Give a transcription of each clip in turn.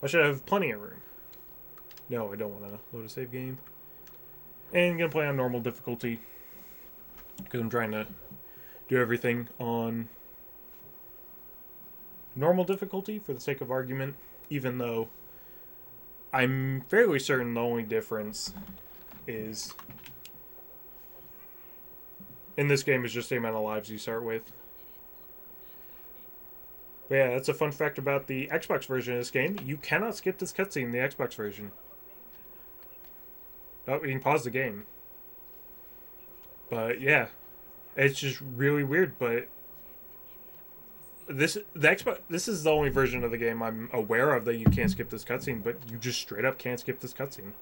I should have plenty of room. No, I don't want to load a save game. And I'm going to play on normal difficulty. Because I'm trying to do everything on normal difficulty for the sake of argument. Even though I'm fairly certain the only difference is in this game is just the amount of lives you start with. But yeah, that's a fun fact about the Xbox version of this game. You cannot skip this cutscene in the Xbox version. Oh, you can pause the game. But yeah, it's just really weird. But this is the only version of the game I'm aware of that you can't skip this cutscene. But you just straight up can't skip this cutscene.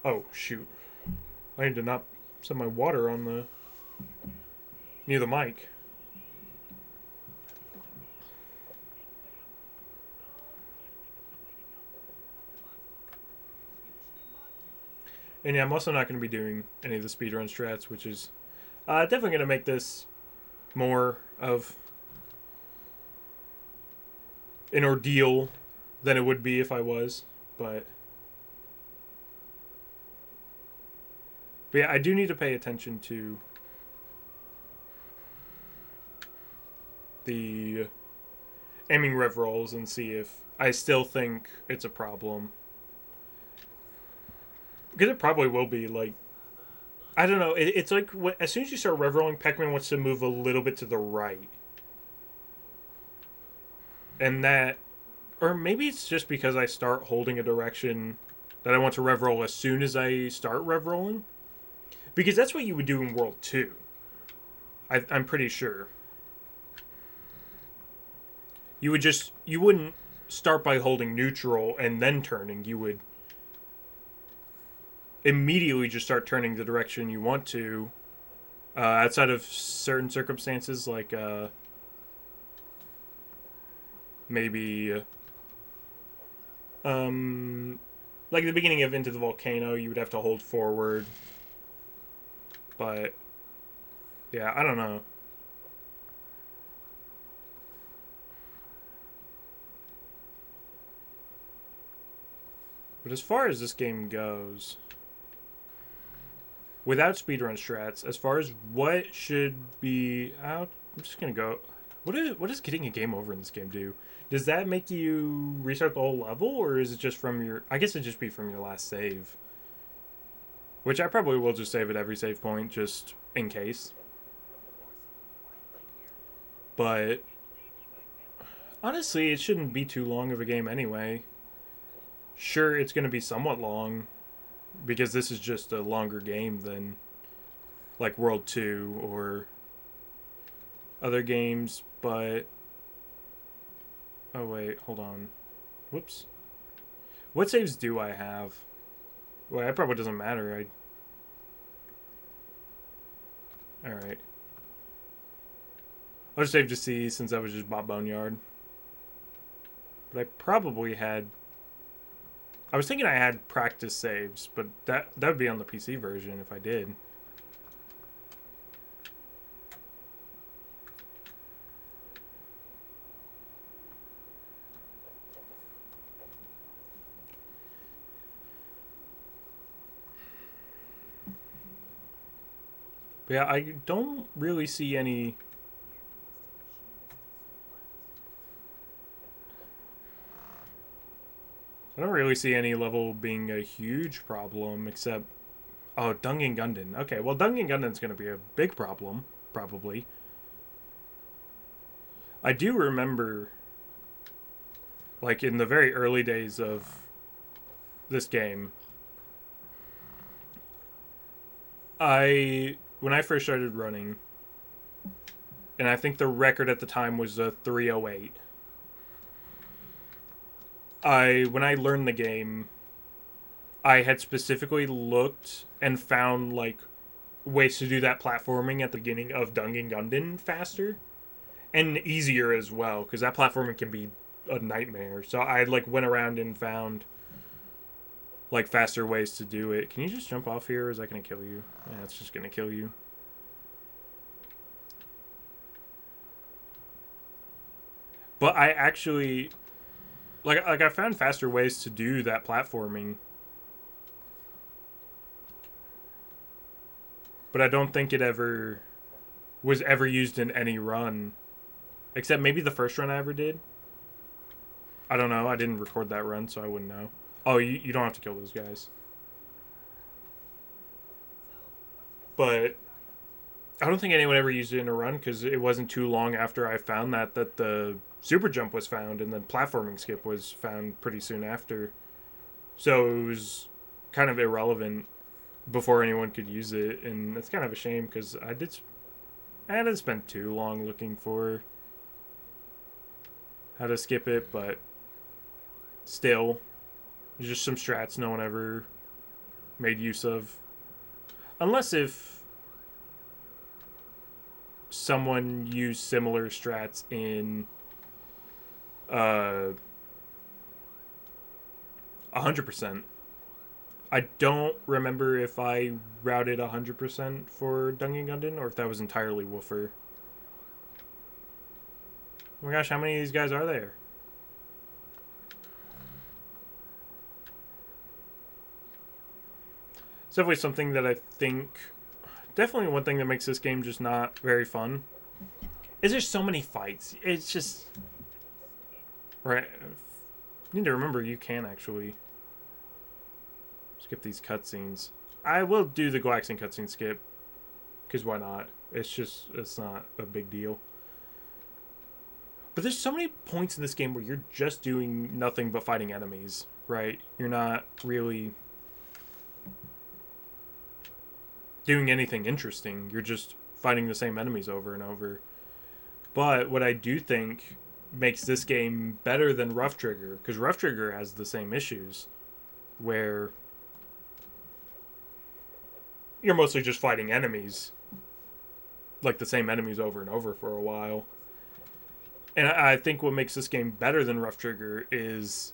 Oh shoot! I need to not set my water on the near the mic. And yeah, I'm also not going to be doing any of the speedrun strats, which is definitely going to make this more of an ordeal than it would be if I was. But yeah, I do need to pay attention to the aiming rev rolls and see if I still think it's a problem. Because it probably will be. Like, I don't know. It's like as soon as you start rev rolling, Pac-Man wants to move a little bit to the right. And that, or maybe it's just because I start holding a direction that I want to rev roll as soon as I start rev rolling. Because that's what you would do in World 2. I'm pretty sure. You wouldn't start by holding neutral and then turning. You would immediately just start turning the direction you want to, outside of certain circumstances, like maybe like the beginning of Into the Volcano, you would have to hold forward. But yeah, I don't know. But as far as this game goes, without speedrun strats, as far as what should be out, I'm just gonna go. What is getting a game over in this game do? Does that make you restart the whole level, or is it just from your? I guess it'd just be from your last save. Which I probably will just save at every save point, just in case. But honestly, it shouldn't be too long of a game anyway. Sure, it's going to be somewhat long because this is just a longer game than like World 2 or other games, but oh wait, hold on. Whoops. What saves do I have? Well, that probably doesn't matter. All right. I'll just save to see since I was just bought Boneyard. But I probably had. I was thinking I had practice saves, but that would be on the PC version if I did. But yeah, I don't really see any. I don't really see any level being a huge problem, except oh, Dungeon Gundam. Okay, well, Dungeon Gundam's going to be a big problem, probably. I do remember, like in the very early days of this game, when I first started running, and I think the record at the time was a 308. When I learned the game, I had specifically looked and found like ways to do that platforming at the beginning of Dungeon Gundam faster and easier as well, because that platforming can be a nightmare. So I like went around and found like faster ways to do it. Can you just jump off here, or is that gonna kill you? Yeah, it's just gonna kill you. But I actually like I found faster ways to do that platforming. But I don't think it ever was ever used in any run. Except maybe the first run I ever did. I don't know. I didn't record that run, so I wouldn't know. Oh, you don't have to kill those guys. But I don't think anyone ever used it in a run because it wasn't too long after I found that the super jump was found and then platforming skip was found pretty soon after. So it was kind of irrelevant before anyone could use it, and it's kind of a shame because I didn't spend too long looking for how to skip it, but still, there's just some strats no one ever made use of, unless if someone used similar strats in 100%. I don't remember if I routed 100% for Dungeon or if that was entirely Woofer. Oh my gosh, how many of these guys are there? It's definitely something that I think... Definitely one thing that makes this game just not very fun is there's so many fights. It's just... Right. You need to remember you can actually skip these cutscenes. I will do the Glaxing cutscene skip. Because why not? It's not a big deal. But there's so many points in this game where you're just doing nothing but fighting enemies, right? You're not really doing anything interesting. You're just fighting the same enemies over and over. But what I do think makes this game better than Rough Trigger, because Rough Trigger has the same issues, where you're mostly just fighting enemies, like the same enemies over and over for a while. And I think what makes this game better than Rough Trigger is,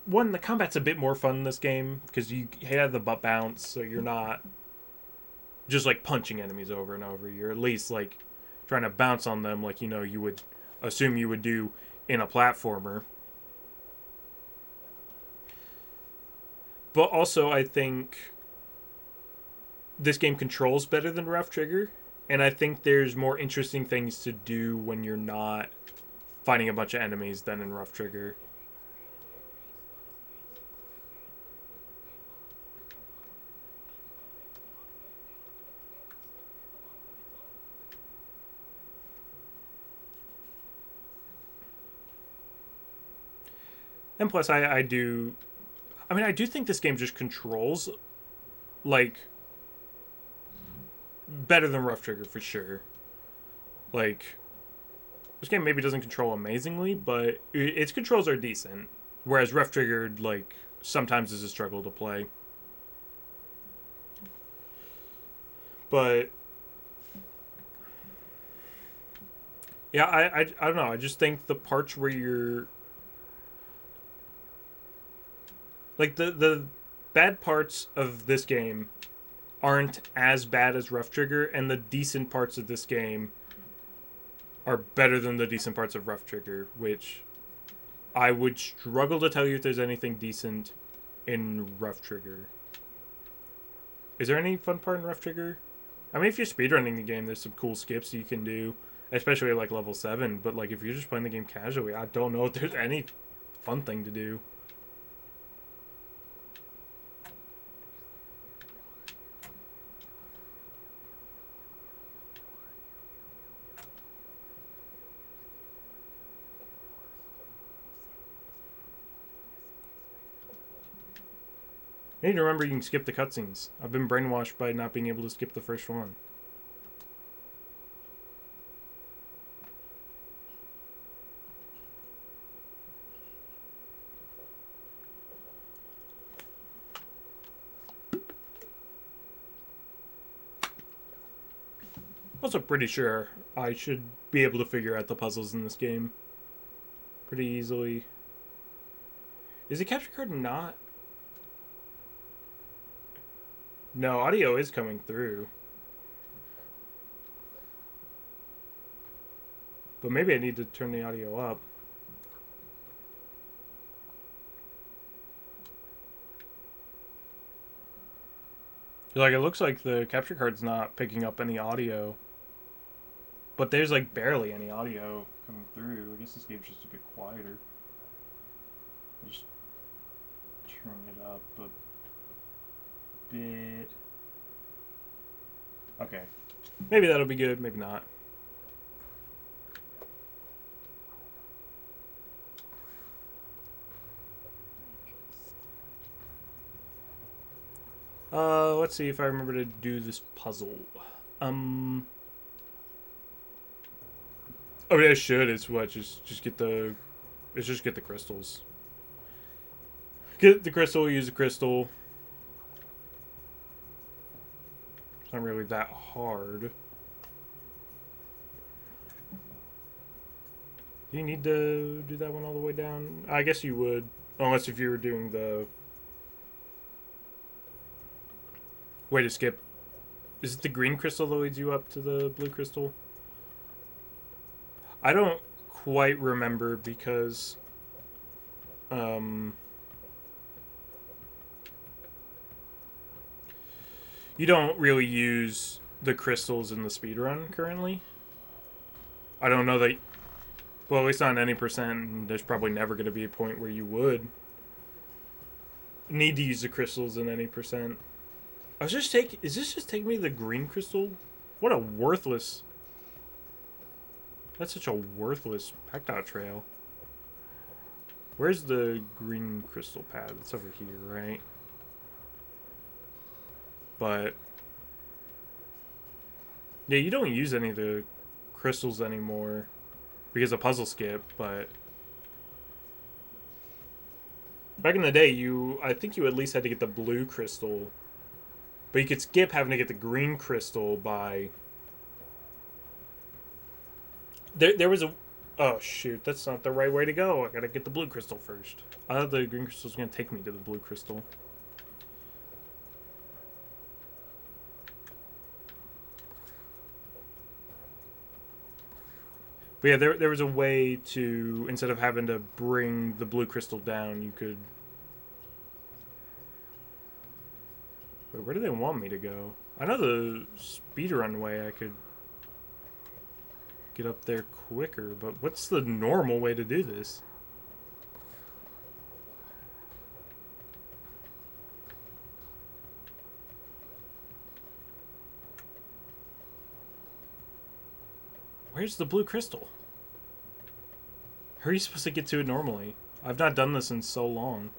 one, the combat's a bit more fun in this game, because you have the butt bounce, so you're not just like punching enemies over and over. You're at least like trying to bounce on them like, you would assume you would do in a platformer. But also, I think this game controls better than Rough Trigger, and I think there's more interesting things to do when you're not fighting a bunch of enemies than in Rough Trigger. And plus, I do... I mean, I do think this game just controls, like, better than Rough Trigger for sure. Like, this game maybe doesn't control amazingly, but its controls are decent. Whereas Rough Trigger, like, sometimes is a struggle to play. But yeah, I don't know. I just think the parts where you're like the bad parts of this game aren't as bad as Rough Trigger, and the decent parts of this game are better than the decent parts of Rough Trigger, which I would struggle to tell you if there's anything decent in Rough Trigger. Is there any fun part in Rough Trigger? I mean, if you're speedrunning the game, there's some cool skips you can do, especially like level 7, but like if you're just playing the game casually, I don't know if there's any fun thing to do. You need to remember you can skip the cutscenes. I've been brainwashed by not being able to skip the first one. Also pretty sure I should be able to figure out the puzzles in this game pretty easily. Is the capture card not? No, audio is coming through. But maybe I need to turn the audio up. Like, it looks like the capture card's not picking up any audio. But there's, like, barely any audio coming through. I guess this game's just a bit quieter. I'll just turn it up a bit. Okay. Maybe that'll be good, maybe not. Let's see if I remember to do this puzzle. Oh, yeah, I should. It's what? Just get the... It's just get the crystals. Get the crystal, use the crystal. It's not really that hard. Do you need to do that one all the way down? I guess you would. Unless if you were doing the... Way to skip. Is it the green crystal that leads you up to the blue crystal? I don't quite remember because... You don't really use the crystals in the speedrun currently. I don't know that... Well, at least not any percent. There's probably never going to be a point where you would need to use the crystals in any percent. I was just taking... Is this just taking me to the green crystal? What a worthless... That's such a worthless Pac-Man trail. Where's the green crystal pad? It's over here, right? But... Yeah, you don't use any of the crystals anymore because of puzzle skip, but... Back in the day, I think you at least had to get the blue crystal. But you could skip having to get the green crystal by... There was a... Oh, shoot. That's not the right way to go. I gotta get the blue crystal first. I thought the green crystal was gonna take me to the blue crystal. But yeah, there was a way to... Instead of having to bring the blue crystal down, you could... Wait, where do they want me to go? I know the speedrun way I could... get up there quicker, but what's the normal way to do this? Where's the blue crystal? How are you supposed to get to it normally? I've not done this in so long.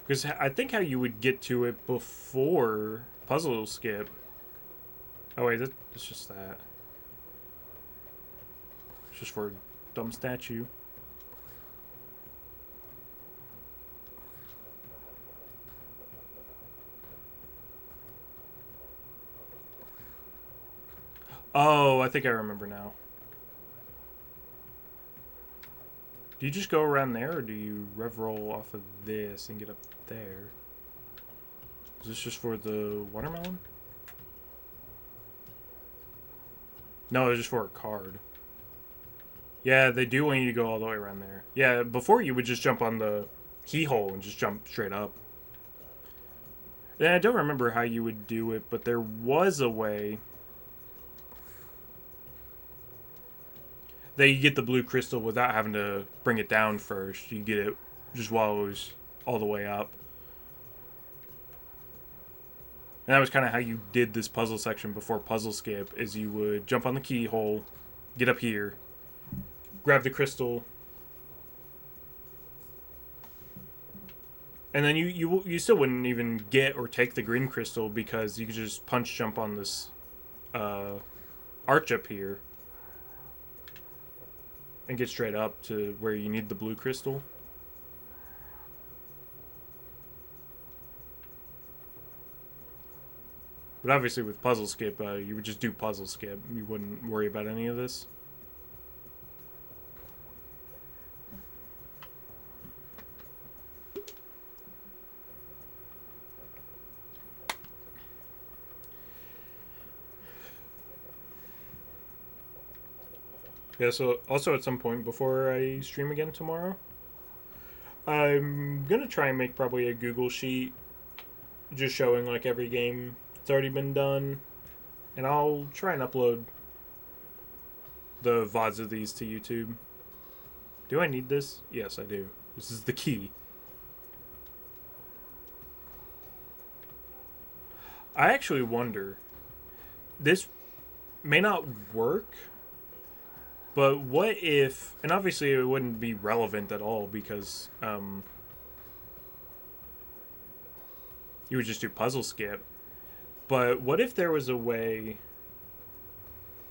Because I think how you would get to it before puzzle skip. Oh wait, it's just that. It's just for a dumb statue. Oh, I think I remember now. Do you just go around there, or do you rev roll off of this and get up there? Is this just for the watermelon? No, it's just for a card. Yeah, they do want you to go all the way around there. Yeah, before you would just jump on the keyhole and just jump straight up. And I don't remember how you would do it, but there was a way that you get the blue crystal without having to bring it down first. You get it just while it was all the way up. And that was kind of how you did this puzzle section before puzzle skip, is you would jump on the keyhole, get up here, grab the crystal, and then you still wouldn't even get or take the green crystal because you could just punch jump on this arch up here and get straight up to where you need the blue crystal. But obviously with puzzle skip, you would just do puzzle skip. You wouldn't worry about any of this. Yeah, so also at some point before I stream again tomorrow, I'm gonna try and make probably a Google sheet just showing like every game that's already been done, and I'll try and upload the VODs of these to YouTube. Do I need this? Yes, I do. This is the key. I actually wonder, this may not work, but what if, and obviously it wouldn't be relevant at all because you would just do puzzle skip, but what if there was a way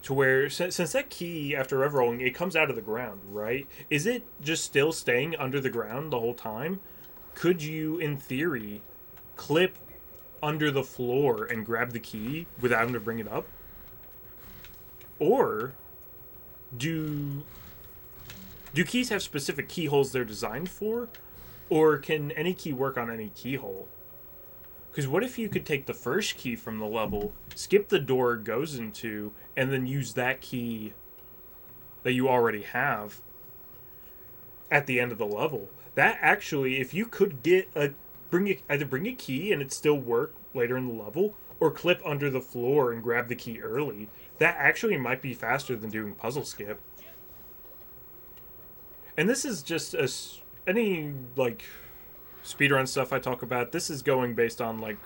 to where, since that key, after rev rolling, it comes out of the ground, right? Is it just still staying under the ground the whole time? Could you, in theory, clip under the floor and grab the key without having to bring it up? Or do keys have specific keyholes they're designed for? Or can any key work on any keyhole? Because what if you could take the first key from the level, skip the door it goes into, and then use that key that you already have at the end of the level? That actually, if you could get either bring a key and it still work later in the level, or clip under the floor and grab the key early, that actually might be faster than doing puzzle skip. And this is just any like speedrun stuff I talk about. This is going based on like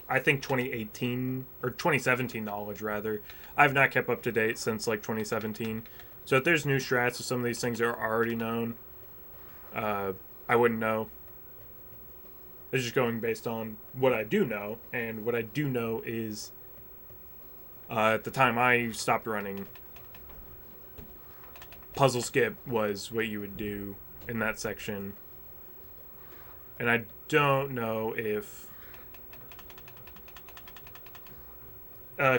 I think 2018 or 2017 knowledge rather. I've not kept up to date since like 2017. So if there's new strats or some of these things are already known, I wouldn't know. It's just going based on what I do know, and what I do know is at the time I stopped running, puzzle skip was what you would do in that section. And I don't know if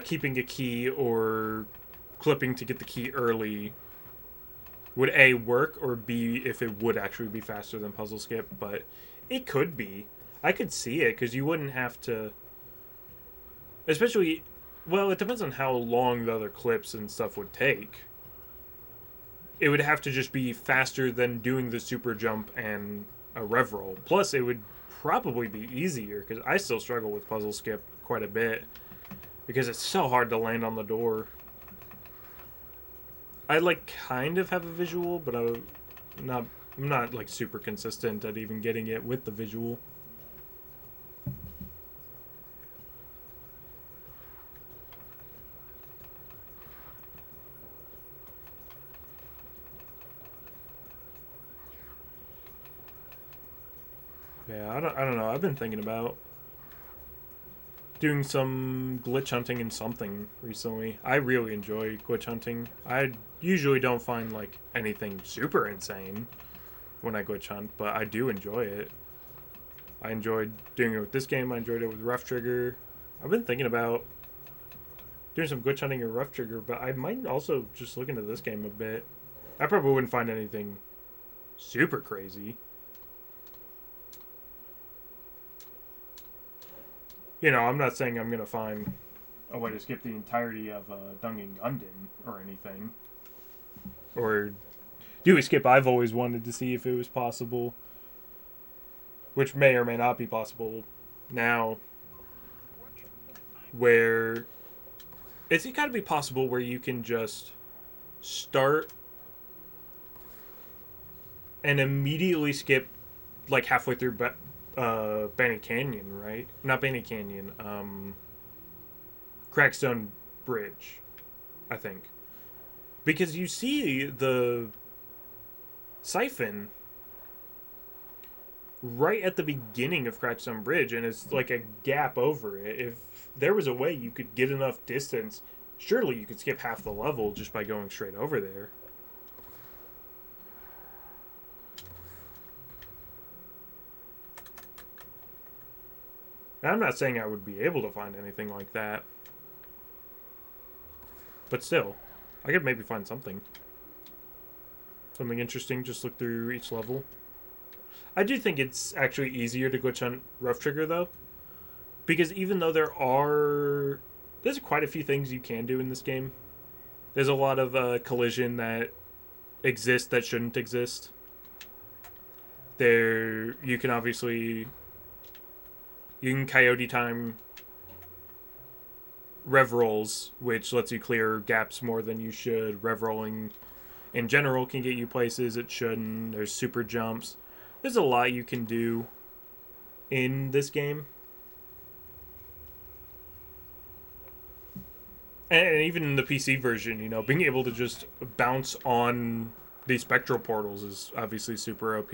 keeping a key or clipping to get the key early would A, work, or B, if it would actually be faster than puzzle skip. But it could be. I could see it, because you wouldn't have to... Especially... Well, it depends on how long the other clips and stuff would take. It would have to just be faster than doing the super jump and a rev roll. Plus, it would probably be easier, because I still struggle with puzzle skip quite a bit, because it's so hard to land on the door. I like kind of have a visual, but I'm not like super consistent at even getting it with the visual. Yeah, I don't know. I've been thinking about doing some glitch hunting in something recently. I really enjoy glitch hunting. I usually don't find like anything super insane when I glitch hunt, but I do enjoy it. I enjoyed doing it with this game. I enjoyed it with Rough Trigger. I've been thinking about doing some glitch hunting in Rough Trigger, but I might also just look into this game a bit. I probably wouldn't find anything super crazy. You know, I'm not saying I'm going to find a way to skip the entirety of Dungeon Gundam or anything. Or do a skip I've always wanted to see if it was possible. Which may or may not be possible now. Where it's got to be possible where you can just start and immediately skip like halfway through Banny Canyon, right? Not Banny Canyon. Crackstone Bridge, I think. Because you see the siphon right at the beginning of Crackstone Bridge, and it's like a gap over it. If there was a way you could get enough distance, surely you could skip half the level just by going straight over there. And I'm not saying I would be able to find anything like that. But still, I could maybe find something. Something interesting, just look through each level. I do think it's actually easier to glitch on Rough Trigger, though. Because even though there's quite a few things you can do in this game. There's a lot of collision that exists that shouldn't exist. There, you can obviously you can coyote time rev rolls, which lets you clear gaps more than you should. Rev rolling in general can get you places it shouldn't. There's super jumps. There's a lot you can do in this game. And even in the PC version, you know, being able to just bounce on these spectral portals is obviously super OP.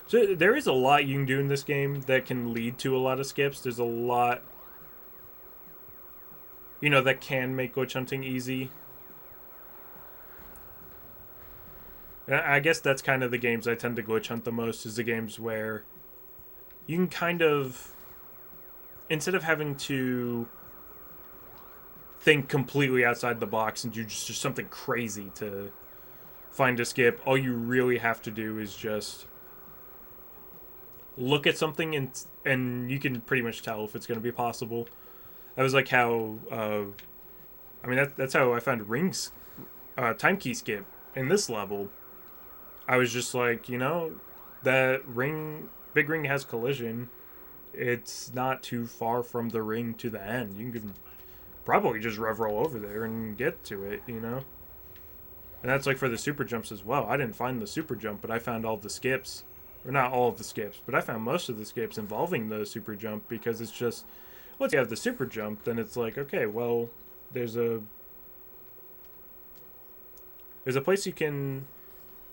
So there is a lot you can do in this game that can lead to a lot of skips. There's a lot, you know, that can make glitch hunting easy. I guess that's kind of the games I tend to glitch hunt the most, is the games where you can kind of, instead of having to think completely outside the box and do just something crazy to find a skip, all you really have to do is just look at something and you can pretty much tell if it's going to be possible. That was like how, I mean, that's how I found Ring's time key skip in this level. I was just like, you know, that big ring has collision. It's not too far from the ring to the end. You can probably just rev roll over there and get to it, you know? And that's like for the super jumps as well. I didn't find the super jump, but I found all the skips. Or not all of the skips, but I found most of the skips involving the super jump, because it's just, once you have the super jump, then it's like, okay, well, there's a place you can.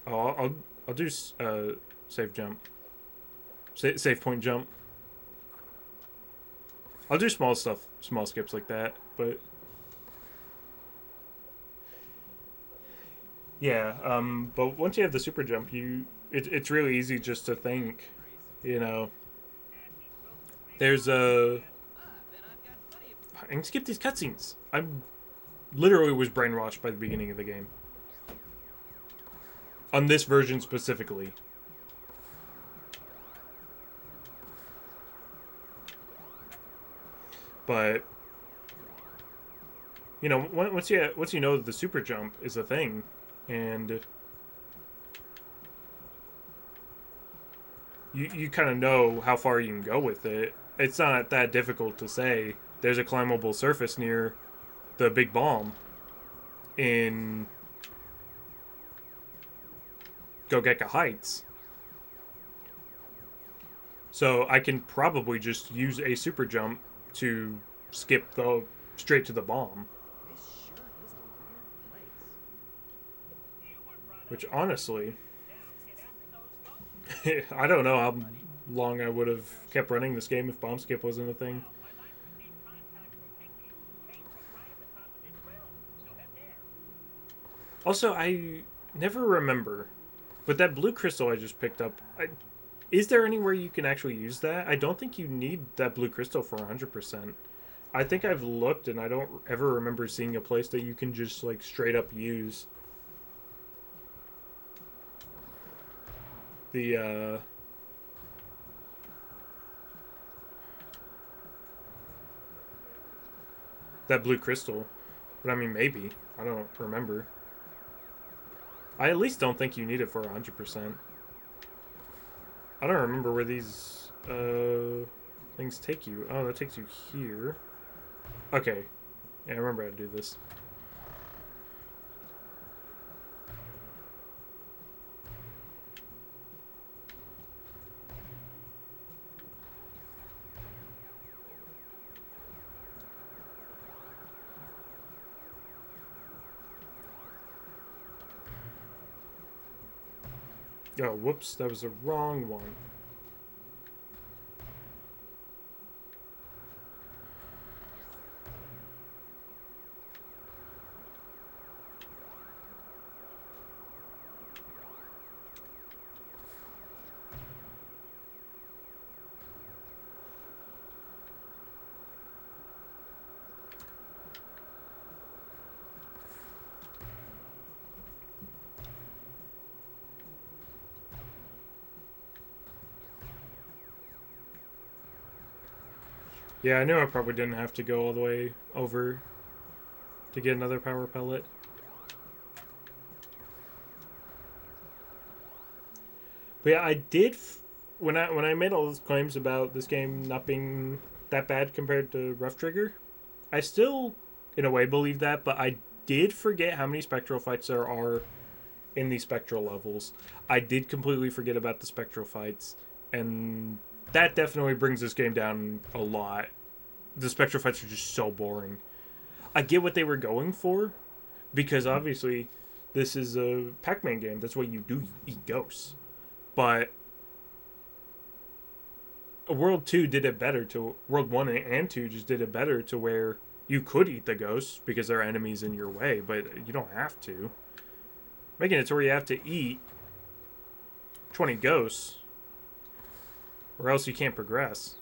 Oh, I'll do save jump, save point jump. I'll do small skips like that, but yeah. But once you have the super jump, it's really easy just to think, you know, there's a. I can skip these cutscenes. I literally was brainwashed by the beginning of the game. On this version specifically. But you know, once you know the super jump is a thing, and you kind of know how far you can go with it. It's not that difficult to say. There's a climbable surface near the big bomb in Gogeka Heights. So I can probably just use a super jump to skip straight to the bomb. Which honestly, I don't know how long I would have kept running this game if bomb skip wasn't a thing. Also, I never remember, but that blue crystal I just picked up, is there anywhere you can actually use that? I don't think you need that blue crystal for 100%. I think I've looked and I don't ever remember seeing a place that you can just like straight up use the that blue crystal. But I mean, maybe. I don't remember. I at least don't think you need it for 100%. I don't remember where these things take you. Oh, that takes you here. Okay. Yeah, I remember how to do this. Oh, whoops, that was the wrong one. Yeah, I knew I probably didn't have to go all the way over to get another power pellet. But yeah, I did when I made all those claims about this game not being that bad compared to Rough Trigger. I still, in a way, believe that, but I did forget how many spectral fights there are in the spectral levels. I did completely forget about the spectral fights, and that definitely brings this game down a lot. The spectral fights are just so boring. I get what they were going for, because obviously this is a Pac-Man game. That's what you do. You eat ghosts. But World 2 did it better to World 1 and 2 just did it better to where you could eat the ghosts because they're enemies in your way, but you don't have to. Making it to where you have to eat 20 ghosts or else you can't progress.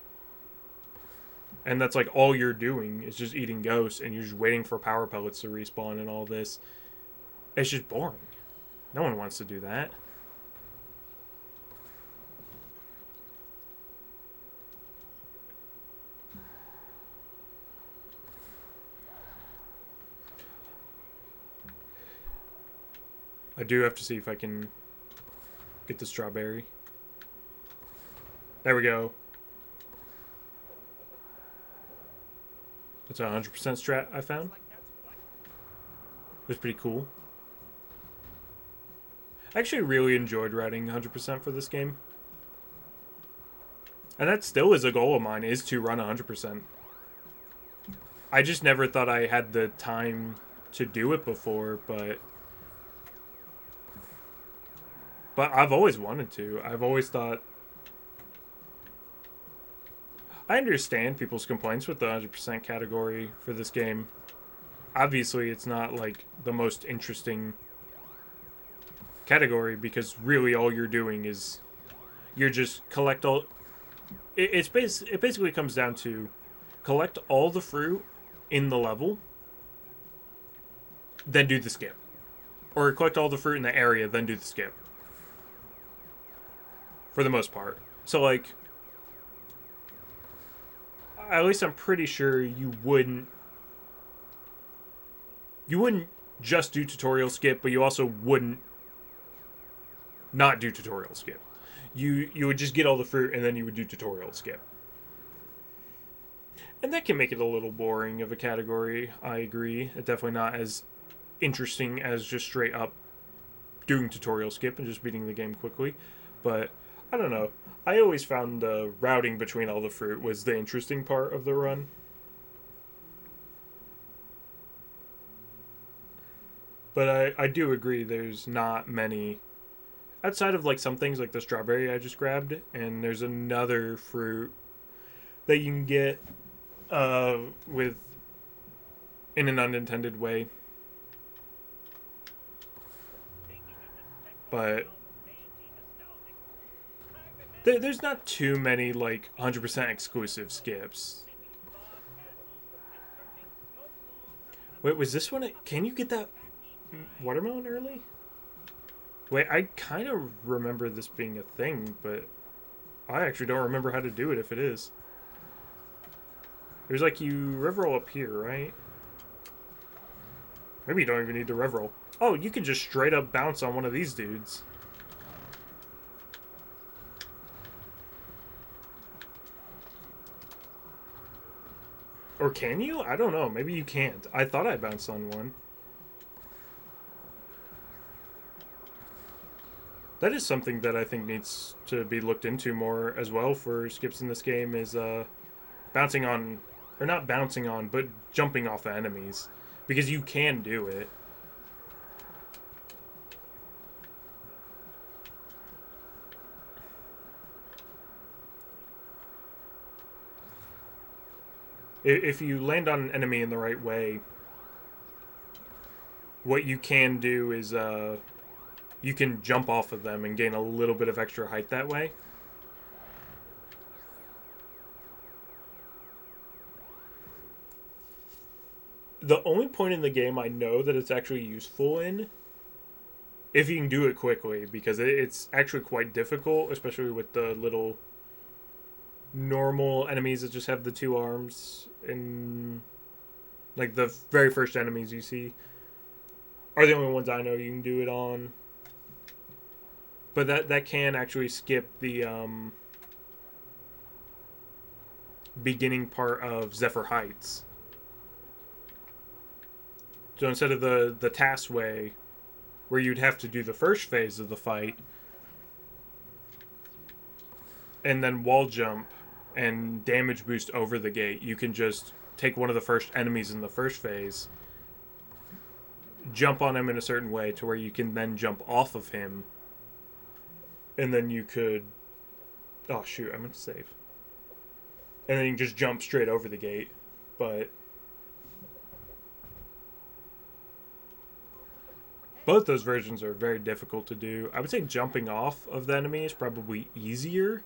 And that's like all you're doing is just eating ghosts and you're just waiting for power pellets to respawn and all this. It's just boring. No one wants to do that. I do have to see if I can get the strawberry. There we go. That's a 100% strat I found. It was pretty cool. I actually really enjoyed writing 100% for this game. And that still is a goal of mine, is to run 100%. I just never thought I had the time to do it before, but I've always wanted to. I've always thought I understand people's complaints with the 100% category for this game. Obviously, it's not like the most interesting category because really all you're doing is you're just collect all. It basically comes down to collect all the fruit in the level, then do the skip, or collect all the fruit in the area, then do the skip. For the most part, so like at least I'm pretty sure you wouldn't just do tutorial skip, but you also wouldn't not do tutorial skip. You would just get all the fruit and then you would do tutorial skip. And that can make it a little boring of a category, I agree. It's definitely not as interesting as just straight up doing tutorial skip and just beating the game quickly. But I don't know. I always found the routing between all the fruit was the interesting part of the run. But I do agree there's not many outside of like some things like the strawberry I just grabbed, and there's another fruit that you can get with in an unintended way. But there's not too many like 100% exclusive skips. Wait, was this one? Can you get that watermelon early? Wait, I kind of remember this being a thing, but I actually don't remember how to do it if it is. There's like you riverroll up here, right? Maybe you don't even need to riverroll. Oh, you can just straight up bounce on one of these dudes. Or can you? I don't know. Maybe you can't. I thought I bounced on one. That is something that I think needs to be looked into more as well for skips in this game is bouncing on, or not bouncing on, but jumping off of enemies. Because you can do it. If you land on an enemy in the right way, what you can do is you can jump off of them and gain a little bit of extra height that way. The only point in the game I know that it's actually useful in, if you can do it quickly, because it's actually quite difficult, especially with the little normal enemies that just have the two arms, and like the very first enemies you see are the only ones I know you can do it on. But that can actually skip the beginning part of Zephyr Heights. So instead of the task way, where you'd have to do the first phase of the fight, and then wall jump and damage boost over the gate, you can just take one of the first enemies in the first phase, jump on him in a certain way to where you can then jump off of him, and then you could... Oh, shoot, I meant to save. And then you can just jump straight over the gate. But both those versions are very difficult to do. I would say jumping off of the enemy is probably easier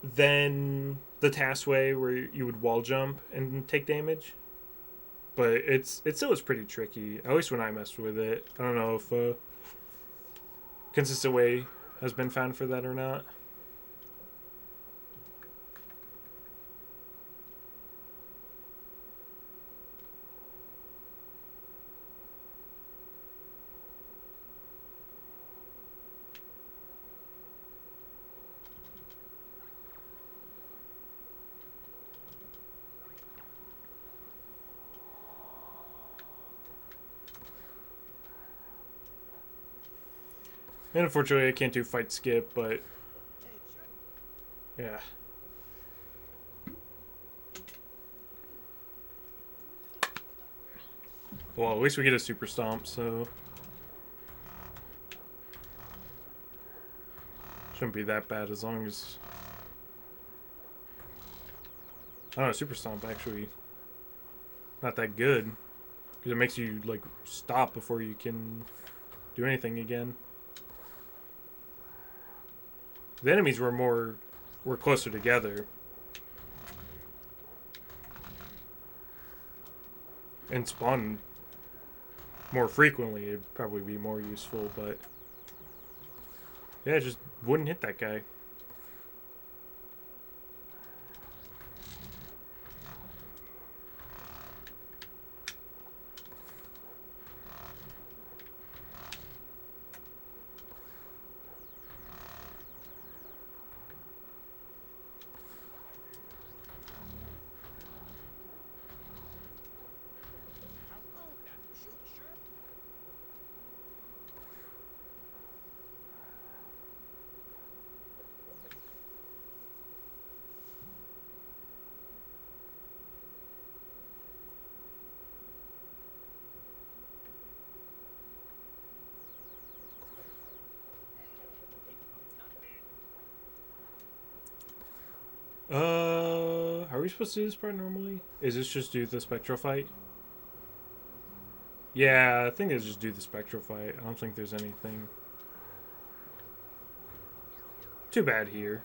than the task way where you would wall jump and take damage. But it still is pretty tricky, at least when I messed with it. I don't know if a consistent way has been found for that or not. And unfortunately, I can't do fight skip, but yeah. Well, at least we get a super stomp, so shouldn't be that bad as long as... I don't know, super stomp actually not that good, because it makes you like stop before you can do anything again. The enemies were closer together and spawn more frequently. It'd probably be more useful, but yeah, it just wouldn't hit that guy. Are we supposed to do this part normally? Is this just do the spectral fight? Yeah, I think it's just do the spectral fight. I don't think there's anything too bad here.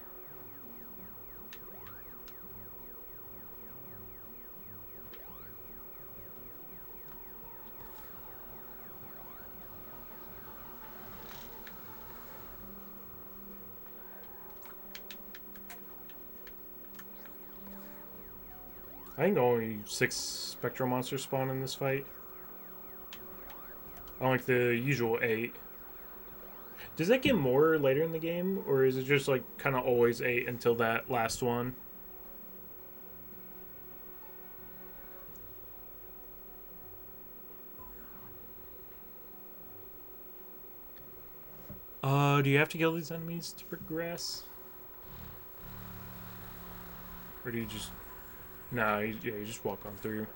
I think only 6 spectral monsters spawn in this fight. Unlike the usual 8. Does that get more later in the game, or is it just like kind of always 8 until that last one? Do you have to kill these enemies to progress? Or do you just... Nah, you just walk on through.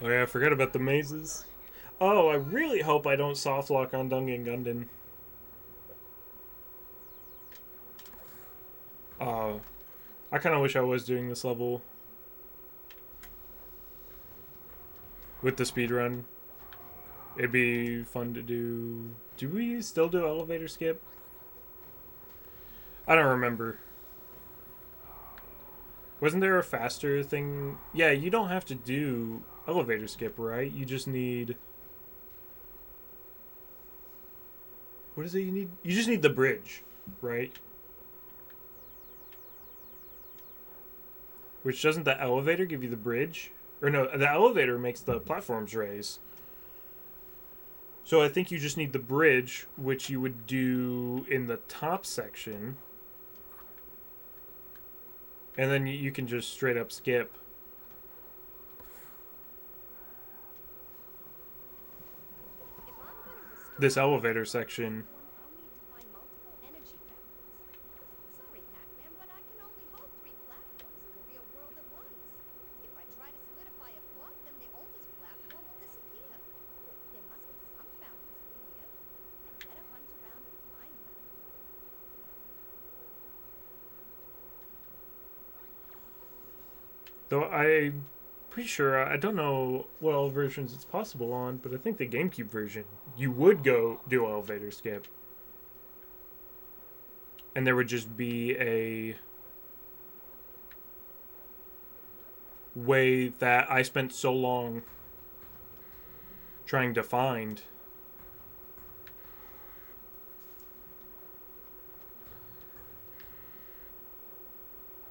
Oh yeah, I forgot about the mazes. Oh, I really hope I don't soft lock on Dungeon Gundam. I kind of wish I was doing this level with the speedrun. It'd be fun to do. Do we still do elevator skip? I don't remember. Wasn't there a faster thing? Yeah, you don't have to do elevator skip, right? You just need. What is it you need? You just need the bridge, right? Which doesn't the elevator give you the bridge? Or no, the elevator makes the platforms raise. So I think you just need the bridge, which you would do in the top section. And then you can just straight up skip. This elevator section. I'll need to find multiple energy factors. Sorry, Pac-Man, but I can only hold 3 platforms in the real world at once. If I try to solidify a fourth, then the oldest platform will disappear. There must be some fountains in here. I'd better hunt around and find them. Though I'm pretty sure, I don't know what all versions it's possible on, but I think the GameCube version, you would go do elevator skip. And there would just be a way that I spent so long trying to find.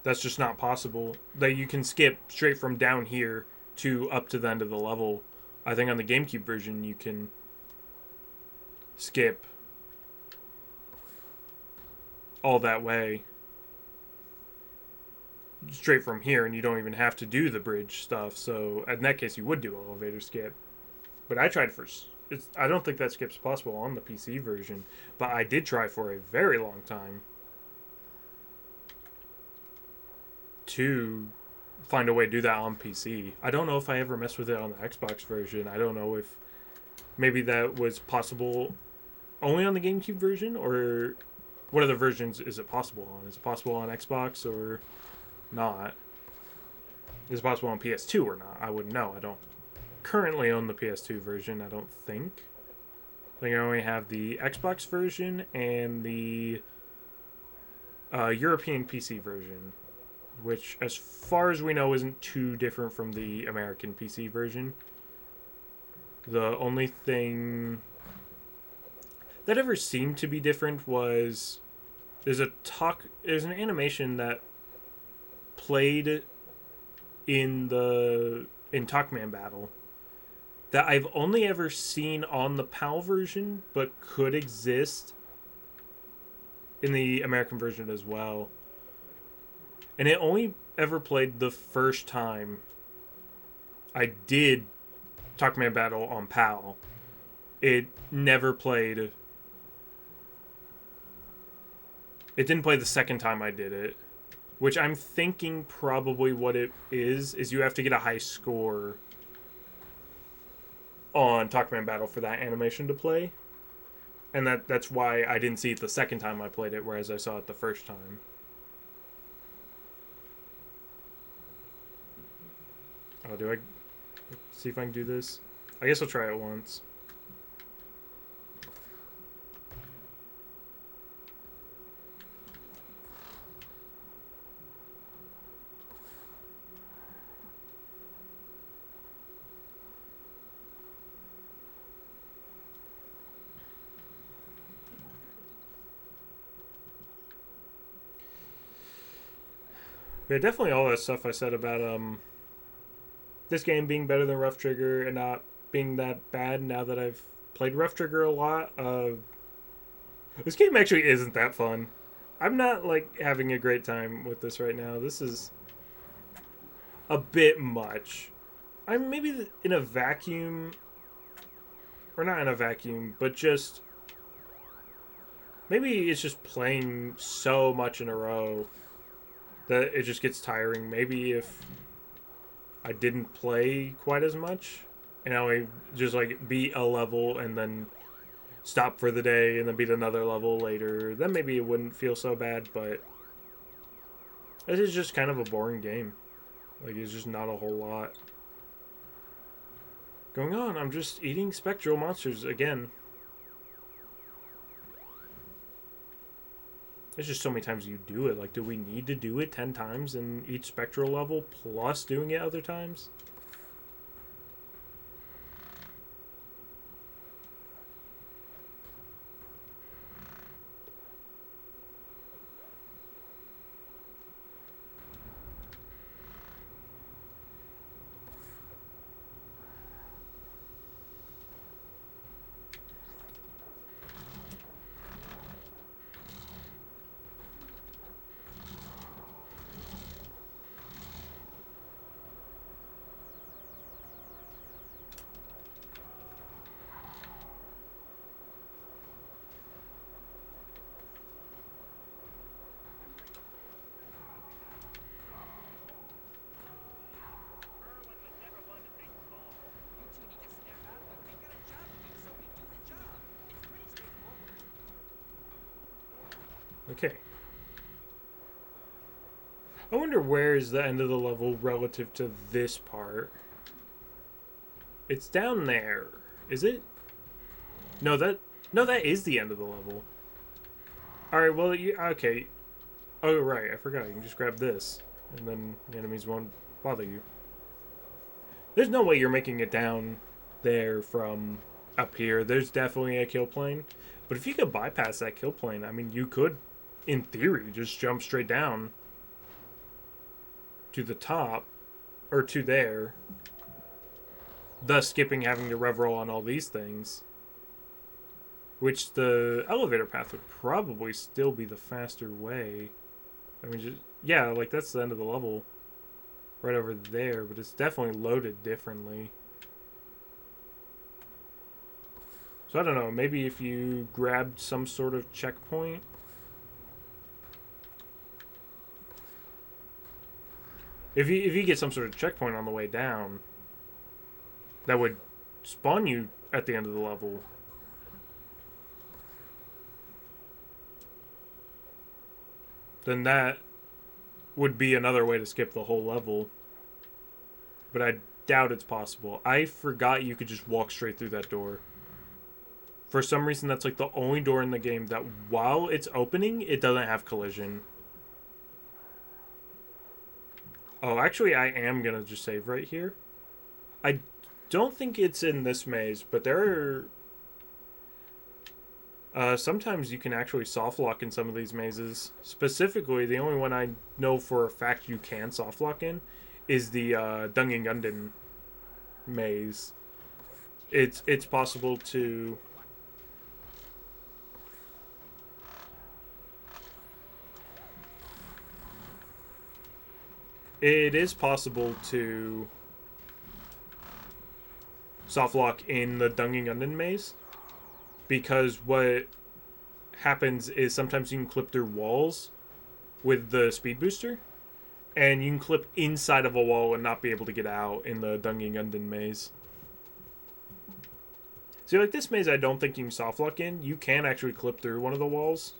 That's just not possible. That you can skip straight from down here to up to the end of the level. I think on the GameCube version you can skip all that way straight from here, and you don't even have to do the bridge stuff. So in that case, you would do elevator skip. But I tried for. I don't think that skip's possible on the PC version, but I did try for a very long time to find a way to do that on PC. I don't know if I ever messed with it on the Xbox version. I don't know if maybe that was possible only on the GameCube version, or what other versions is it possible on? Is it possible on Xbox or not? Is it possible on PS2 or not? I wouldn't know. I don't currently own the PS2 version, I don't think. I think I only have the Xbox version and the European PC version, which, as far as we know, isn't too different from the American PC version. The only thing that ever seemed to be different was there's an animation that played in Pac-Man battle that I've only ever seen on the PAL version, but could exist in the American version as well. And it only ever played the first time I did Pac-Man battle on PAL. It never played. It didn't play the second time I did it, which I'm thinking probably what it is you have to get a high score on Pac-Man battle for that animation to play. And that's why I didn't see it the second time I played it, whereas I saw it the first time. Oh, do I see if I can do this? I guess I'll try it once. Yeah, definitely all that stuff I said about this game being better than Rough Trigger and not being that bad now that I've played Rough Trigger a lot. This game actually isn't that fun. I'm not like having a great time with this right now. This is a bit much. I'm maybe in a vacuum, or not in a vacuum, but just maybe it's just playing so much in a row that it just gets tiring. Maybe if I didn't play quite as much and I would just like beat a level and then stop for the day and then beat another level later, then maybe it wouldn't feel so bad. But this is just kind of a boring game. Like, it's just not a whole lot. going on? I'm just eating spectral monsters again. There's just so many times you do it. Like, do we need to do it 10 times in each spectral level plus doing it other times? Okay. I wonder where is the end of the level relative to this part. It's down there. Is it? No, that is the end of the level. All right. Well, okay. Oh, right. I forgot. You can just grab this, and then the enemies won't bother you. There's no way you're making it down there from up here. There's definitely a kill plane, but if you could bypass that kill plane, I mean, you could, in theory, just jump straight down to the top or to there, thus skipping having to rev roll on all these things. Which the elevator path would probably still be the faster way. I mean, just, yeah, like that's the end of the level right over there, but it's definitely loaded differently. So I don't know, maybe if you grabbed some sort of checkpoint. If you get some sort of checkpoint on the way down, that would spawn you at the end of the level. Then that would be another way to skip the whole level. But I doubt it's possible. I forgot you could just walk straight through that door. For some reason, that's like the only door in the game that while it's opening, it doesn't have collision. Oh, actually, I am going to just save right here. I don't think it's in this maze, but there are... sometimes you can actually soft lock in some of these mazes. Specifically, the only one I know for a fact you can soft lock in is the Dungeon maze. It's possible to... It is possible to soft lock in the Dungeon maze, because what happens is sometimes you can clip through walls with the speed booster, and you can clip inside of a wall and not be able to get out in the Dungeon maze. See, like this maze, I don't think you can soft lock in. You can actually clip through one of the walls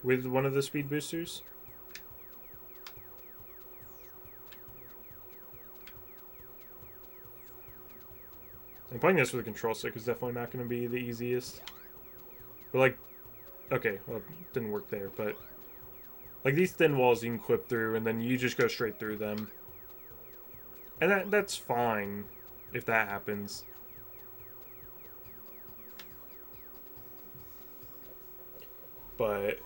with one of the speed boosters. And playing this with a control stick is definitely not going to be the easiest. But like, okay, well, it didn't work there, but like these thin walls you can clip through, and then you just go straight through them. And that's fine if that happens. But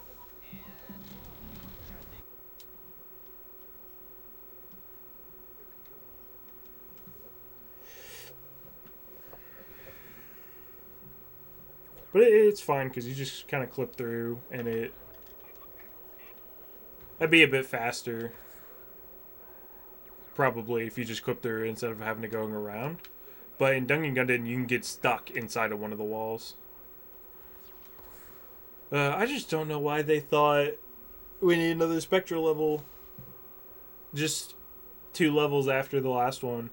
it's fine because you just kind of clip through, and that'd be a bit faster probably if you just clip through instead of having to go around. But in Dungeon Gundam, you can get stuck inside of one of the walls. I just don't know why they thought we need another spectral level just 2 levels after the last one.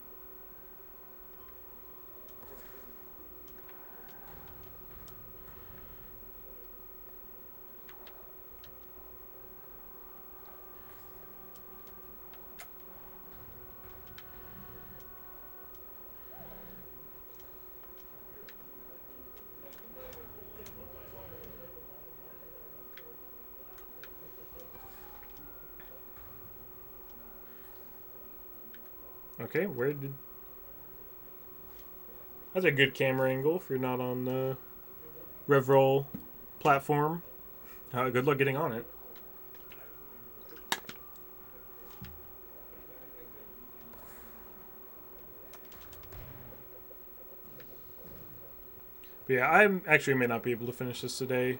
Okay, where did... That's a good camera angle if you're not on the RevRoll platform. Good luck getting on it. But yeah, I actually may not be able to finish this today.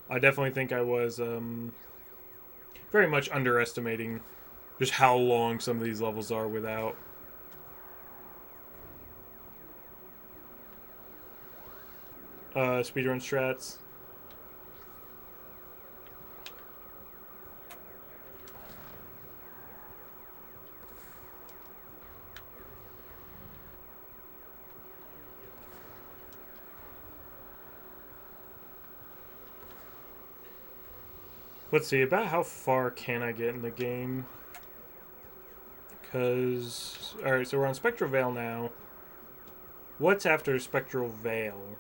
I definitely think I was very much underestimating just how long some of these levels are without. Speedrun strats. Let's see, about how far can I get in the game? Because... Alright, so we're on Spectral Veil now. What's after Spectral Veil?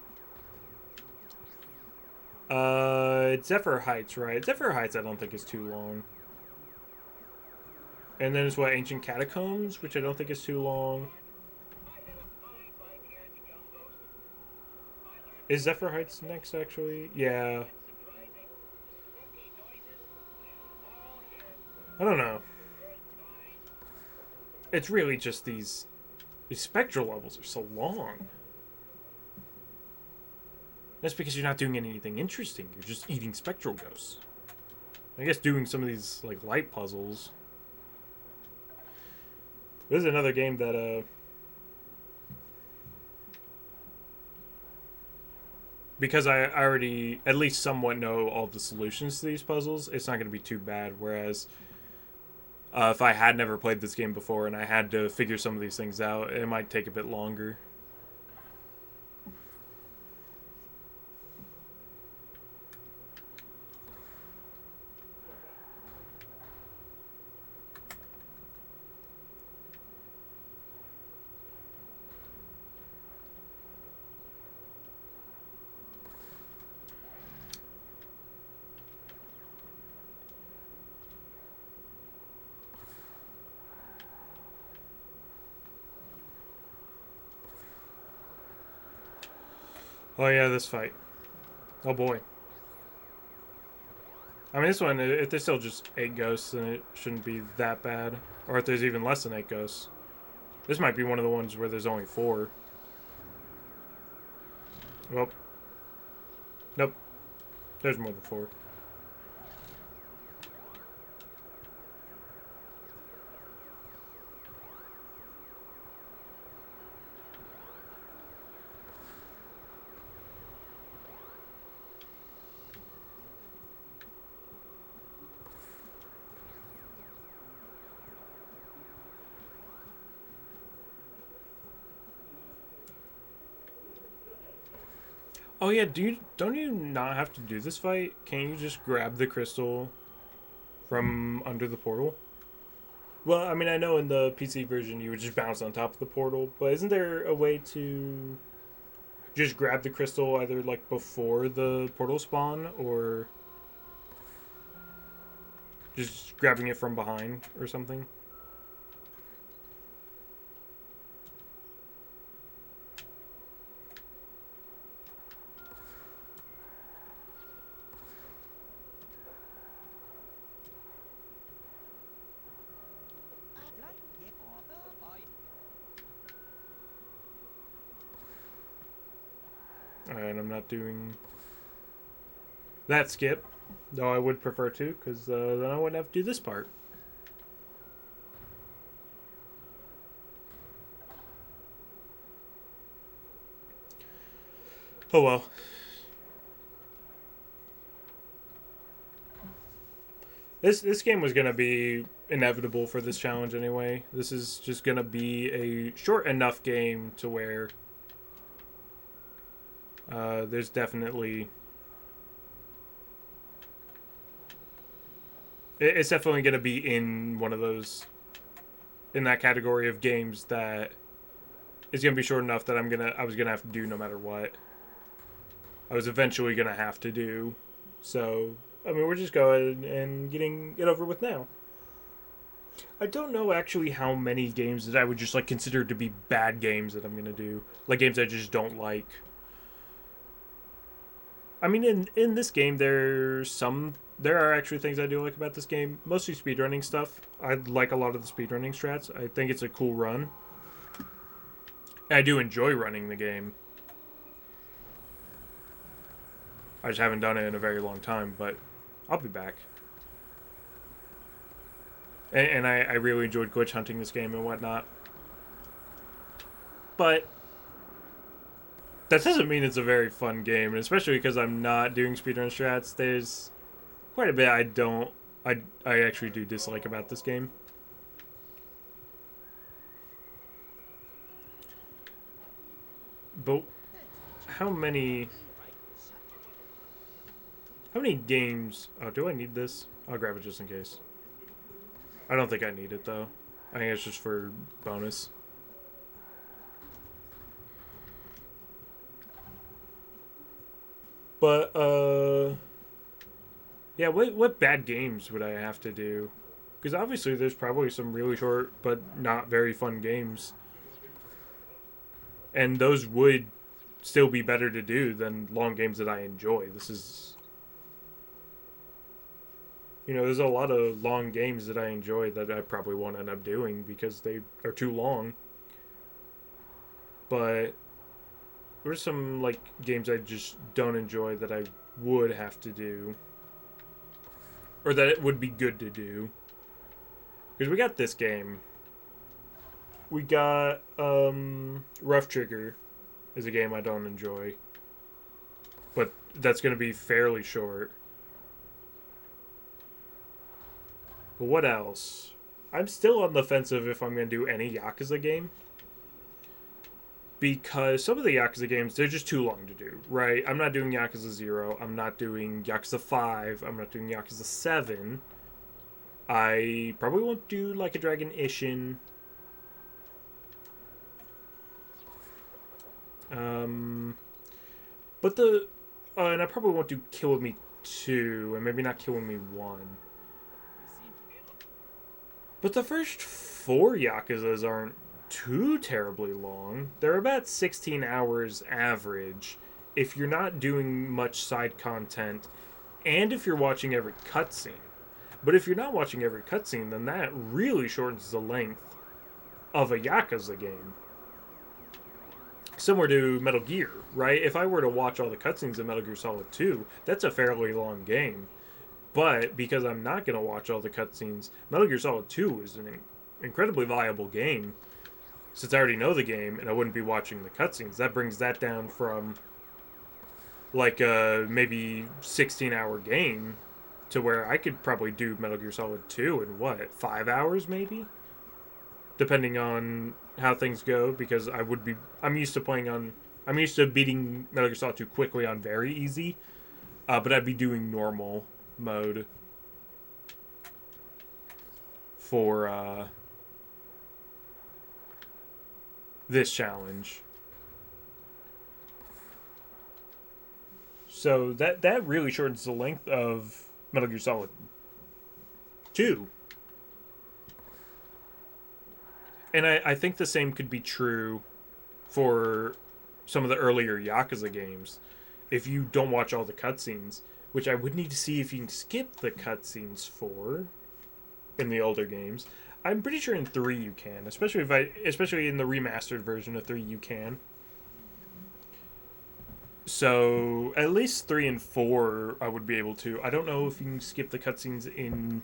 It's Zephyr Heights, right? Zephyr Heights I don't think is too long. And then it's what, Ancient Catacombs, which I don't think is too long. Is Zephyr Heights next, actually? Yeah. I don't know. It's really just these spectral levels are so long. That's because you're not doing anything interesting. You're just eating spectral ghosts. I guess doing some of these like light puzzles. This is another game that because I already at least somewhat know all the solutions to these puzzles, it's not going to be too bad. Whereas if I had never played this game before and I had to figure some of these things out, it might take a bit longer. Oh yeah, this fight. Oh boy. I mean, this one, if there's still just 8 ghosts, then it shouldn't be that bad. Or if there's even less than 8 ghosts. This might be one of the ones where there's only 4. Well, nope. There's more than 4. Oh yeah, don't you not have to do this fight? Can't you just grab the crystal from under the portal? Well, I mean, I know in the PC version you would just bounce on top of the portal, but isn't there a way to just grab the crystal either like before the portal spawn or just grabbing it from behind or something? And I'm not doing that skip, though I would prefer to, because then I wouldn't have to do this part. Oh well. This game was gonna be inevitable for this challenge anyway. This is just gonna be a short enough game to where there's definitely it's definitely gonna be in one of those in that category of games that is gonna be short enough that I was gonna have to do no matter what. I was eventually gonna have to do. So I mean, we're just going and getting it over with now. I don't know actually how many games that I would just like consider to be bad games that I'm gonna do, like games I just don't like. I mean, in this game, there are actually things I do like about this game. Mostly speedrunning stuff. I like a lot of the speedrunning strats. I think it's a cool run. I do enjoy running the game. I just haven't done it in a very long time, but I'll be back. And I really enjoyed glitch hunting this game and whatnot. But that doesn't mean it's a very fun game, and especially because I'm not doing speedrun strats. There's quite a bit I don't. I actually do dislike about this game. But how many games? Oh, do I need this? I'll grab it just in case. I don't think I need it though. I think it's just for bonus. But yeah. What bad games would I have to do? Because obviously there's probably some really short but not very fun games, and those would still be better to do than long games that I enjoy. This is, there's a lot of long games that I enjoy that I probably won't end up doing because they are too long. But there's some like games I just don't enjoy that I would have to do, or that it would be good to do. Because we got this game. We got Rough Trigger is a game I don't enjoy, but that's going to be fairly short. But what else? I'm still on the fence of if I'm going to do any Yakuza game, because some of the Yakuza games, they're just too long to do, right? I'm not doing Yakuza 0. I'm not doing Yakuza 5. I'm not doing Yakuza 7. I probably won't do Like a Dragon Ishin. But and I probably won't do Kill With Me 2, and maybe not Kill With Me 1. But the first 4 Yakuzas aren't too terribly long. They're about 16 hours average if you're not doing much side content and if you're watching every cutscene. But if you're not watching every cutscene, then that really shortens the length of a Yakuza game. Similar to Metal Gear, right? If I were to watch all the cutscenes in Metal Gear Solid 2, that's a fairly long game. But because I'm not going to watch all the cutscenes, Metal Gear Solid 2 is an incredibly viable game. Since I already know the game and I wouldn't be watching the cutscenes, that brings that down from like a maybe 16-hour game to where I could probably do Metal Gear Solid 2 in what, 5 hours maybe? Depending on how things go, because I'm used to beating Metal Gear Solid 2 quickly on very easy, but I'd be doing normal mode for this challenge. So that really shortens the length of Metal Gear Solid 2. And I think the same could be true for some of the earlier Yakuza games. If you don't watch all the cutscenes, which I would need to see if you can skip the cutscenes for in the older games. I'm pretty sure in 3 you can, especially in the remastered version of 3 you can. So at least 3 and 4 I would be able to. I don't know if you can skip the cutscenes in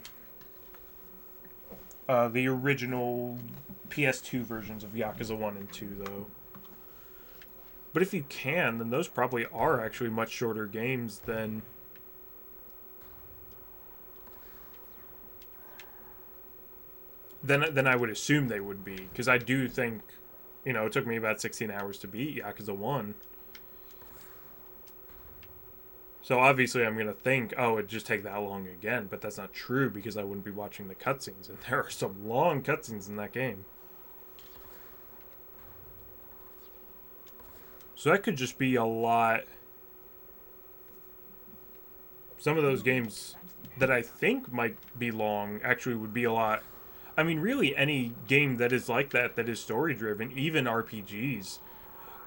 the original PS2 versions of Yakuza 1 and 2 though. But if you can, then those probably are actually much shorter games than I would assume they would be, because I do think, it took me about 16 hours to beat Yakuza 1. So obviously I'm going to think, oh, it'd just take that long again, but that's not true because I wouldn't be watching the cutscenes, and there are some long cutscenes in that game. So that could just be a lot. Some of those games that I think might be long actually would be a lot. I mean, really, any game that is like that, that is story driven, even RPGs,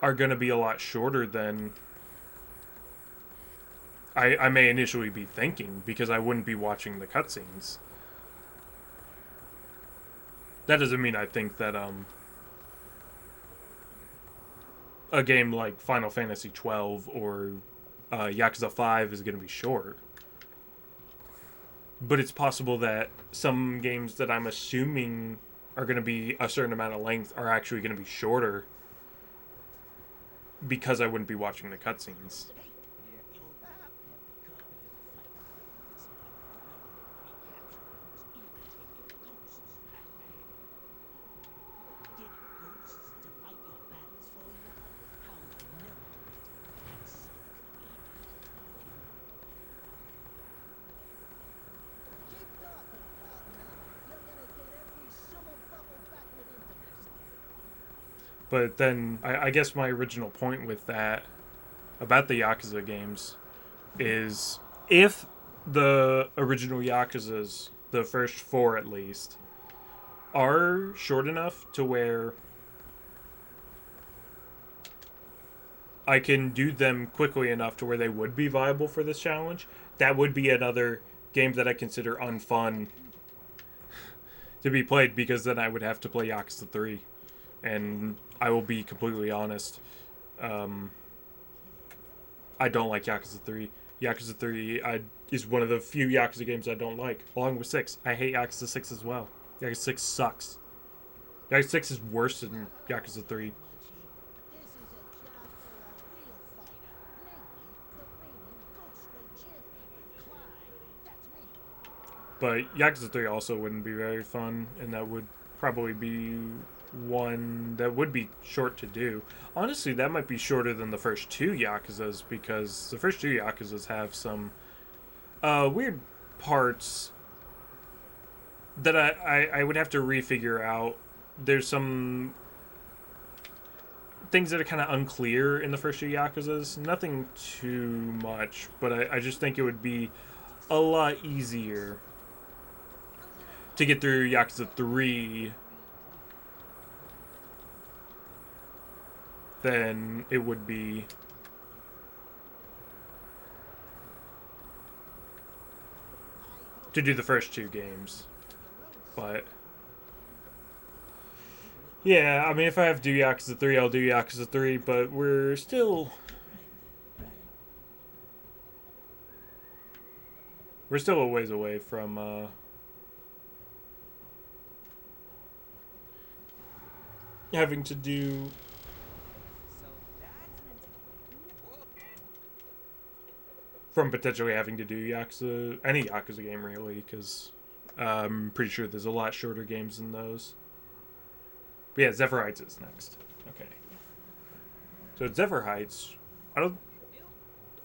are going to be a lot shorter than I may initially be thinking, because I wouldn't be watching the cutscenes. That doesn't mean I think that a game like Final Fantasy 12 or Yakuza 5 is going to be short. But it's possible that some games that I'm assuming are going to be a certain amount of length are actually going to be shorter because I wouldn't be watching the cutscenes. But then I guess my original point with that about the Yakuza games is if the original Yakuzas, the first four at least, are short enough to where I can do them quickly enough to where they would be viable for this challenge, that would be another game that I consider unfun to be played, because then I would have to play Yakuza 3. And I will be completely honest, I don't like Yakuza 3. Yakuza 3 is one of the few Yakuza games I don't like, along with 6. I hate Yakuza 6 as well. Yakuza 6 sucks. Yakuza 6 is worse than Yakuza 3. But Yakuza 3 also wouldn't be very fun, and that would probably be one that would be short to do. Honestly, that might be shorter than the first two Yakuzas, because the first two Yakuzas have some weird parts that I would have to refigure out. There's some things that are kind of unclear in the first two Yakuzas. Nothing too much, but I just think it would be a lot easier to get through Yakuza 3 than it would be to do the first two games. But yeah, I mean, if I have to do Yakuza 3, I'll do Yakuza 3, but we're still a ways away from having to do from potentially having to do Yakuza, any Yakuza game really, because I'm pretty sure there's a lot shorter games than those. But yeah, Zephyr Heights is next. Okay. So Zephyr Heights, I don't.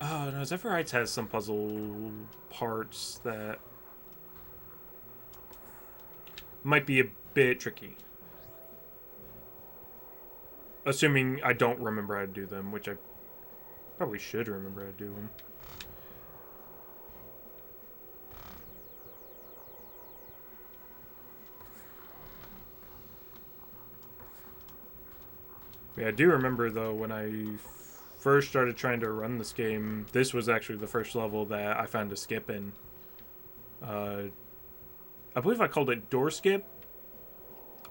Oh no, Zephyr Heights has some puzzle parts that might be a bit tricky. Assuming I don't remember how to do them, which I probably should remember how to do them. Yeah, I do remember though when I first started trying to run this game, this was actually the first level that I found a skip in. I believe I called it door skip.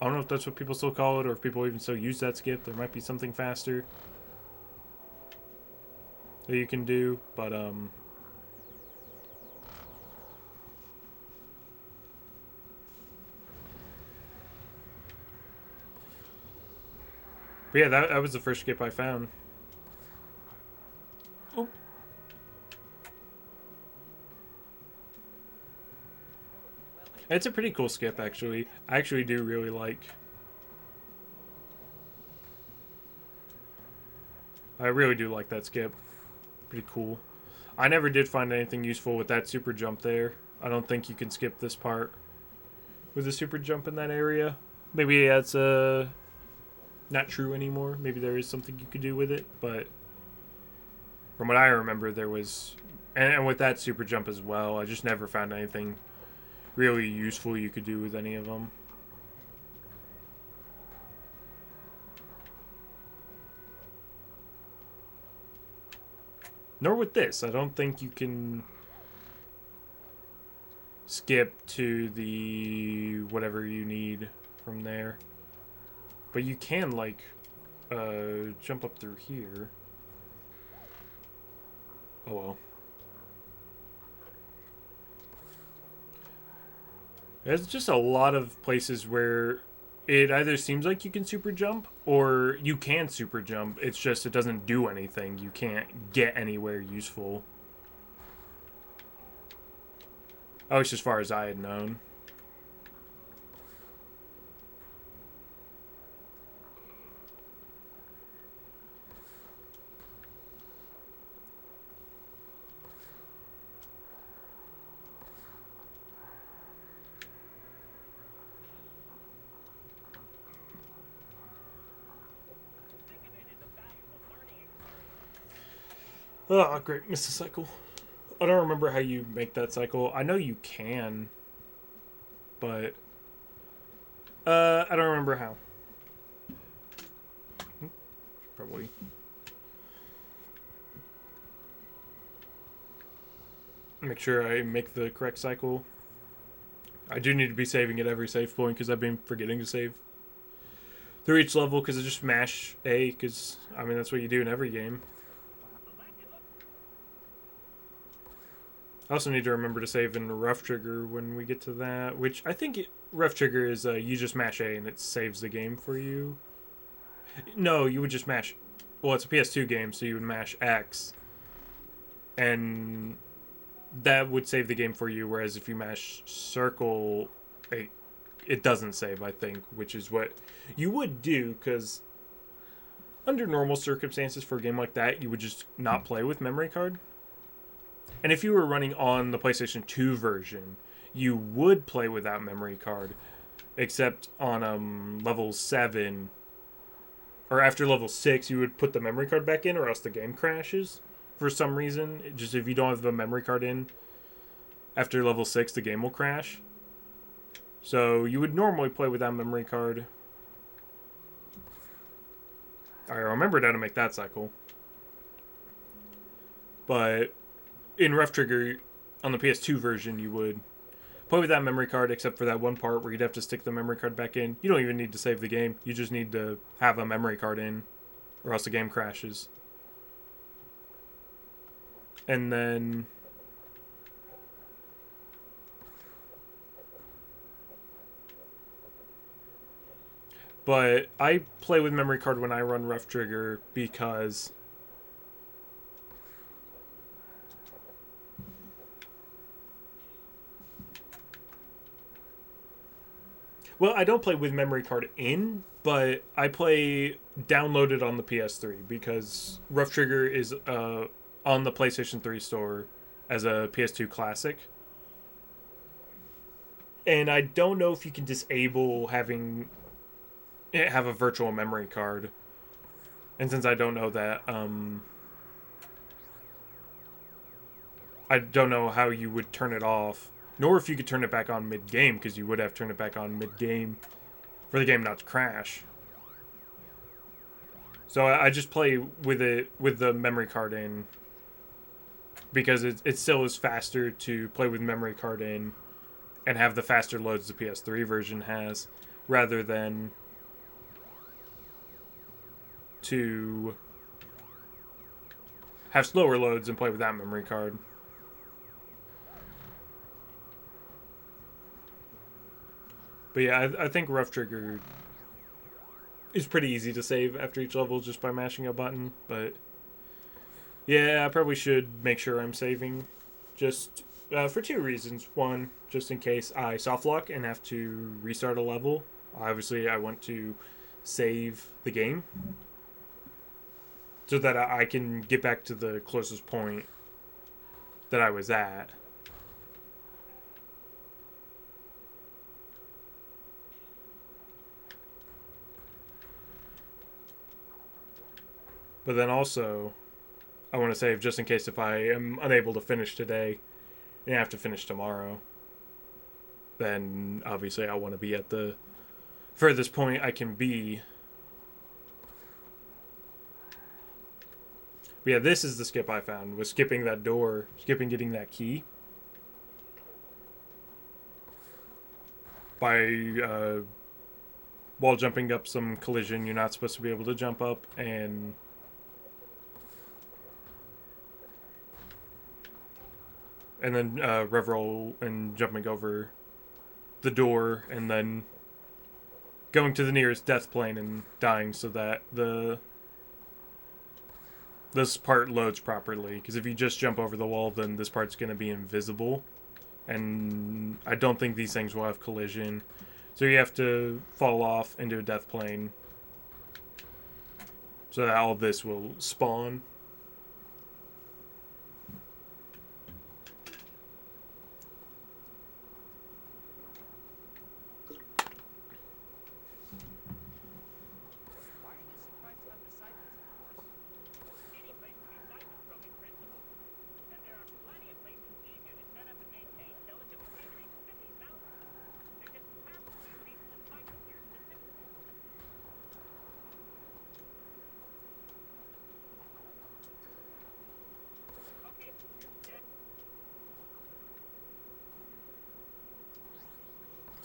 I don't know if that's what people still call it, or if people even still use that skip. There might be something faster that you can do, but yeah, that was the first skip I found. Oh. It's a pretty cool skip, actually. I actually do really like. I really do like that skip. Pretty cool. I never did find anything useful with that super jump there. I don't think you can skip this part with a super jump in that area. Maybe that's not true anymore. Maybe there is something you could do with it, but from what I remember, there was, and with that super jump as well, I just never found anything really useful you could do with any of them. Nor with this. I don't think you can skip to the whatever you need from there. But you can, like, jump up through here. Oh well. There's just a lot of places where it either seems like you can super jump or you can super jump. It's just it doesn't do anything. You can't get anywhere useful. At least as far as I had known. Oh, great. Missed a cycle. I don't remember how you make that cycle. I know you can, but I don't remember how. Probably. Make sure I make the correct cycle. I do need to be saving at every save point because I've been forgetting to save through each level because I just mash A because, I mean, that's what you do in every game. I also need to remember to save in Rough Trigger when we get to that, which I think Rough Trigger is you just mash A and it saves the game for you. No, you would just mash. Well, it's a PS2 game, so you would mash X, and that would save the game for you. Whereas if you mash circle, it doesn't save. I think, which is what you would do, because under normal circumstances for a game like that, you would just not play with memory card. And if you were running on the PlayStation 2 version, you would play without memory card, except on level 7 or after level 6, you would put the memory card back in, or else the game crashes for some reason. Just if you don't have the memory card in after level 6, the game will crash. So you would normally play without memory card. I remembered how to make that cycle. But in Rough Trigger, on the PS2 version, you would play with that memory card, except for that one part where you'd have to stick the memory card back in. You don't even need to save the game. You just need to have a memory card in, or else the game crashes. And then but I play with memory card when I run Rough Trigger because well, I don't play with memory card in, but I play downloaded on the PS3 because Rough Trigger is on the PlayStation 3 store as a PS2 classic. And I don't know if you can disable having it have a virtual memory card. And since I don't know that, I don't know how you would turn it off, nor if you could turn it back on mid-game, because you would have turned it back on mid-game for the game not to crash. So I just play with it with the memory card in because it still is faster to play with memory card in and have the faster loads the PS3 version has, rather than to have slower loads and play with that memory card. But yeah, I think Rough Trigger is pretty easy to save after each level just by mashing a button. But yeah, I probably should make sure I'm saving just for two reasons. One, just in case I softlock and have to restart a level. Obviously, I want to save the game so that I can get back to the closest point that I was at. But then also, I want to save just in case if I am unable to finish today and I have to finish tomorrow. Then obviously I want to be at the furthest point I can be But yeah, this is the skip I found, was skipping that door, skipping getting that key. By while jumping up some collision you're not supposed to be able to jump up, and then rev roll and jumping over the door and then going to the nearest death plane and dying so that this part loads properly, because if you just jump over the wall then this part's going to be invisible, and I don't think these things will have collision, so you have to fall off into a death plane so that all this will spawn. Why are you surprised about the siphons, of course? Any place can be siphoned from in principle. And there are plenty of places easier to set up and maintain delicate machinery than these mountains. There just happens to be a reason to siphon here specifically. Okay, you're dead.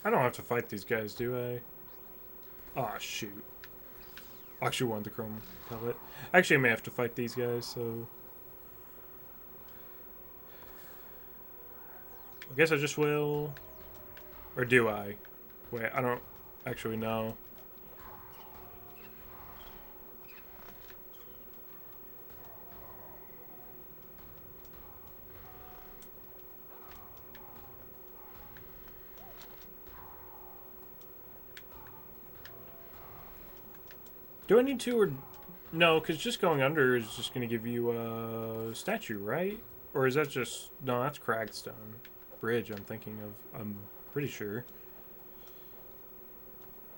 I don't have to fight these guys, do I? Aw, oh, shoot. I actually wanted the chrome pellet. Actually, I may have to fight these guys, so... I guess I just will... Or do I? Wait, I don't actually know. Do I need to, or... No, because just going under is just going to give you a statue, right? Or is that just... No, that's Cragstone Bridge I'm thinking of. I'm pretty sure.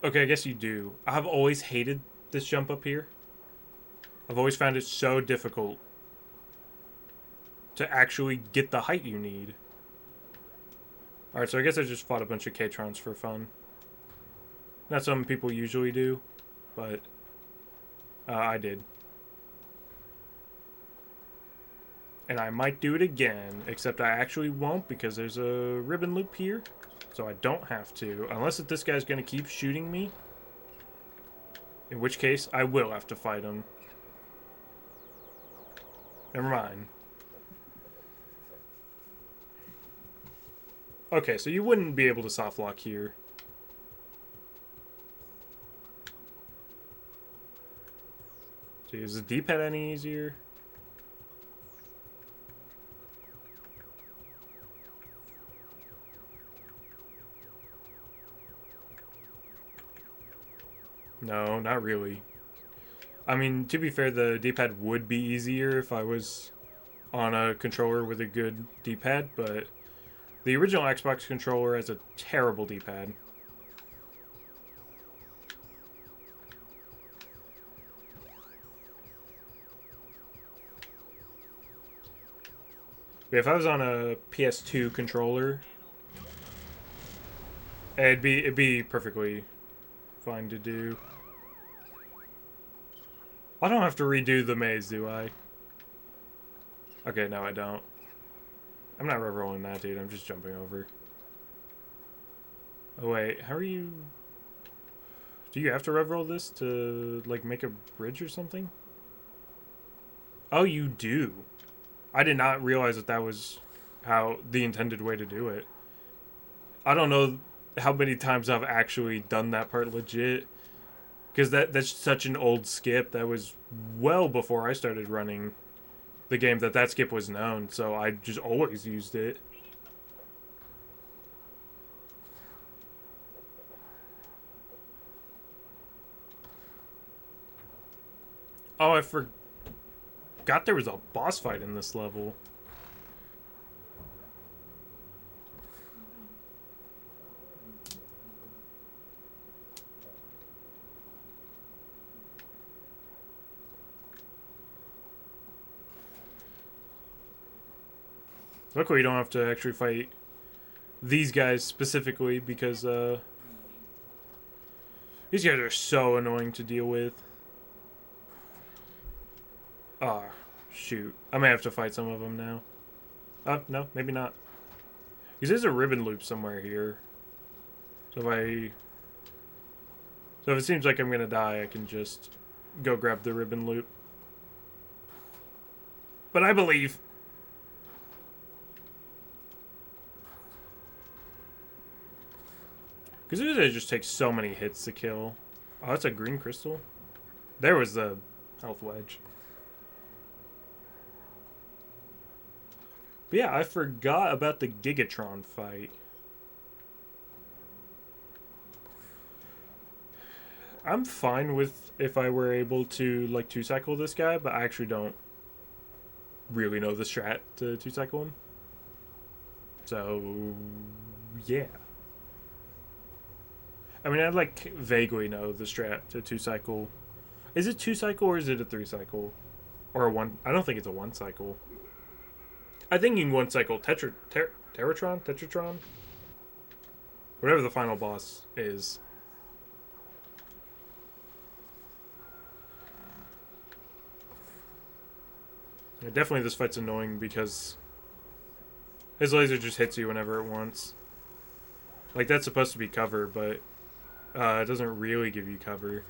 Okay, I guess you do. I've always hated this jump up here. I've always found it so difficult to actually get the height you need. Alright, so I guess I just fought a bunch of K-Trons for fun. Not something people usually do, but I did. And I might do it again, except I actually won't because there's a ribbon loop here. So I don't have to, unless this guy's going to keep shooting me. In which case, I will have to fight him. Never mind. Okay, so you wouldn't be able to soft lock here. See, is the D-pad any easier? No, not really. I mean, to be fair, the D-pad would be easier if I was on a controller with a good D-pad, but the original Xbox controller has a terrible D-pad. If I was on a PS2 controller, it'd be perfectly fine to do. I don't have to redo the maze, do I? Okay, no, I don't. I'm not re-rolling that, dude. I'm just jumping over. Oh, wait. How are you... Do you have to rev-roll this to, like, make a bridge or something? Oh, you do. I did not realize that that was how the intended way to do it. I don't know how many times I've actually done that part legit. Because that's such an old skip. That was well before I started running the game that skip was known. So I just always used it. Oh, I forgot there was a boss fight in this level. Luckily, you don't have to actually fight these guys specifically because these guys are so annoying to deal with. Ah, shoot. I may have to fight some of them now. Oh, no, maybe not. Because there's a ribbon loop somewhere here. So if it seems like I'm gonna die, I can just go grab the ribbon loop. But I believe. Because it just takes so many hits to kill. Oh, that's a green crystal. There was the health wedge. But yeah, I forgot about the Gigatron fight. I'm fine with if I were able to, like, 2-cycle this guy, but I actually don't really know the strat to 2-cycle him. So, yeah. I mean, I, like, vaguely know the strat to 2-cycle. Is it 2-cycle or is it a 3-cycle? Or a 1... I don't think it's a 1-cycle. I think in 1-cycle Tetratron? Whatever the final boss is. Yeah, definitely this fight's annoying because his laser just hits you whenever it wants. Like, that's supposed to be cover, but it doesn't really give you cover.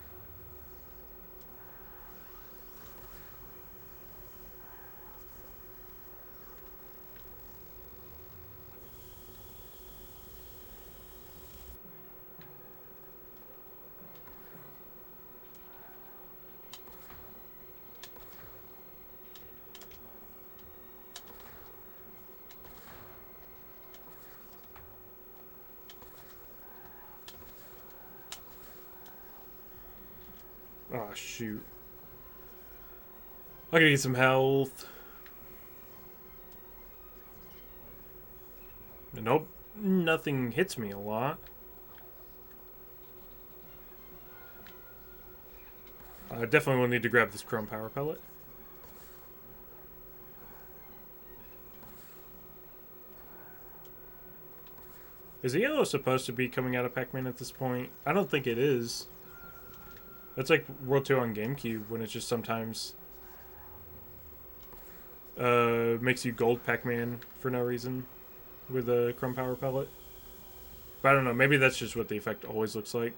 Oh, shoot. I gotta get some health. Nope. Nothing hits me a lot. I definitely will need to grab this chrome power pellet. Is the yellow supposed to be coming out of Pac-Man at this point? I don't think it is. That's like World 2 on GameCube when it just sometimes makes you gold Pac-Man for no reason with a chrome power pellet. But I don't know, maybe that's just what the effect always looks like.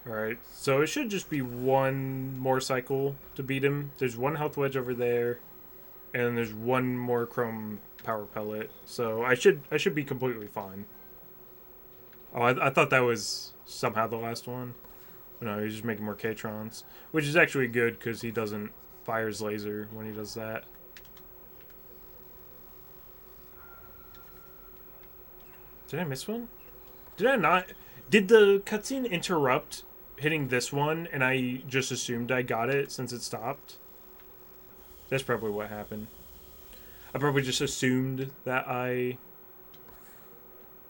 Alright, so it should just be one more cycle to beat him. There's one health wedge over there, and there's one more chrome power pellet. So I should be completely fine. Oh, I thought that was somehow the last one. No, he's just making more K-Trons, which is actually good because he doesn't fire his laser when he does that. Did I miss one? Did I not? Did the cutscene interrupt hitting this one and I just assumed I got it since it stopped? That's probably what happened. I probably just assumed that I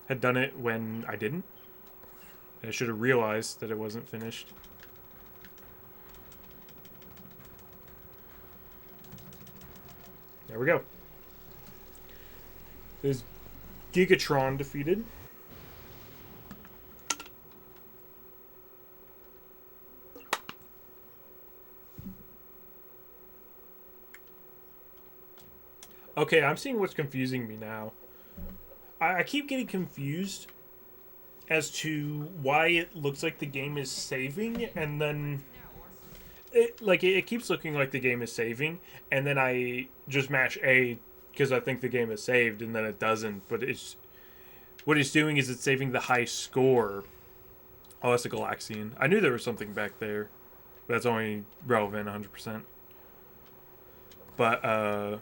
had done it when I didn't. I should have realized that it wasn't finished. There we go. There's Gigatron defeated. Okay, I'm seeing what's confusing me now. I keep getting confused as to why it looks like the game is saving, and then it keeps looking like the game is saving, and then I just mash A because I think the game is saved, and then it doesn't. But it's what it's doing is it's saving the high score. Oh, that's a Galaxian. I knew there was something back there, but that's only relevant 100%. But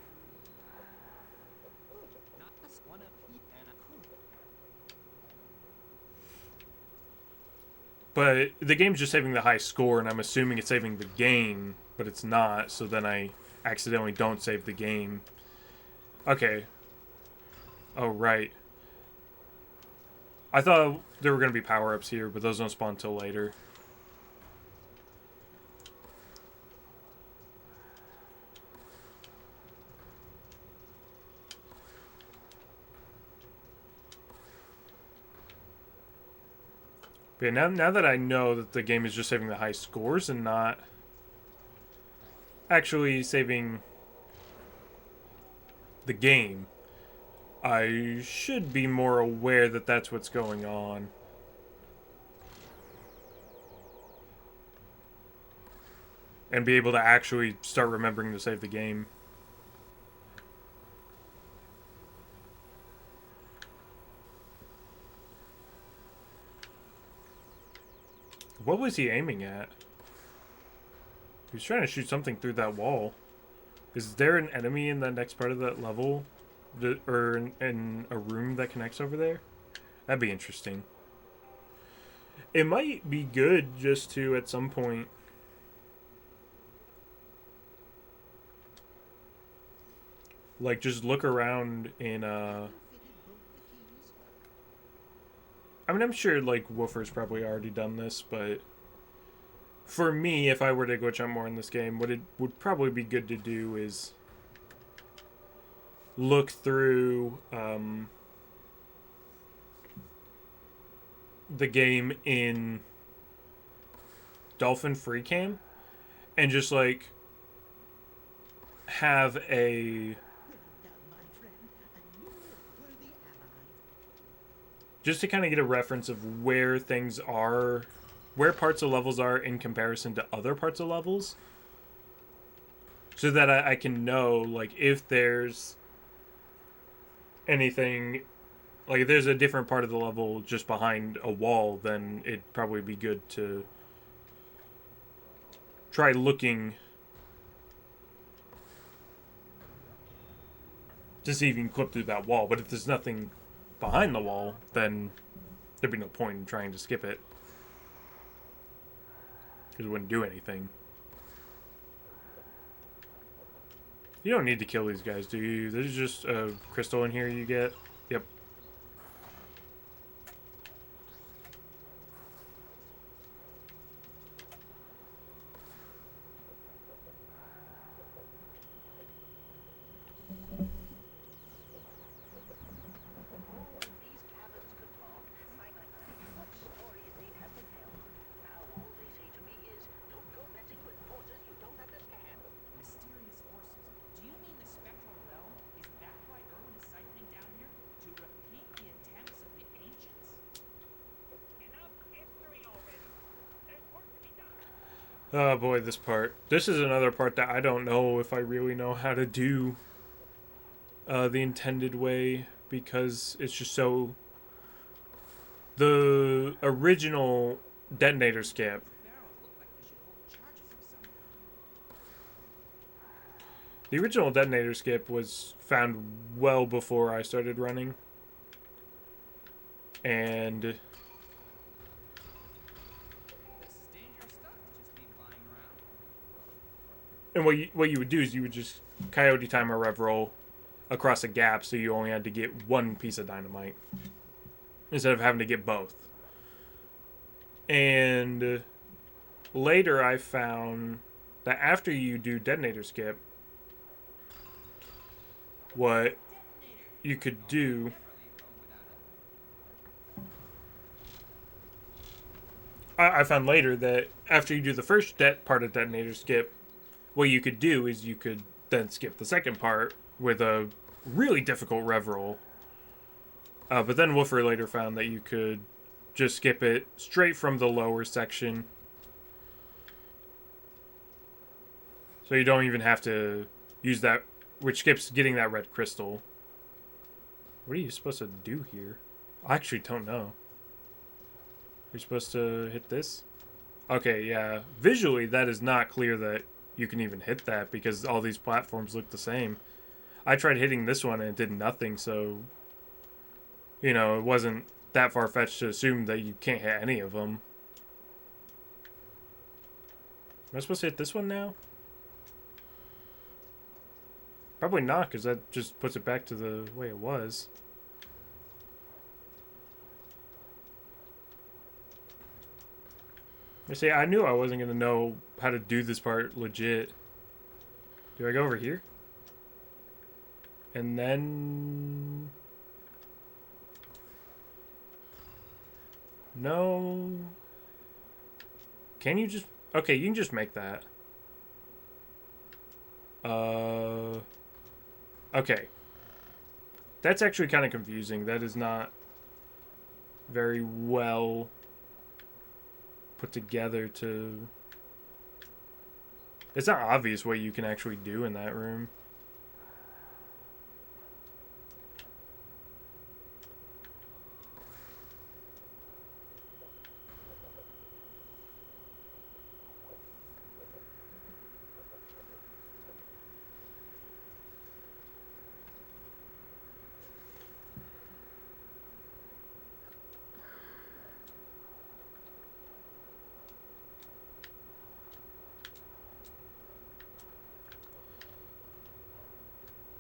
But the game's just saving the high score, and I'm assuming it's saving the game, but it's not, so then I accidentally don't save the game. Okay. Oh, right. I thought there were going to be power-ups here, but those don't spawn until later. But yeah, now that I know that the game is just saving the high scores and not actually saving the game, I should be more aware that that's what's going on. And be able to actually start remembering to save the game. What was he aiming at? He was trying to shoot something through that wall. Is there an enemy in the next part of that level? Or in a room that connects over there? That'd be interesting. It might be good just to, at some point, like, just look around in, I mean, I'm sure, like, Woofer's probably already done this, but for me, if I were to glitch out more in this game, what it would probably be good to do is look through, the game in Dolphin Free Cam and just, like, have a... just to kind of get a reference of where things are, where parts of levels are in comparison to other parts of levels, so that I can know, like, if there's anything, like, if there's a different part of the level just behind a wall, then it'd probably be good to try looking to see if you can clip through that wall. But if there's nothing behind the wall, then there'd be no point in trying to skip it, because it wouldn't do anything. You don't need to kill these guys, do you? There's just a crystal in here you get. Yep. These caverns could talk. My, what stories they'd have to tell. Now all they say to me is, don't go messing with forces you don't understand. Mysterious forces. Do you mean the spectral realm? Is that why Irwin is siphoning down here? To repeat the attempts of the ancients? Enough history already. There's work to be done. Oh boy, this part. This is another part that I don't know if I really know how to do the intended way, because it's just so... The original detonator skip, Barrels look like they should hold charges of some kind. the original detonator skip was found well before I started running. And This is dangerous stuff to just be lying around. what you would do is you would just coyote time a rev roll across a gap, so you only had to get one piece of dynamite instead of having to get both. And later I found that after you do detonator skip, what you could do... I found later that after you do the first part of detonator skip, what you could do is you could then skip the second part with a really difficult rev roll. But then Woofer later found that you could just skip it straight from the lower section. So you don't even have to use that, which skips getting that red crystal. What are you supposed to do here? I actually don't know. You're supposed to hit this? Okay, yeah. Visually, that is not clear that you can even hit that, because all these platforms look the same. I tried hitting this one and it did nothing, so... You know, it wasn't that far-fetched to assume that you can't hit any of them. Am I supposed to hit this one now? Probably not, because that just puts it back to the way it was. I say I knew I wasn't gonna know how to do this part legit. Do I go over here? And then... No. Can you just... Okay, you can just make that. Okay. That's actually kind of confusing. That is not very well put together to... It's not obvious what you can actually do in that room.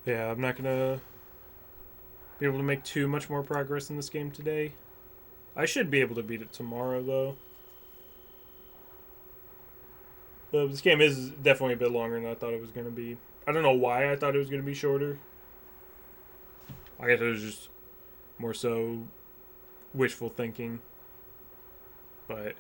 Yeah, I'm not gonna be able to make too much more progress in this game today. I should be able to beat it tomorrow, though. This game is definitely a bit longer than I thought it was going to be. I don't know why I thought it was going to be shorter. I guess it was just more so wishful thinking. But...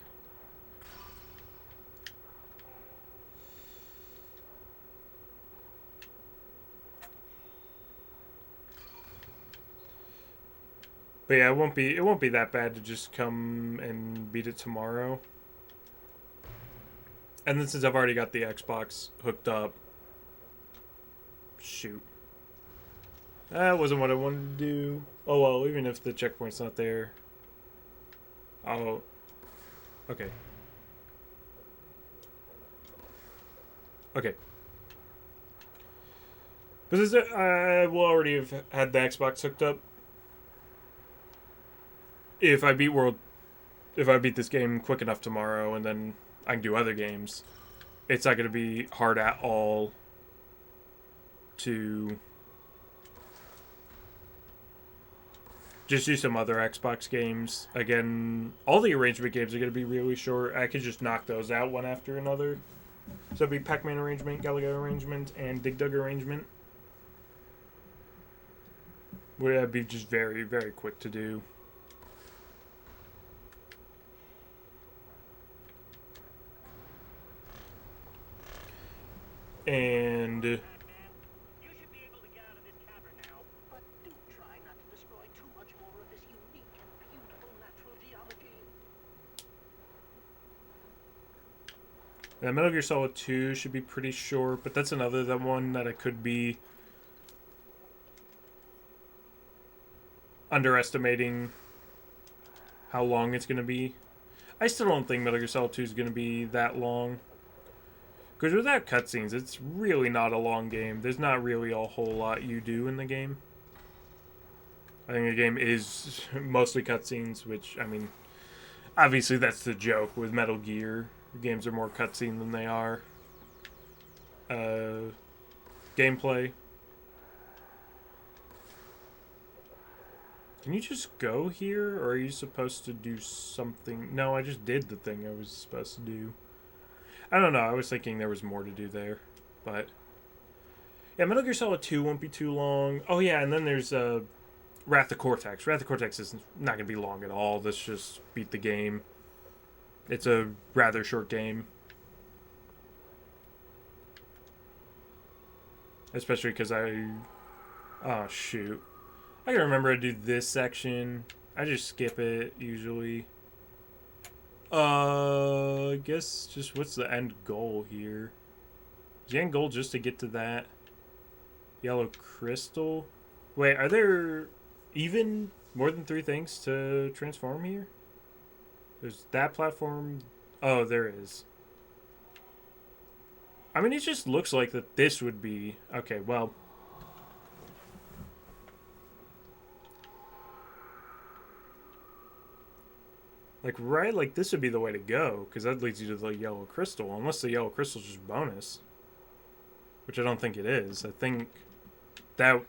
But yeah, it won't be that bad to just come and beat it tomorrow. And then since I've already got the Xbox hooked up, shoot. That wasn't what I wanted to do. Oh well, even if the checkpoint's not there. Oh, okay. Okay. Because I will already have had the Xbox hooked up. If I beat this game quick enough tomorrow, and then I can do other games, it's not going to be hard at all to just do some other Xbox games. Again, all the arrangement games are going to be really short. I could just knock those out one after another. So it'd be Pac-Man arrangement, Galaga arrangement, and Dig Dug arrangement. Would be just very, very quick to do. And You should be able to get out of this cavern now. But do try not to destroy too much more of this unique and beautiful natural geology. Metal Gear Solid 2 should be pretty short, but that's another one that I could be underestimating how long it's going to be. I still don't think Metal Gear Solid 2 is going to be that long. Because without cutscenes, it's really not a long game. There's not really a whole lot you do in the game. I think the game is mostly cutscenes, which, I mean, obviously that's the joke with Metal Gear. Games are more cutscene than they are gameplay. Can you just go here, or are you supposed to do something? No, I just did the thing I was supposed to do. I don't know, I was thinking there was more to do there, but... Yeah, Metal Gear Solid 2 won't be too long. Oh yeah, and then there's Wrath of Cortex. Wrath of Cortex is not going to be long at all. Let's just beat the game. It's a rather short game. Especially because oh, shoot. I can remember to do this section. I just skip it, usually. I guess just what's the end goal here? Is the end goal just to get to that yellow crystal? Wait, are there even more than 3 things to transform here? There's that platform. Oh, there is. I mean, it just looks like that this would be... Okay, well... Like, right? Like, this would be the way to go, because that leads you to the yellow crystal, unless the yellow crystal's just bonus. Which I don't think it is. I think that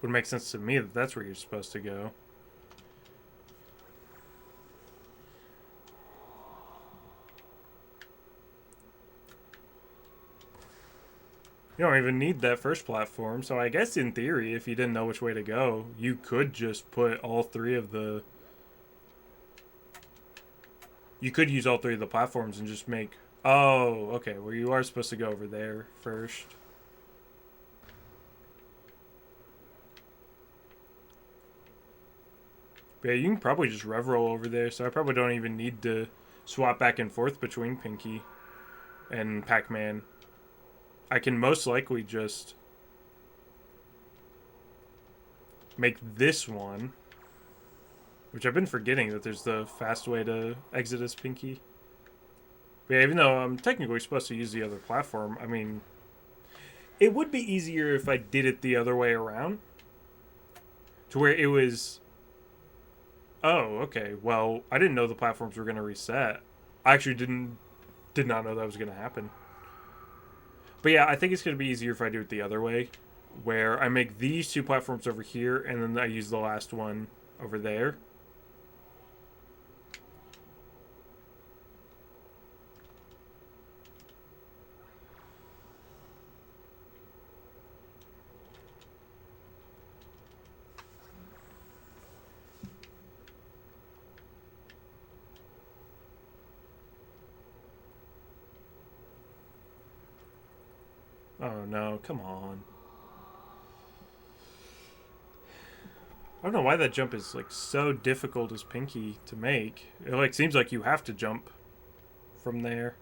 would make sense to me that that's where you're supposed to go. You don't even need that first platform, so I guess in theory, if you didn't know which way to go, you could just put all three of the... You could use all three of the platforms and just make... Oh, okay, well you are supposed to go over there first. But yeah, you can probably just rev roll over there, so I probably don't even need to swap back and forth between Pinky and Pac-Man. I can most likely just make this one, which I've been forgetting that there's the fast way to exit as Pinky. But yeah, even though I'm technically supposed to use the other platform, I mean, it would be easier if I did it the other way around. To where it was... Oh, okay. Well, I didn't know the platforms were going to reset. I actually did not know that was going to happen. But yeah, I think it's going to be easier if I do it the other way. Where I make these two platforms over here, and then I use the last one over there. Oh no, come on. I don't know why that jump is like so difficult as Pinky to make. It like seems like you have to jump from there.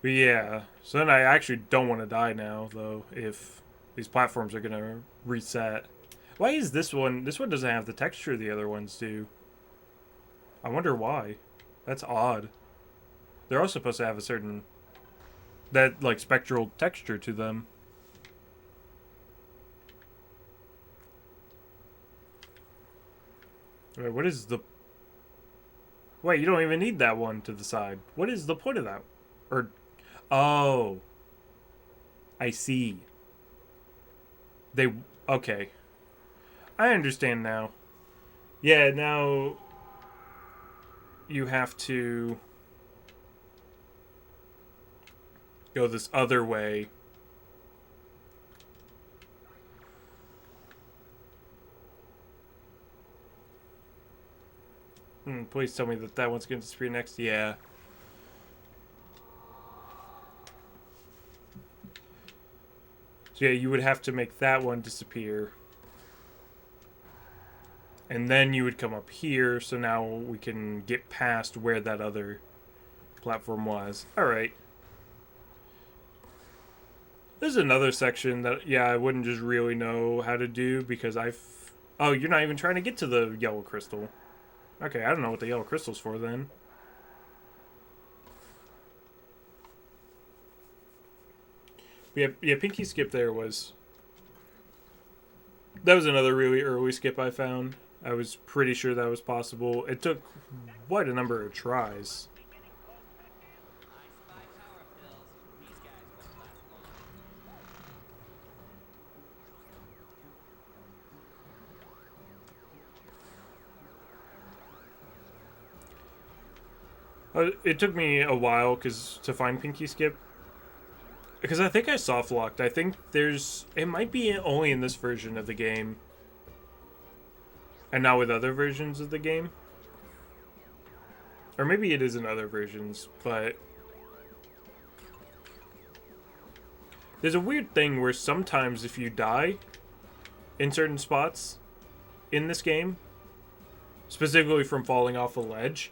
But yeah, so then I actually don't want to die now though if these platforms are gonna reset. Why is this one? This one doesn't have the texture the other ones do. I wonder why. That's odd. They're all supposed to have a certain that like spectral texture to them. Wait, what is the... Wait, you don't even need that one to the side. What is the point of that? Or... Oh. I see. They... Okay. I understand now. Yeah, now... You have to... go this other way. Please tell me that that one's going to disappear next. Yeah. So yeah, you would have to make that one disappear. And then you would come up here, so now we can get past where that other platform was. Alright. There's another section that, yeah, I wouldn't just really know how to do because Oh, you're not even trying to get to the yellow crystal. Okay, I don't know what the yellow crystal's for then. But yeah, Pinky skip there was... That was another really early skip I found. I was pretty sure that was possible. It took quite a number of tries. It took me a while to find Pinky Skip. Because I think I soft locked. I think there's... It might be only in this version of the game. And not with other versions of the game. Or maybe it is in other versions, but... There's a weird thing where sometimes if you die in certain spots in this game, specifically from falling off a ledge,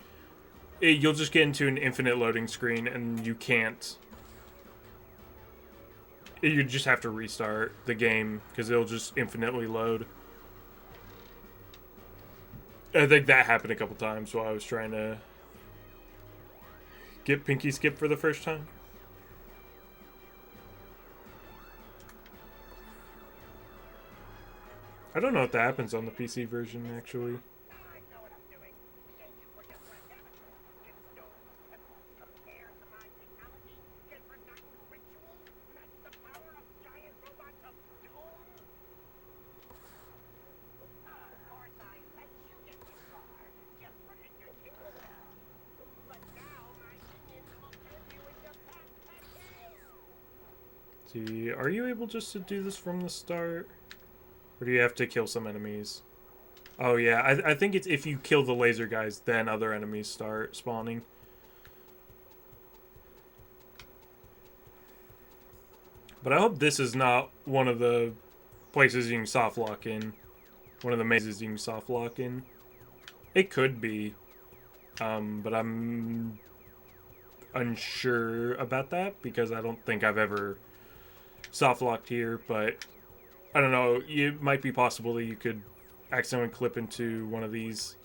you'll just get into an infinite loading screen and you can't... You just have to restart the game because it'll just infinitely load. I think that happened a couple times while I was trying to get Pinky Skip for the first time. I don't know if that happens on the PC version, actually. See, are you able just to do this from the start? Or do you have to kill some enemies? Oh yeah, I think it's if you kill the laser guys, then other enemies start spawning. But I hope this is not one of the places you can soft lock in. One of the mazes you can soft lock in. It could be. But I'm unsure about that because I don't think I've ever soft locked here, but I don't know, it might be possible that you could accidentally clip into one of these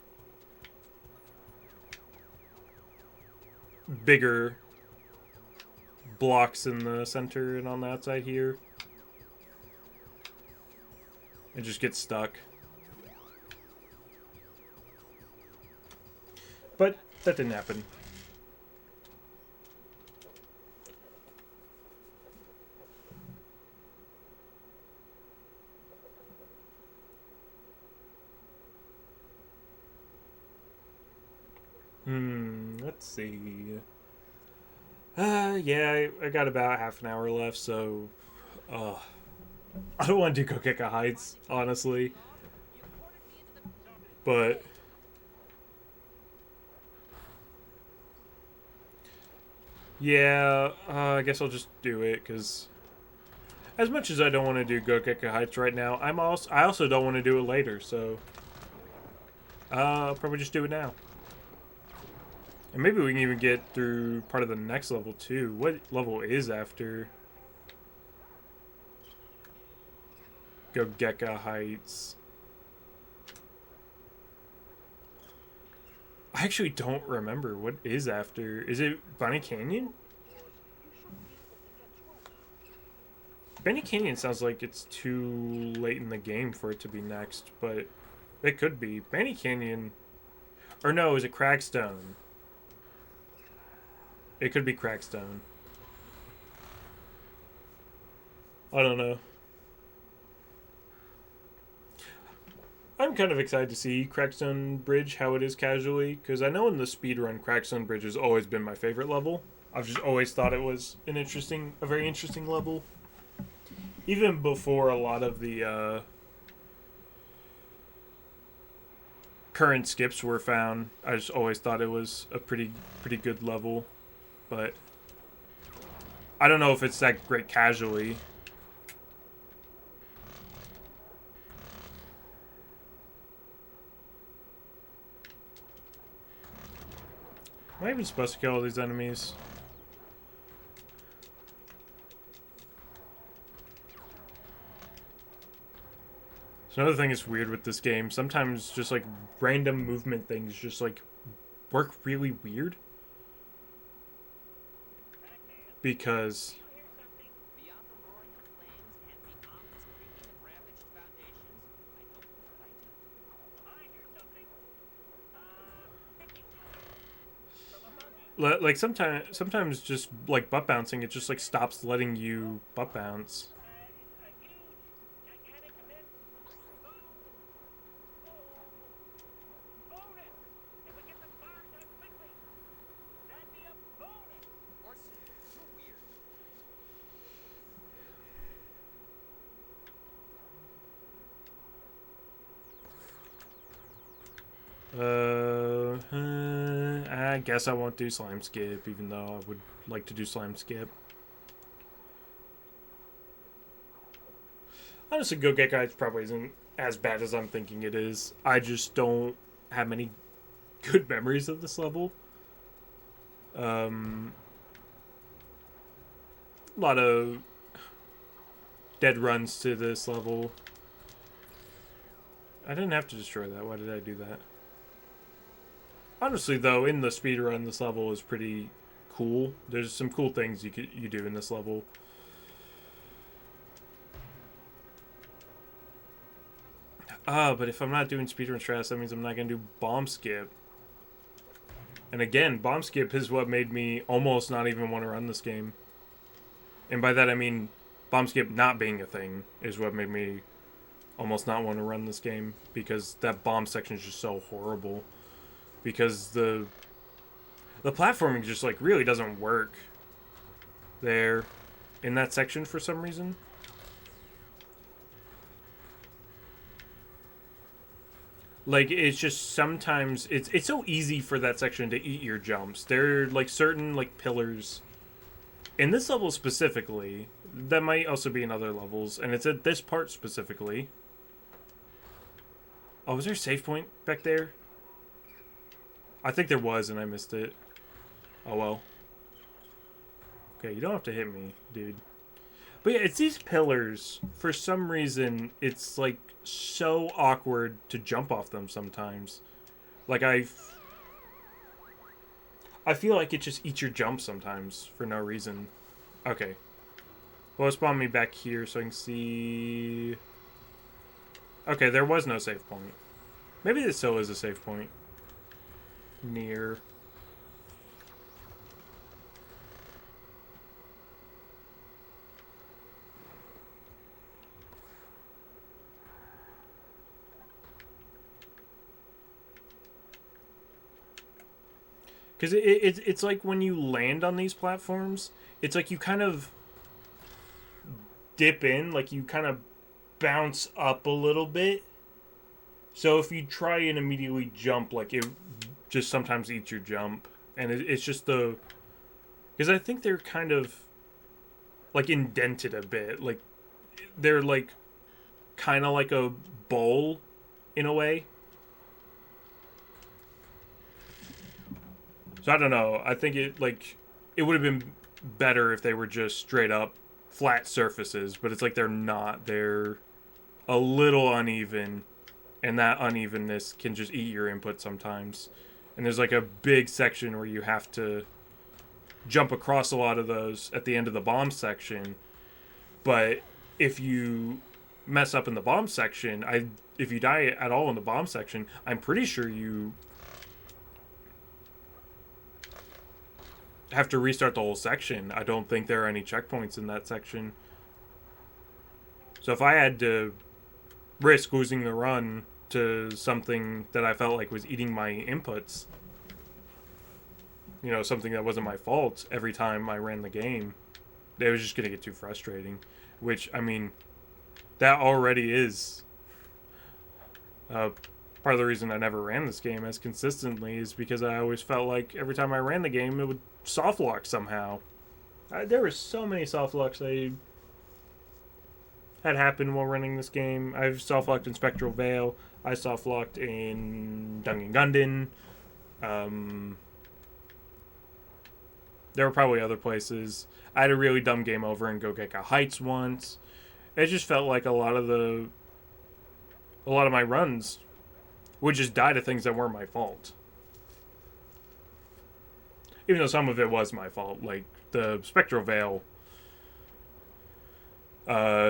bigger blocks in the center and on the outside here and just get stuck. But that didn't happen. Let's see. Yeah, I got about half an hour left, so I don't want to do Kokeka Heights, honestly. But yeah, I guess I'll just do it because as much as I don't want to do Kokeka Heights right now, I also don't want to do it later, so I'll probably just do it now. And maybe we can even get through part of the next level too. What level is after Gogeka Heights? I actually don't remember what is after. Is it Bunny Canyon? Bunny Canyon sounds like it's too late in the game for it to be next, but it could be. Bunny Canyon, or no, is it Crackstone? It could be Crackstone. I don't know. I'm kind of excited to see Crackstone Bridge, how it is casually, because I know in the speedrun, Crackstone Bridge has always been my favorite level. I've just always thought it was a very interesting level. Even before a lot of the current skips were found, I just always thought it was a pretty good level. But I don't know if it's that great casually. Am I even supposed to kill all these enemies? So another thing that's weird with this game, sometimes just like random movement things just like work really weird. Because Beyond the roaring of flames and the ominous creaking of ravaged foundations, I don't know what I do. I hear something. From above you. like sometimes just like butt bouncing, it just like stops letting you butt bounce. A huge, gigantic, immense bonus. If we get the bar done quickly, that'd be a bonus. Orson, you're weird. I guess I won't do slime skip, even though I would like to do slime skip. Honestly, Go Get Guides probably isn't as bad as I'm thinking it is. I just don't have many good memories of this level. A lot of dead runs to this level. I didn't have to destroy that. Why did I do that? Honestly, though, in the speedrun, this level is pretty cool. There's some cool things you do in this level. But if I'm not doing speedrun strats, that means I'm not going to do bomb skip. And again, bomb skip is what made me almost not even want to run this game. And by that I mean bomb skip not being a thing is what made me almost not want to run this game, because that bomb section is just so horrible. Because the platforming just like really doesn't work there. in that section for some reason. Like, it's just sometimes it's so easy for that section to eat your jumps. There are like certain like pillars in this level specifically, that might also be in other levels, and it's at this part specifically. Oh, was there a save point back there? I think there was, and I missed it. Oh well. Okay, you don't have to hit me, dude. But yeah, it's these pillars. For some reason, it's like so awkward to jump off them sometimes. Like I feel like it just eats your jump sometimes for no reason. Okay. Well, spawn me back here so I can see... Okay, there was no save point. Maybe this still is a save point. Near. Because it's like when you land on these platforms, it's like you kind of dip in, like you kind of bounce up a little bit. So if you try and immediately jump, like it just sometimes eats your jump. And it's just the... Because I think they're kind of like indented a bit. Like they're like kind of like a bowl in a way. So I don't know. I think it would have been better if they were just straight up flat surfaces, but it's like they're not. They're a little uneven, and that unevenness can just eat your input sometimes. And there's like a big section where you have to jump across a lot of those at the end of the bomb section. But if you mess up in the bomb section, if you die at all in the bomb section, I'm pretty sure you have to restart the whole section. I don't think there are any checkpoints in that section. So if I had to risk losing the run to something that I felt like was eating my inputs, you know, something that wasn't my fault every time I ran the game, it was just going to get too frustrating. Which, I mean, that already is part of the reason I never ran this game as consistently, is because I always felt like every time I ran the game, it would soft lock somehow. There were so many soft locks I had happen while running this game. I've soft locked in Spectral Veil. I soft locked in Dungeon Gundam. There were probably other places. I had a really dumb game over in Gogeka Heights once. It just felt like a lot of my runs would just die to things that weren't my fault. Even though some of it was my fault, like the Spectral Veil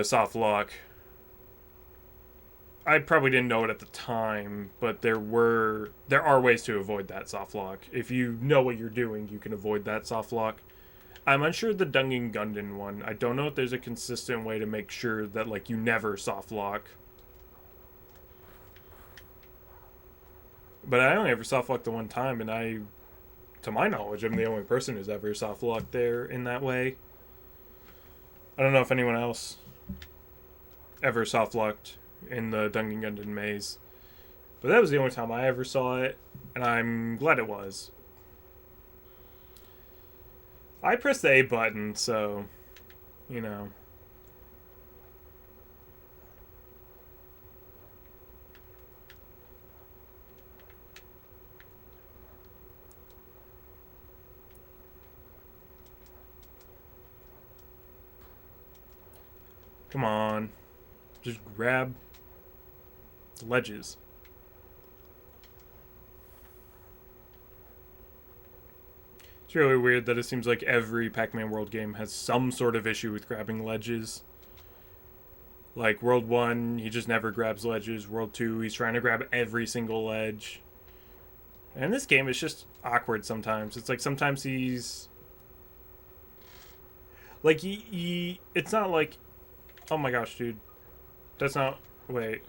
soft lock. I probably didn't know it at the time, but there are ways to avoid that soft lock. If you know what you're doing, you can avoid that soft lock. I'm unsure of the Dungeon Gundam one. I don't know if there's a consistent way to make sure that like you never soft lock. But I only ever soft locked the one time, and to my knowledge, I'm the only person who's ever soft locked there in that way. I don't know if anyone else ever soft locked in the Dungeon Gundam maze. But that was the only time I ever saw it, and I'm glad it was. I pressed the A button, so, you know. Come on. Just grab ledges. It's really weird that it seems like every Pac-Man World game has some sort of issue with grabbing ledges. Like World 1, he just never grabs ledges. World 2, he's trying to grab every single ledge. And this game is just awkward sometimes. It's like sometimes he's... Like, it's not like... Oh my gosh, dude. That's not... Wait.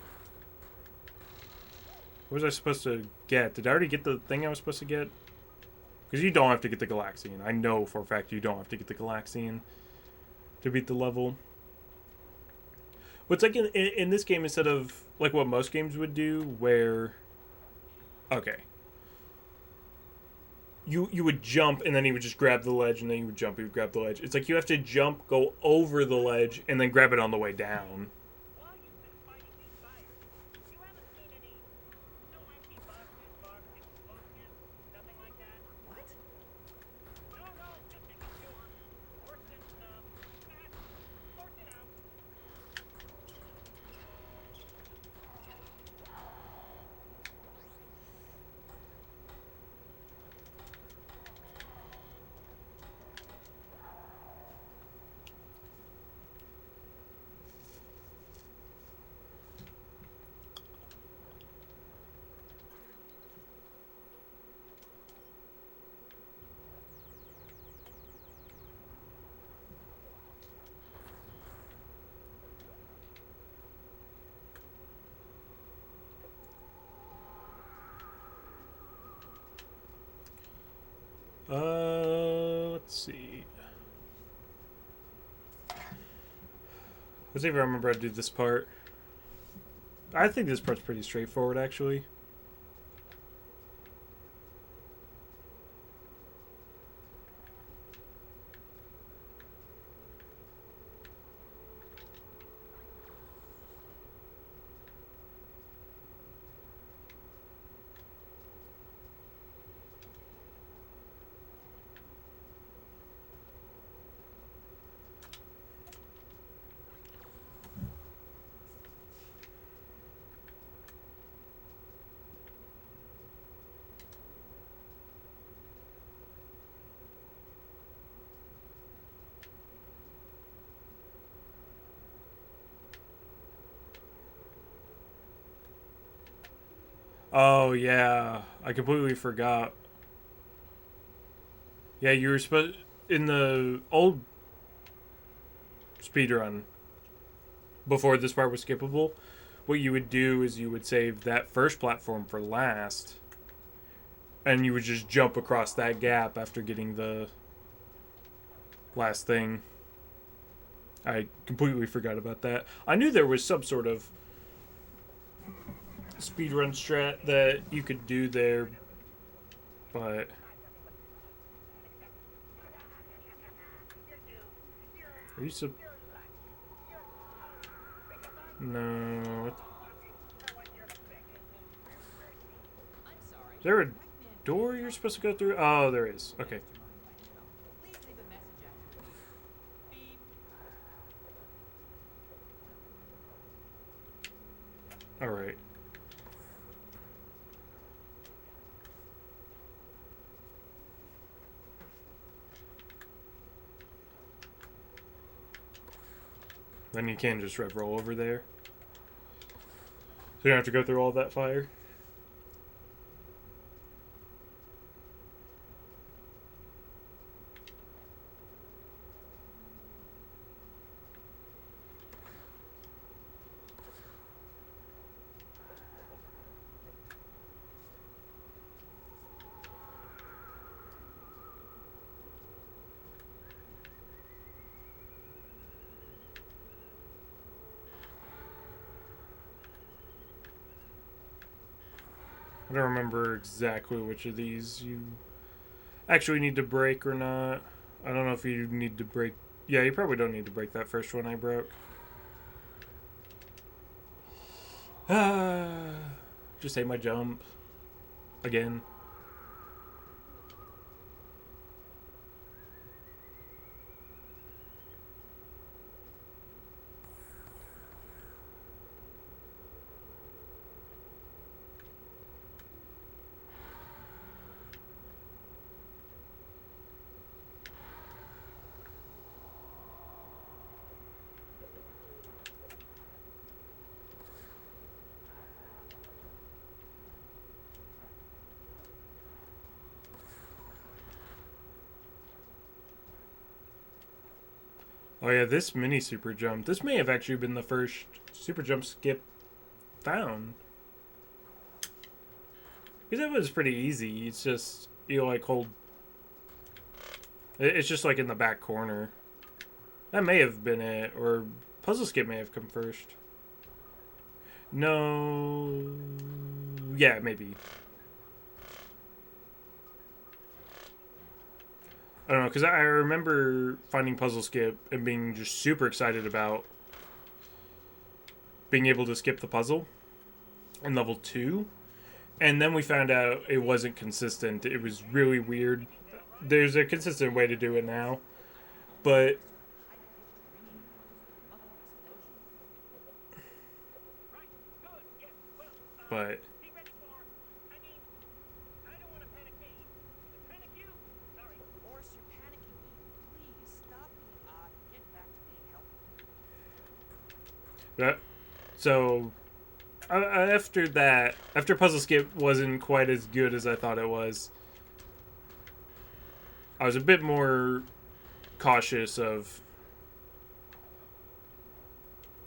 What was I supposed to get? Did I already get the thing I was supposed to get? Because you don't have to get the Galaxian. I know for a fact you don't have to get the Galaxian to beat the level. But it's like in this game, instead of like what most games would do, where okay, you would jump and then he would just grab the ledge and then you would jump, he would grab the ledge. It's like you have to jump, go over the ledge, and then grab it on the way down. While you've been fighting these fires, you haven't seen any no empty boxes, marked explosives, nothing like that? What? No, just making sure. Orson, sort it out. Let's see. Let's see if I remember how to do this part. I think this part's pretty straightforward, actually. Oh, yeah. I completely forgot. Yeah, you were supposed... In the old speedrun, before this part was skippable, what you would do is you would save that first platform for last, and you would just jump across that gap after getting the last thing. I completely forgot about that. I knew there was some sort of speedrun strat that you could do there, but are you sub? No. I'm sorry. Is there a Pac-Man door you're supposed to go through? Oh, there is. Okay. Please leave a message after the beep. Beep. All right. Then you can just rev roll over there. So you don't have to go through all that fire. I don't remember exactly which of these you actually need to break or not. I don't know if you need to break. Yeah, you probably don't need to break that first one I broke. Just hate my jump. Again. Oh yeah, this mini super jump. This may have actually been the first super jump skip found. Because that was pretty easy. It's just, you like hold... It's just like in the back corner. That may have been it, or puzzle skip may have come first. No. Yeah, maybe. I don't know, because I remember finding puzzle skip and being just super excited about being able to skip the puzzle in level 2. And then we found out it wasn't consistent. It was really weird. There's a consistent way to do it now, but Right. Good. Yes. Well, but be ready for. I mean, I don't want to panic me. Panic you. Sorry. Horse, you're panicking me. Please stop being odd and get back to being healthy. that so after that, after puzzle skip wasn't quite as good as I thought it was, I was a bit more cautious of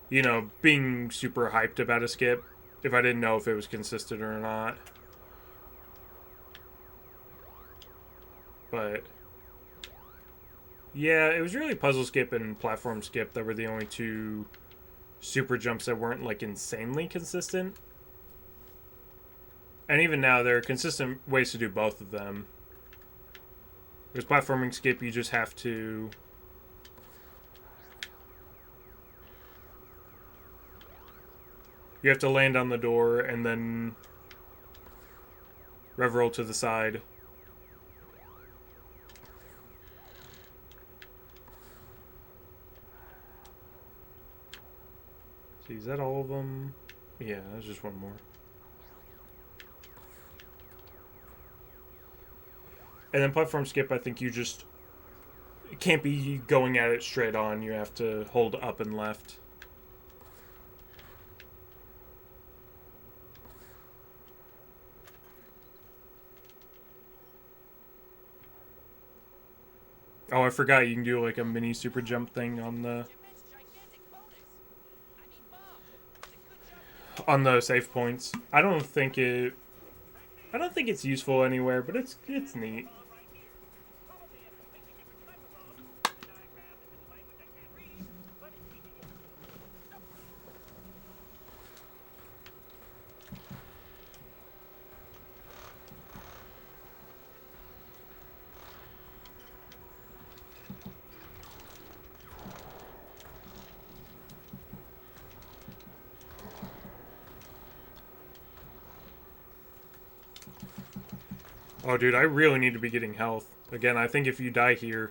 being super hyped about a skip if I didn't know if it was consistent or not. But yeah, it was really puzzle skip and platform skip that were the only two super jumps that weren't like insanely consistent. And even now, there are consistent ways to do both of them. There's platforming skip, you just have to land on the door and then rev roll to the side. See, is that all of them? Yeah, there's just one more. And then platform skip, I think you just can't be going at it straight on. You have to hold up and left. Oh, I forgot you can do like a mini super jump thing on the Immense gigantic bonus. I mean, Mom, it's a good job. save points. I don't think it's useful anywhere, but it's neat. Right here. Probably a completely different type of bomb. Diagram is in language I can't read, but it's keeping you. Oh, dude, I really need to be getting health. Again, I think if you die here,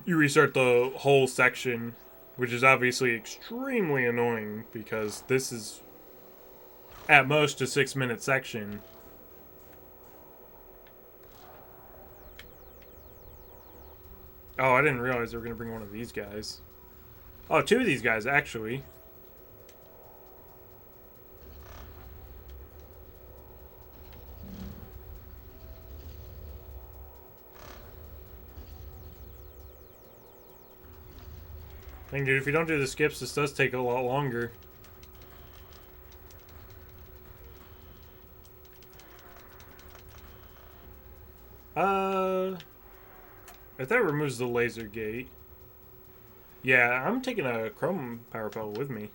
you restart the whole section, which is obviously extremely annoying because this is at most a 6-minute section. Oh, I didn't realize they were going to bring one of these guys. Oh, two of these guys, actually. Dang, dude, if you don't do the skips, this does take a lot longer. If that removes the laser gate... Yeah, I'm taking a chrome power pellet with me.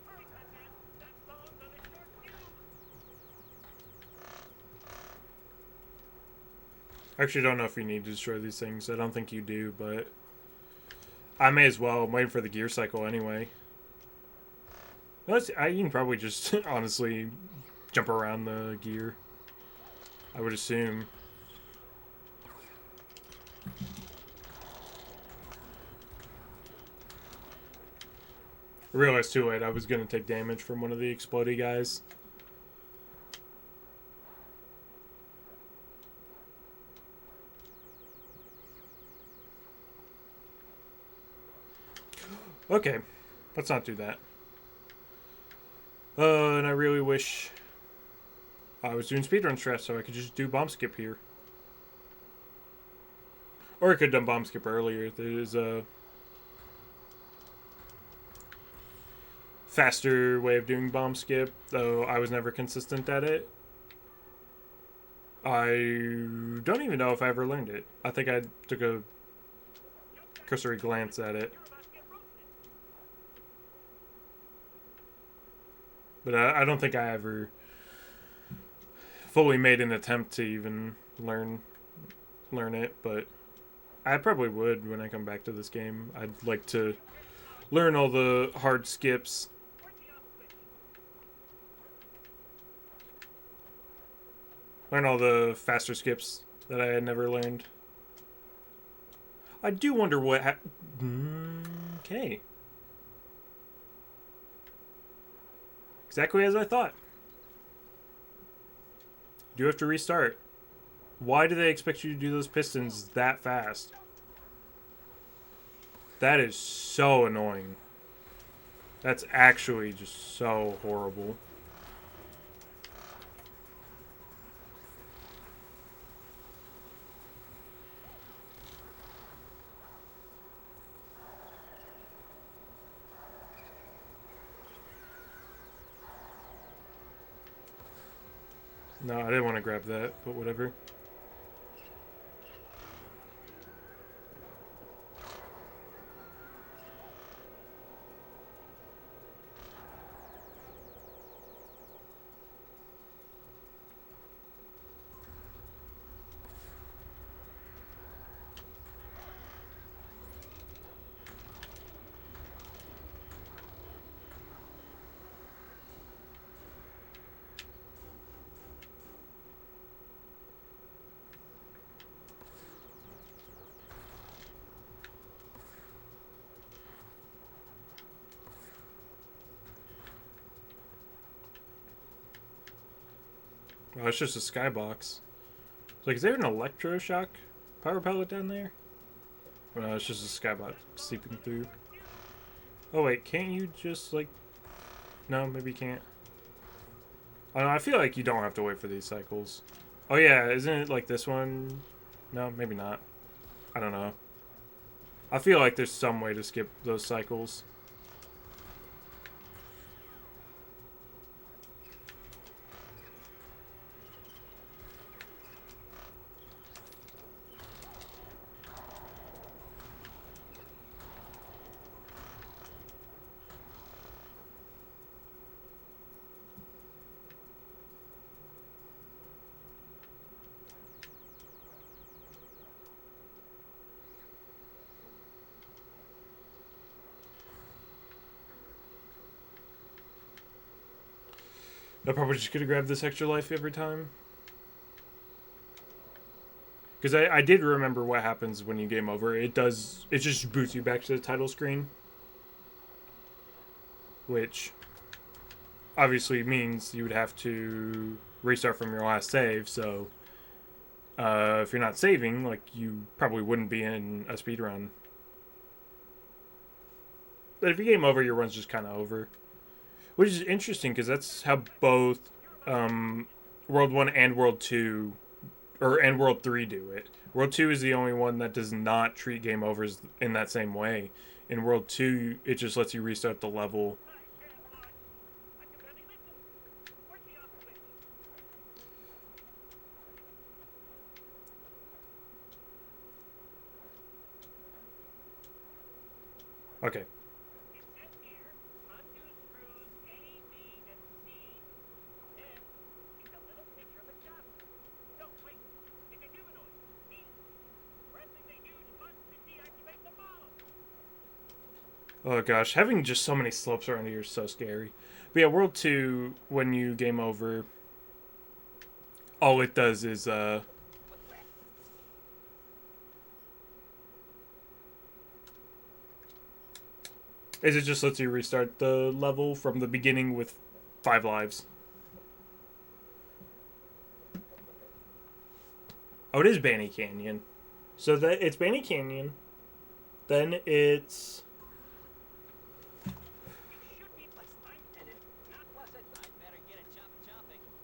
Hurry, Pac-Man. That bomb's on a short fuse. I actually don't know if you need to destroy these things. I don't think you do, but... I may as well. I'm waiting for the gear cycle anyway. You can probably just, honestly, jump around the gear. I would assume. I realized too late I was going to take damage from one of the explodey guys. Okay, let's not do that. And I really wish I was doing speedrun stress so I could just do bomb skip here. Or I could have done bomb skip earlier. There's a faster way of doing bomb skip, though I was never consistent at it. I don't even know if I ever learned it. I think I took a cursory glance at it. But I don't think I ever fully made an attempt to even learn it, but I probably would when I come back to this game. I'd like to learn all the hard skips. Learn all the faster skips that I had never learned. I do wonder what okay. Exactly as I thought. Do have to restart. Why do they expect you to do those pistons that fast? That is so annoying. That's actually just so horrible. No, I didn't want to grab that, but whatever. Oh, it's just a skybox. It's like, is there an electroshock power pellet down there? No, it's just a skybox seeping through. Oh wait, can't you just like... No, maybe you can't. I don't know, I feel like you don't have to wait for these cycles. Oh yeah, isn't it like this one? No, maybe not. I don't know. I feel like there's some way to skip those cycles. I probably just could have grabbed this extra life every time. Because I did remember what happens when you game over. It just boots you back to the title screen. Which obviously means you would have to restart from your last save, so if you're not saving, like, you probably wouldn't be in a speed run. But if you game over, your run's just kind of over. Which is interesting, because that's how both World 1 and World 2, and World 3 do it. World 2 is the only one that does not treat game overs in that same way. In World 2, it just lets you restart the level. Okay. Oh gosh, having just so many slopes around here is so scary. But yeah, World 2, when you game over, all it does is it just lets you restart the level from the beginning with 5 lives. Oh, it is Banny Canyon. So that it's Banny Canyon. Then it's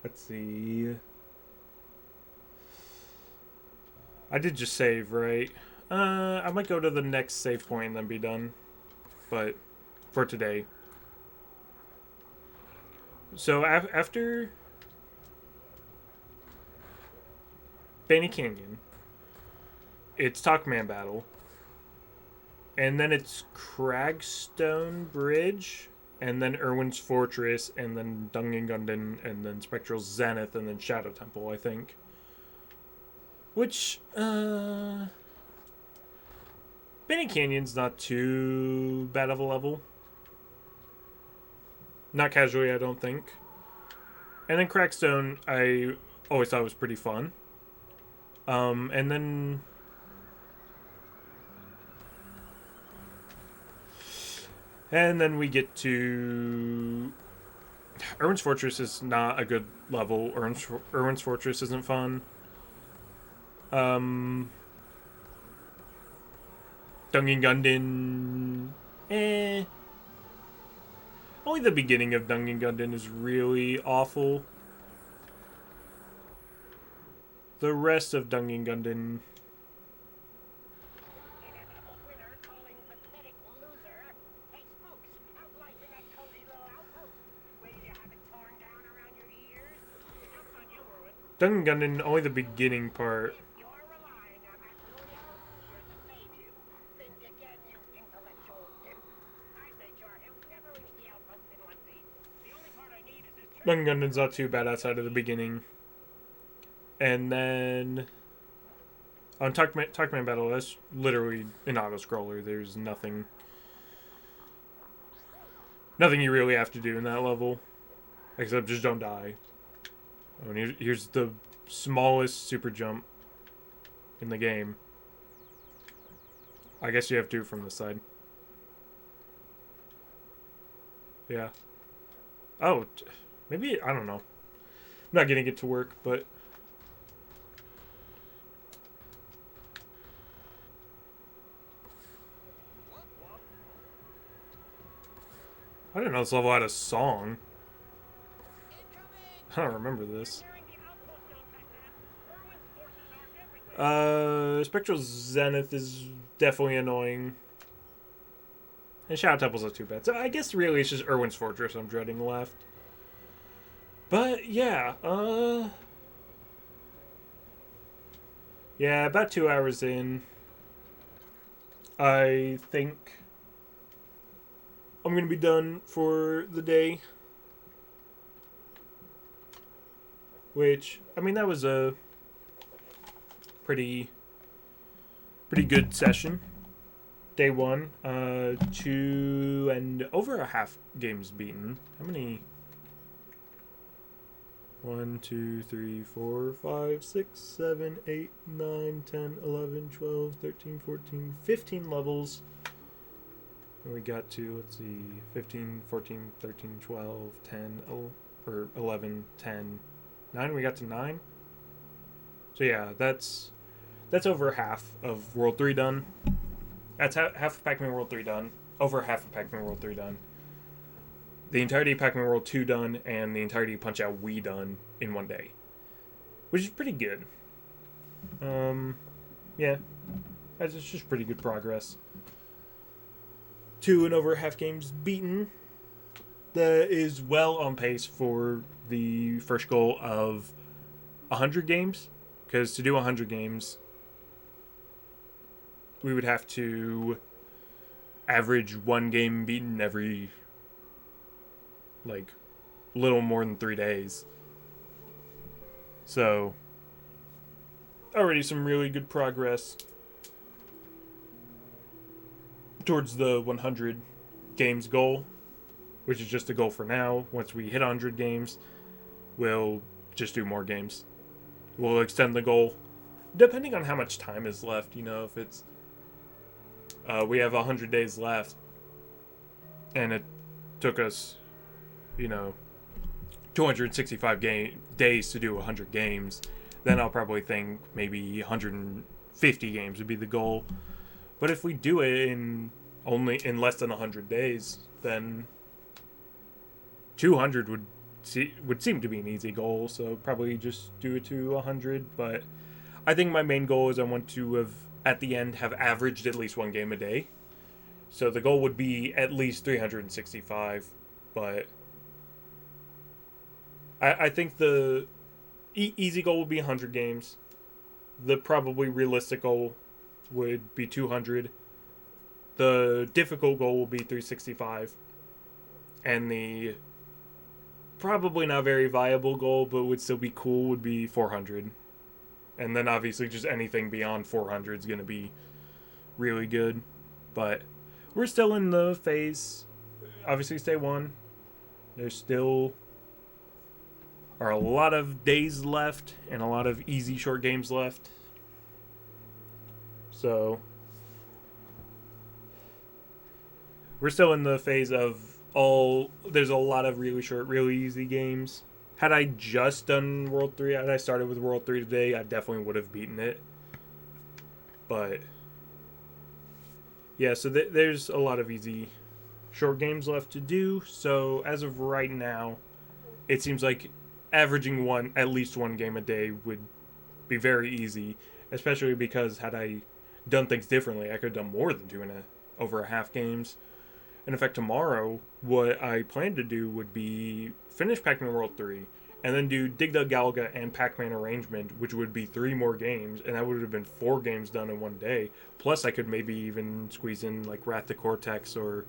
let's see. I did just save, right? I might go to the next save point and then be done. But for today. So after Benny Canyon, it's Talkman Battle, and then it's Cragstone Bridge, and then Irwin's Fortress, and then Dungeon and then Spectral Zenith, and then Shadow Temple, I think. Which, Benny Canyon's not too bad of a level. Not casually, I don't think. And then Crackstone, I always thought was pretty fun. And then we get to Irwin's Fortress is not a good level. Irwin's Fortress isn't fun. Dungeon Gundin, only the beginning of Dungeon Gundin is really awful. The rest of Dungeon Gundin, Inevitable winner calling pathetic loser. Hey, Spokes, how's life in that cozy little outpost? Ready to have it torn down around your ears? Jump on you, Erwin. Dungeon Gundin, only the beginning part. If you're relying on that little yellow loser to save you, think again, you intellectual imp. I bet sure he'll never reach the outpost in one piece. The only part I need is his Dungeon Gundin's not too bad outside of the beginning. And then on Talkman Battle, that's literally an auto-scroller. There's nothing you really have to do in that level. Except just don't die. I mean, here's the smallest super jump in the game. I guess you have to from this side. Yeah. Oh, maybe, I don't know. I'm not getting it to work, but... I didn't know this level had a song. I don't remember this. Spectral Zenith is definitely annoying. And Shadow Temple's not too bad. So I guess really it's just Irwin's Fortress I'm dreading left. But yeah, yeah, about 2 hours in. I think I'm gonna be done for the day. Which, I mean, that was a pretty good session. Day one, 2 and over a half games beaten. How many? 1, 2, 3, 4, 5, 6, 7, 8, 9, 10, 11, 12, 13, 14, 15 levels. And we got to, let's see, 15, 14, 13, 12, 10, or 11, 10, 9. We got to 9. So yeah, that's over half of World 3 done. That's half of Pac-Man World 3 done. Over half of Pac-Man World 3 done. The entirety of Pac-Man World 2 done, and the entirety of Punch-Out Wii done in one day. Which is pretty good. Yeah. That's just pretty good progress. 2 and over half games beaten. That is well on pace for the first goal of 100 games. Because to do 100 games, we would have to average 1 game beaten every, like, little more than 3 days. So, already some really good progress towards the 100 games goal, which is just a goal for now. Once we hit 100 games, we'll just do more games. We'll extend the goal, depending on how much time is left. You know, if it's we have 100 days left, and it took us, 265 days to do 100 games, then I'll probably think maybe 150 games would be the goal. But if we do it in less than 100 days, then 200 would seem to be an easy goal. So probably just do it to 100. But I think my main goal is I want to have at the end have averaged at least 1 game a day. So the goal would be at least 365, but I think the easy goal would be 100 games. The probably realistic goal would be 200. The difficult goal will be 365. And the probably not very viable goal, but would still be cool, would be 400. And then obviously just anything beyond 400 is going to be really good. But we're still in the phase. Obviously, it's day one. There's still are a lot of days left and a lot of easy short games left. So we're still in the phase of all. There's a lot of really short, really easy games. Had I just done World 3, had I started with World 3 today, I definitely would have beaten it. But yeah, so there's a lot of easy short games left to do. So as of right now, it seems like averaging at least one game a day would be very easy, especially because had I done things differently, I could have done more than over a half games. And in fact, tomorrow, what I plan to do would be finish Pac-Man World 3, and then do Dig Dug Galaga and Pac-Man Arrangement, which would be 3 more games, and that would have been 4 games done in one day. Plus, I could maybe even squeeze in like Wrath the Cortex or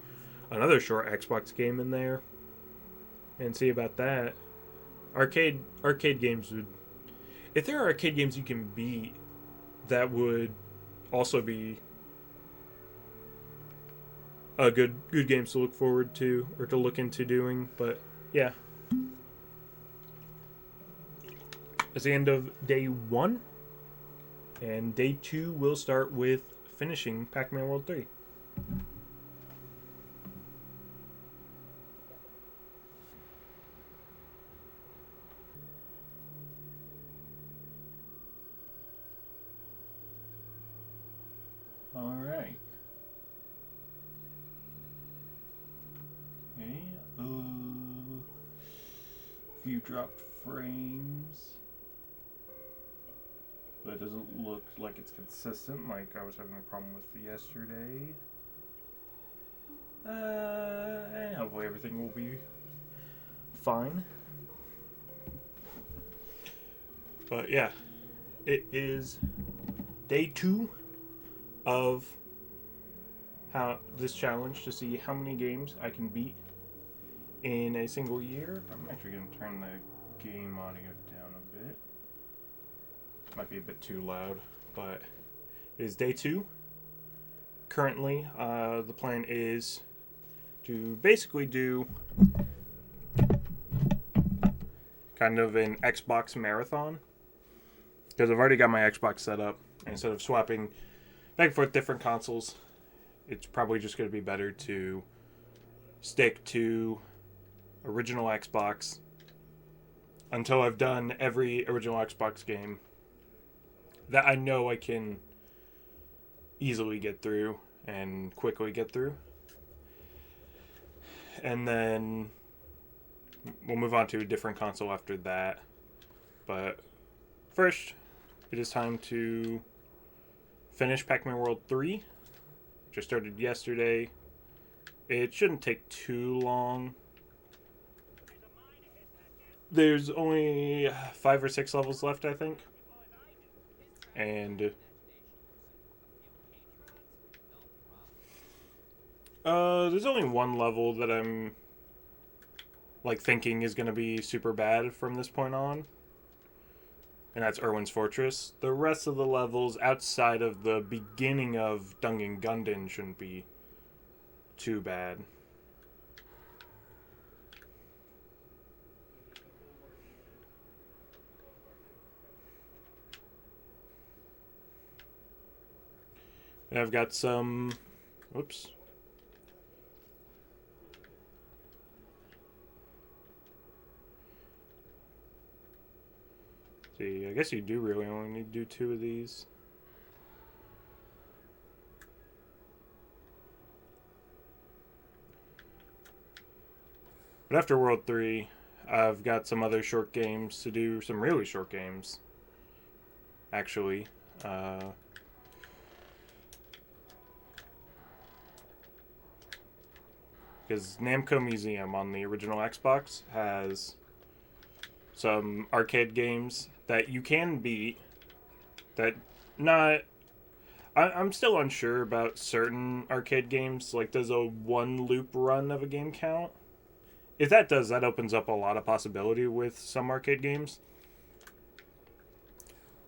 another short Xbox game in there, and see about that. Arcade games would, if there are arcade games you can beat, that would also be a good games to look forward to or to look into doing. But yeah, it's the end of day 1, and day 2 will start with finishing Pac-Man World 3. All right. Okay. Few dropped frames, but it doesn't look like it's consistent like I was having a problem with yesterday. And hopefully everything will be fine. But yeah, it is day 2 of this challenge to see how many games I can beat in a single year. I'm actually going to turn the game audio down a bit. Might be a bit too loud, but it is day 2. Currently, the plan is to basically do kind of an Xbox marathon, because I've already got my Xbox set up. Instead of swapping back and forth different consoles, it's probably just going to be better to stick to original Xbox until I've done every original Xbox game that I know I can easily get through and quickly get through. And then we'll move on to a different console after that. But first, it is time to finish Pac-Man World 3. Just started yesterday. It shouldn't take too long. There's only 5 or 6 levels left, I think. And there's only one level that I'm like thinking is going to be super bad from this point on. And that's Irwin's Fortress. The rest of the levels outside of the beginning of Dungeon Gundin shouldn't be too bad. And I've got some... Whoops. See, I guess you do really only need to do 2 of these. But after World 3, I've got some other short games to do, some really short games, actually. Because Namco Museum on the original Xbox has some arcade games that you can beat. That not. I'm still unsure about certain arcade games. Like, does a one loop run of a game count? If that does, that opens up a lot of possibility with some arcade games.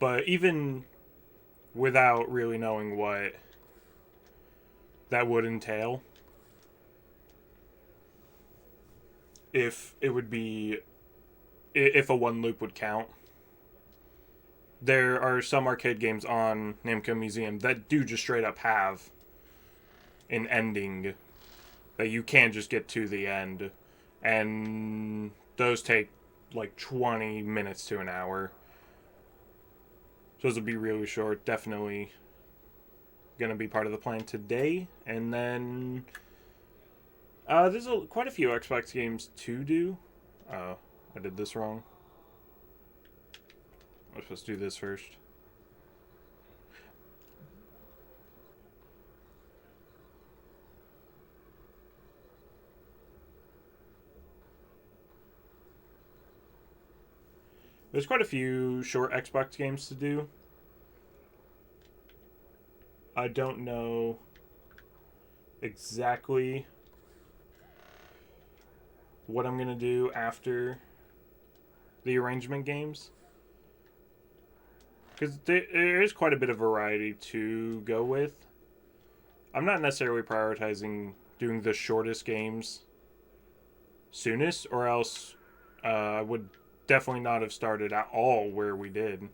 But even without really knowing what that would entail, if it would be, if a one loop would count, there are some arcade games on Namco Museum that do just straight up have an ending that you can just get to the end, and those take like 20 minutes to an hour. So those will be really short. Definitely gonna be part of the plan today, and then there's quite a few Xbox games to do. I did this wrong. I was supposed to do this first. There's quite a few short Xbox games to do. I don't know exactly what I'm going to do after the arrangement games, because there is quite a bit of variety to go with. I'm not necessarily prioritizing doing the shortest games soonest, or else I would definitely not have started at all where we did,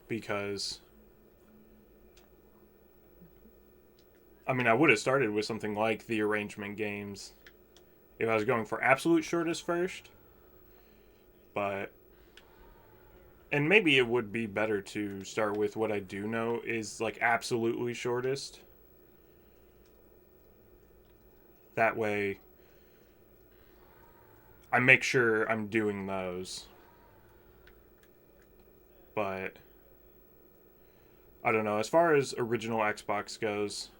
because I mean, I would have started with something like the arrangement games if I was going for absolute shortest first, but and maybe it would be better to start with what I do know is like absolutely shortest. That way I make sure I'm doing those. But I don't know, as far as original Xbox goes,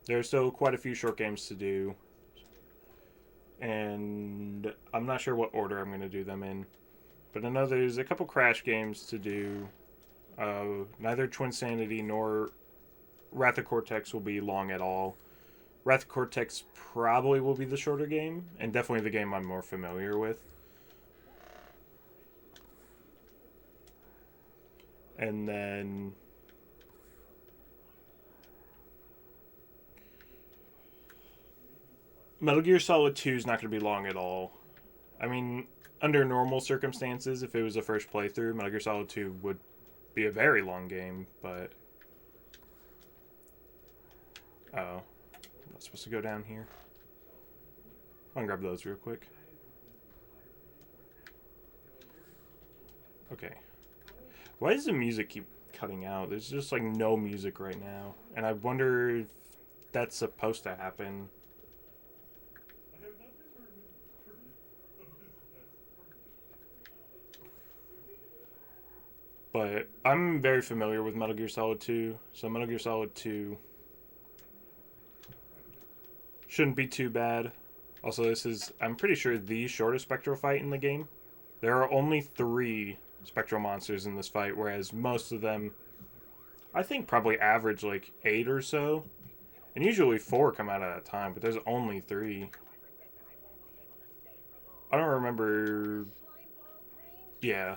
there's still quite a few short games to do, and I'm not sure what order I'm going to do them in. But I know there's a couple Crash games to do. Neither Twinsanity nor Wrath of Cortex will be long at all. Wrath of Cortex probably will be the shorter game, and definitely the game I'm more familiar with. And then Metal Gear Solid 2 is not going to be long at all. I mean, under normal circumstances, if it was a first playthrough, Metal Gear Solid 2 would be a very long game, but oh, I'm not supposed to go down here. I can grab those real quick. Okay. Why does the music keep cutting out? There's just like no music right now, and I wonder if that's supposed to happen. But I'm very familiar with Metal Gear Solid 2, so Metal Gear Solid 2 shouldn't be too bad. Also, this is, I'm pretty sure, the shortest Spectral fight in the game. There are only 3 Spectral monsters in this fight, whereas most of them, I think, probably average like 8 or so. And usually 4 come out at a time, but there's only 3. I don't remember. Yeah.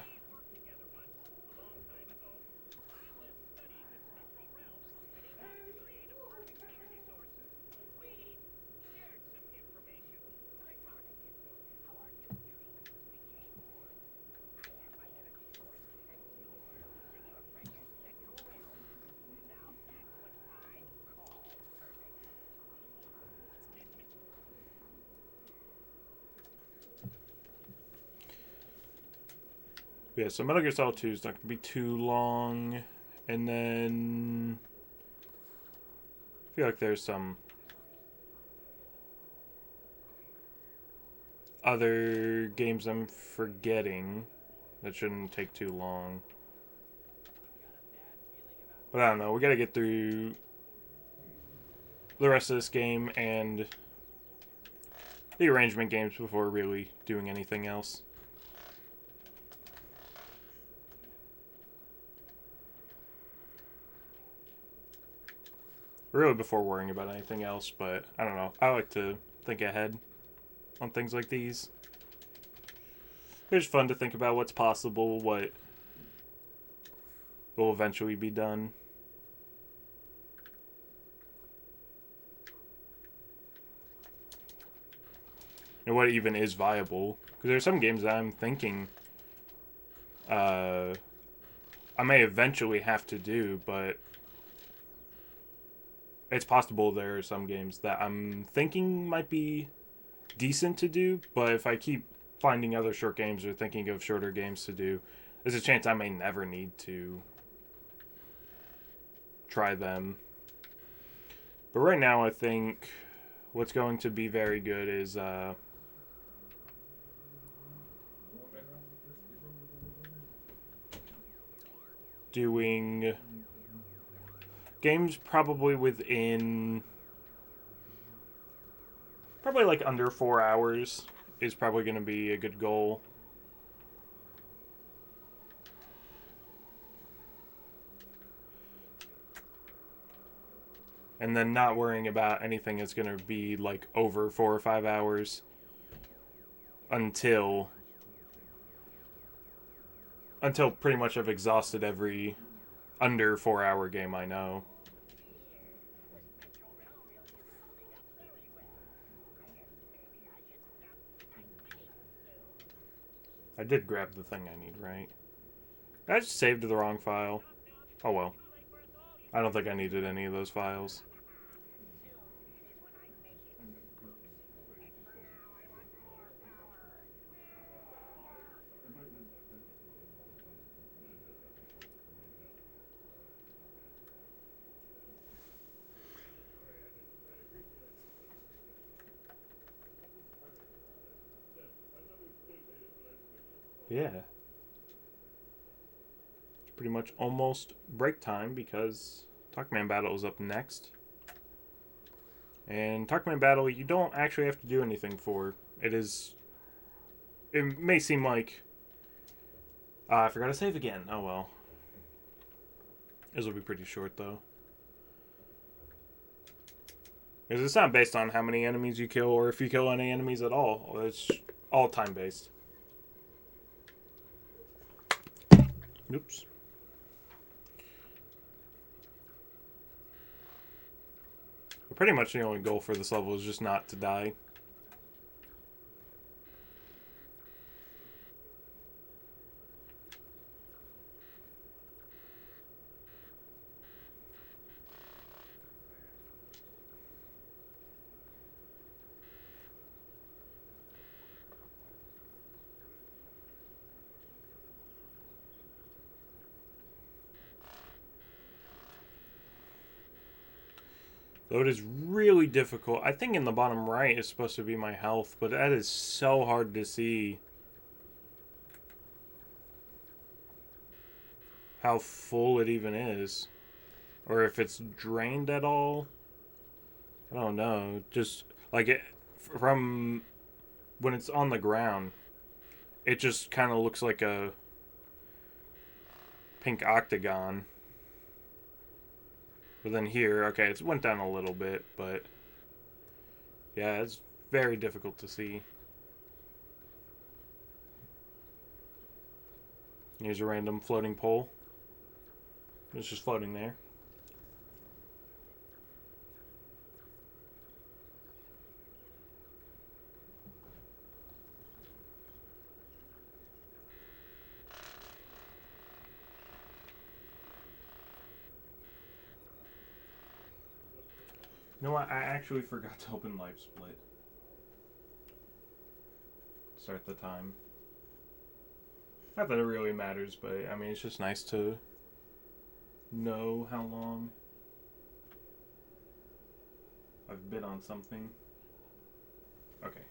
Yeah, so Metal Gear Solid 2 is not going to be too long. And then I feel like there's some other games I'm forgetting that shouldn't take too long. But I don't know, we gotta get through the rest of this game and the arrangement games before really doing anything else. Really before worrying about anything else, but I don't know. I like to think ahead on things like these. It's fun to think about what's possible, what will eventually be done. And what even is viable. Because there's some games that I'm thinking I may eventually have to do, but it's possible there are some games that I'm thinking might be decent to do, but if I keep finding other short games or thinking of shorter games to do, there's a chance I may never need to try them. But right now, I think what's going to be very good is doing games probably within probably like under 4 hours is probably going to be a good goal. And then not worrying about anything that's going to be like over 4 or 5 hours until pretty much I've exhausted every under 4 hour game I know. I did grab the thing I need, right? I just saved the wrong file. Oh well. I don't think I needed any of those files. Yeah. It's pretty much almost break time because Pac-Man Battle is up next. And Pac-Man Battle, you don't actually have to do anything for. It is... It may seem like... I forgot to save again. Oh well. This will be pretty short though. Because it's not based on how many enemies you kill or if you kill any enemies at all. It's all time based. Oops. But pretty much the only goal for this level is just not to die. Though it is really difficult. I think in the bottom right is supposed to be my health, but that is so hard to see. How full it even is. Or if it's drained at all. I don't know. Just, like, it from when it's on the ground, it just kind of looks like a pink octagon. But then here, okay, it's went down a little bit, but yeah, it's very difficult to see. Here's a random floating pole. It's just floating there. You know what? I actually forgot to open Life Split. Start the time. Not that it really matters, but I mean, it's just nice to know how long I've been on something. Okay.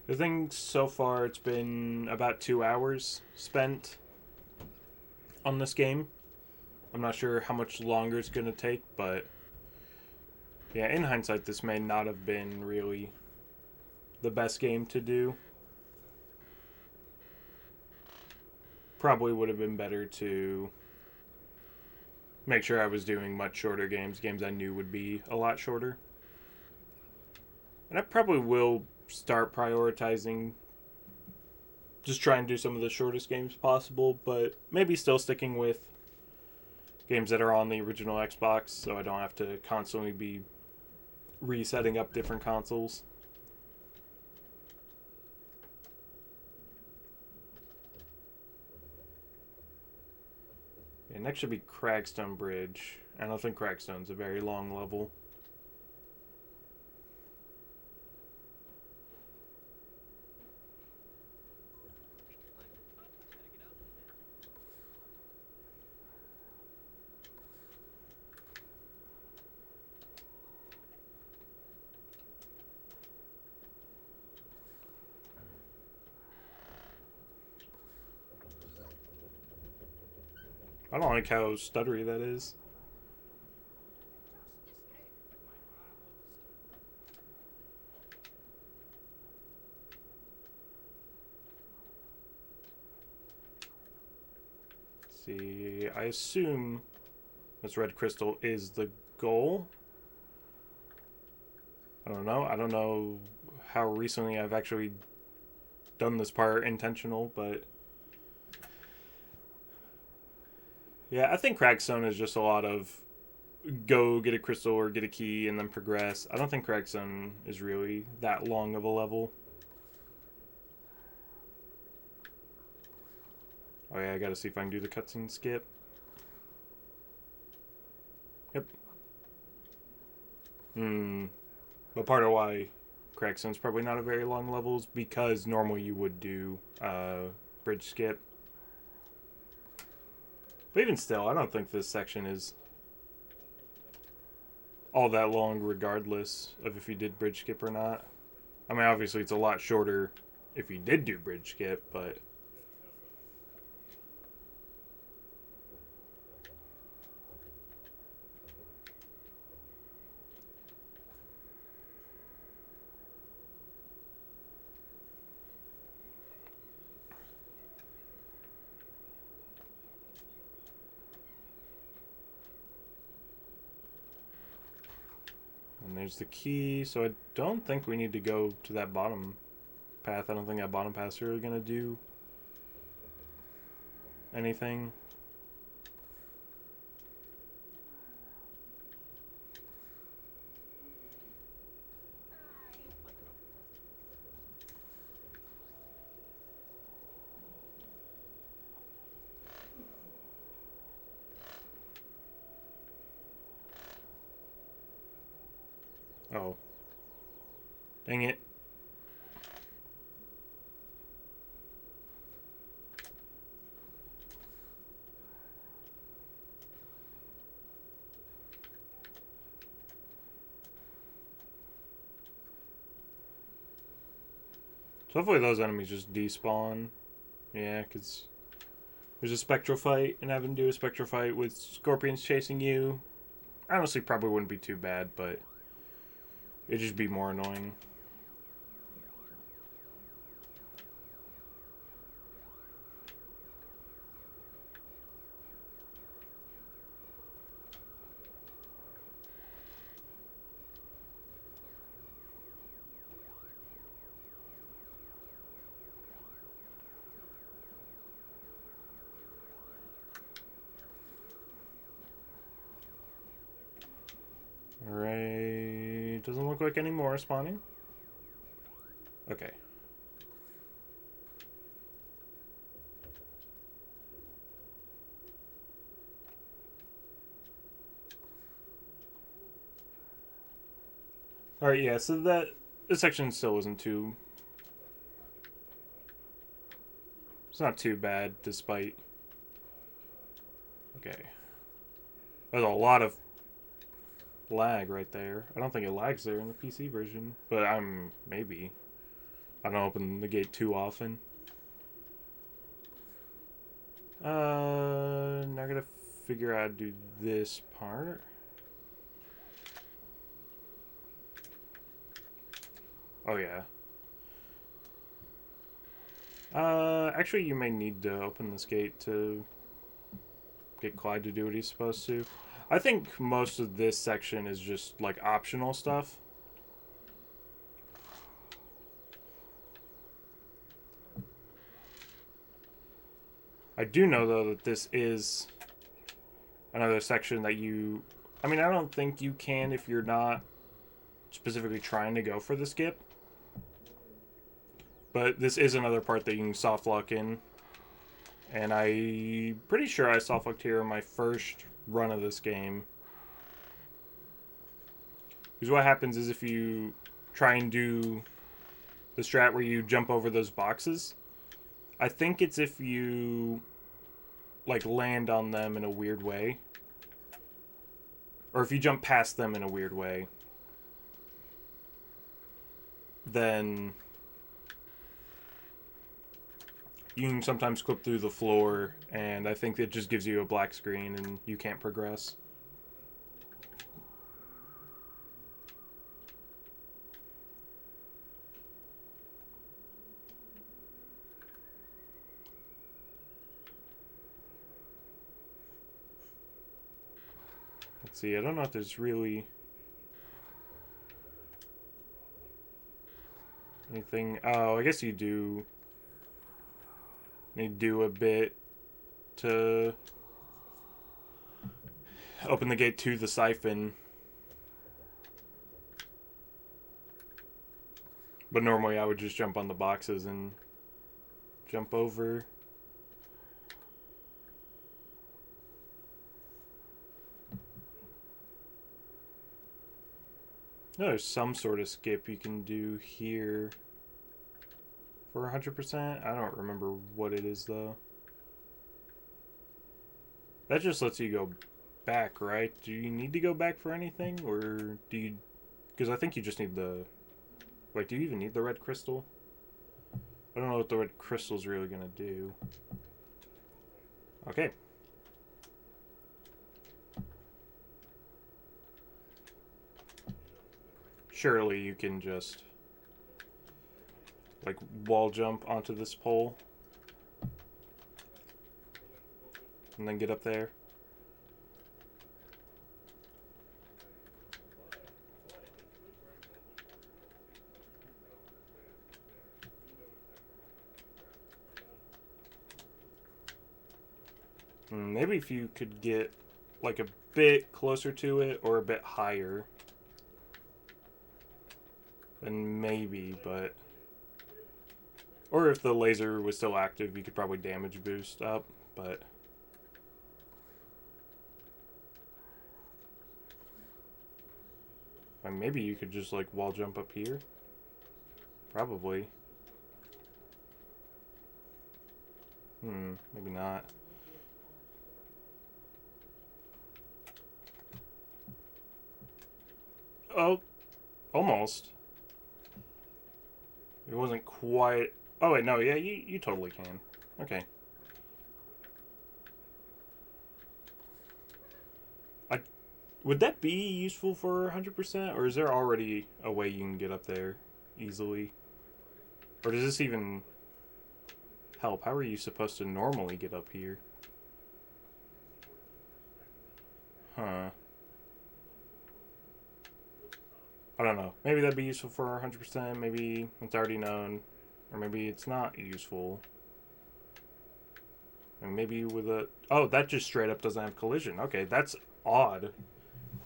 I think so far it's been about 2 hours spent on this game. I'm not sure how much longer it's going to take, but yeah, in hindsight, this may not have been really the best game to do. Probably would have been better to make sure I was doing much shorter games I knew would be a lot shorter. And I probably will start prioritizing just try and do some of the shortest games possible, but maybe still sticking with games that are on the original Xbox so I don't have to constantly be resetting up different consoles. Yeah, next should be Cragstone Bridge. I don't think Cragstone's a very long level. I don't like how stuttery that is. Let's see, I assume this red crystal is the goal. I don't know. I don't know how recently I've actually done this part intentional, but yeah, I think Cragstone is just a lot of go get a crystal or get a key and then progress. I don't think Cragstone is really that long of a level. Oh yeah, I gotta see if I can do the cutscene skip. Yep. But part of why Cragstone's probably not a very long level is because normally you would do bridge skip. But even still, I don't think this section is all that long regardless of if you did bridge skip or not. I mean, obviously it's a lot shorter if you did do bridge skip, but and there's the key, so I don't think we need to go to that bottom path. I don't think that bottom path's really gonna do anything. Oh. Dang it. So hopefully those enemies just despawn. Yeah, because there's a spectral fight, and having to do a spectral fight with scorpions chasing you, honestly probably wouldn't be too bad, but it'd just be more annoying. Alright, doesn't look like any more are spawning. Okay. Alright, yeah, so this section still isn't too... It's not too bad, despite... Okay. There's a lot of lag right there. I don't think it lags there in the PC version, but maybe. I don't open the gate too often. Now I gotta figure out how to do this part. Oh yeah. Actually you may need to open this gate to get Clyde to do what he's supposed to. I think most of this section is just like optional stuff. I do know though that this is another section that you... I mean, I don't think you can if you're not specifically trying to go for the skip. But this is another part that you can soft lock in. And I'm pretty sure I soft locked here in my first run of this game. Because what happens is if you try and do the strat where you jump over those boxes, I think it's if you like land on them in a weird way. Or if you jump past them in a weird way, then you can sometimes clip through the floor, and I think it just gives you a black screen and you can't progress. Let's see, I don't know if there's really anything... Oh, I guess you do need to do a bit to open the gate to the siphon. But normally I would just jump on the boxes and jump over. No, there's some sort of skip you can do here for 100%. I don't remember what it is though. That just lets you go back, right? Do you need to go back for anything? Or do you... Because I think you just need the... Wait, do you even need the red crystal? I don't know what the red crystal's really going to do. Okay. Surely you can just... like, wall jump onto this pole. And then get up there. Maybe if you could get like a bit closer to it or a bit higher, then maybe, but... Or if the laser was still active, you could probably damage boost up, but... Maybe you could just like wall jump up here. Probably. Maybe not. Oh, almost. It wasn't quite... Oh, wait, no, yeah, you totally can. Okay. Would that be useful for 100%? Or is there already a way you can get up there easily? Or does this even help? How are you supposed to normally get up here? Huh. I don't know. Maybe that'd be useful for 100%. Maybe it's already known. Or maybe it's not useful. And maybe with a... Oh, that just straight up doesn't have collision. Okay, that's odd.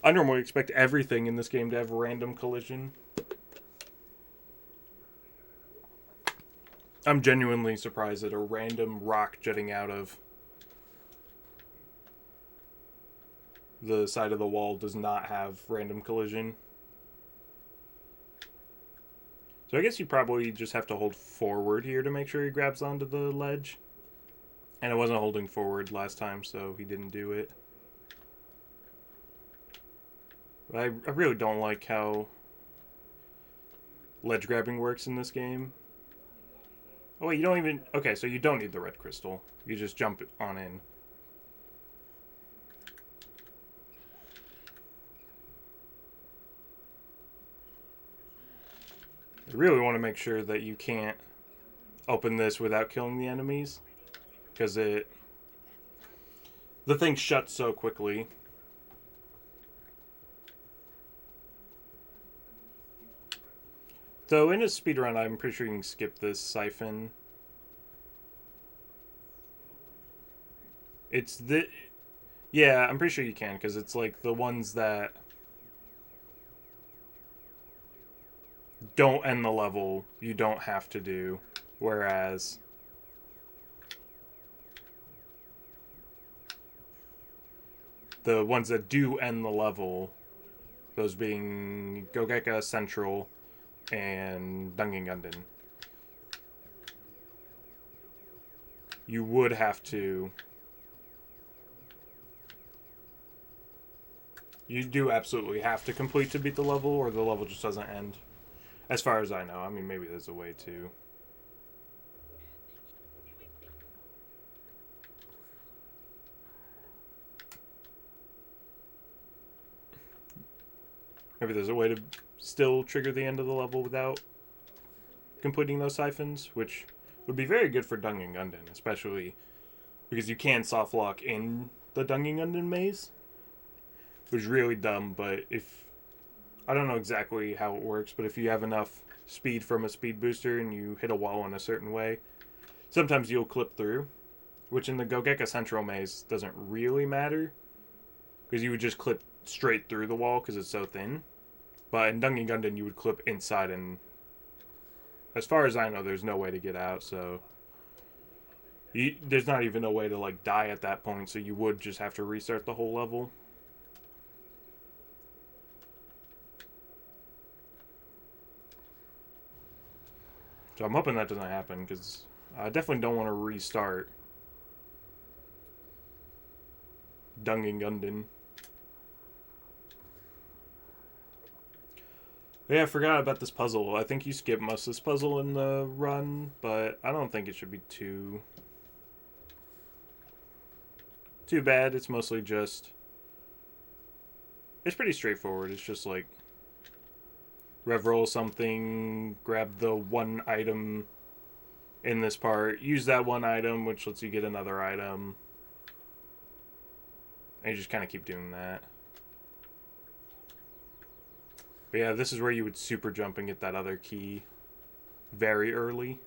I normally expect everything in this game to have random collision. I'm genuinely surprised that a random rock jutting out of the side of the wall does not have random collision. So I guess you probably just have to hold forward here to make sure he grabs onto the ledge. And I wasn't holding forward last time, so he didn't do it. But I really don't like how ledge grabbing works in this game. Oh wait, you don't even... Okay, so you don't need the red crystal. You just jump on in. You really want to make sure that you can't open this without killing the enemies. Because the thing shuts so quickly. Though in a speedrun, I'm pretty sure you can skip this siphon. It's the... Yeah, I'm pretty sure you can, because it's like the ones that don't end the level, you don't have to do. Whereas the ones that do end the level, those being Gogeka Central and Dungeon, you would have to... You do absolutely have to complete to beat the level, or the level just doesn't end. As far as I know. I mean, maybe there's a way to. Maybe there's a way to still trigger the end of the level without completing those siphons, which would be very good for Dungeon, especially because you can soft lock in the Dungeon maze. Which is really dumb, but if... I don't know exactly how it works, but if you have enough speed from a speed booster and you hit a wall in a certain way, sometimes you'll clip through, which in the Gogeka Central maze doesn't really matter, because you would just clip straight through the wall because it's so thin. But in Dungeon, you would clip inside, and as far as I know, there's no way to get out, so... there's not even a way to, like, die at that point, so you would just have to restart the whole level. So I'm hoping that doesn't happen, because I definitely don't want to restart Dungeon. Yeah, I forgot about this puzzle. I think you skip most of this puzzle in the run, but I don't think it should be too bad. It's mostly just... It's pretty straightforward. It's just like... Rev-roll something, grab the one item in this part, use that one item, which lets you get another item. And you just kind of keep doing that. But yeah, this is where you would super jump and get that other key very early.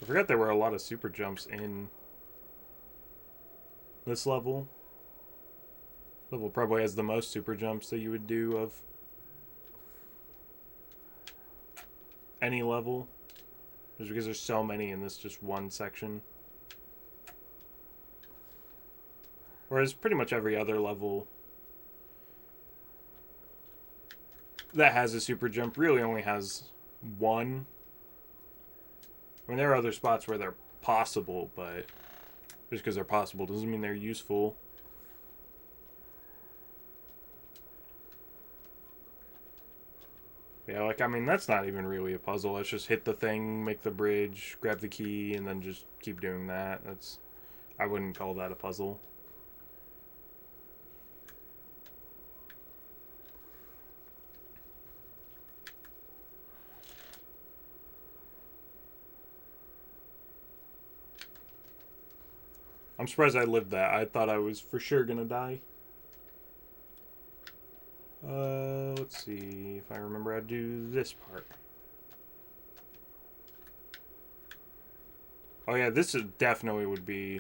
I forgot there were a lot of super jumps in this level. Level probably has the most super jumps that you would do of any level. Just because there's so many in this just one section. Whereas pretty much every other level that has a super jump really only has one. I mean, there are other spots where they're possible, but just because they're possible doesn't mean they're useful. Yeah, like, I mean, that's not even really a puzzle. Let's just hit the thing, make the bridge, grab the key, and then just keep doing that. I wouldn't call that a puzzle. I'm surprised I lived that. I thought I was for sure gonna die. Let's see if I remember how to do this part. Oh yeah, this is definitely would be...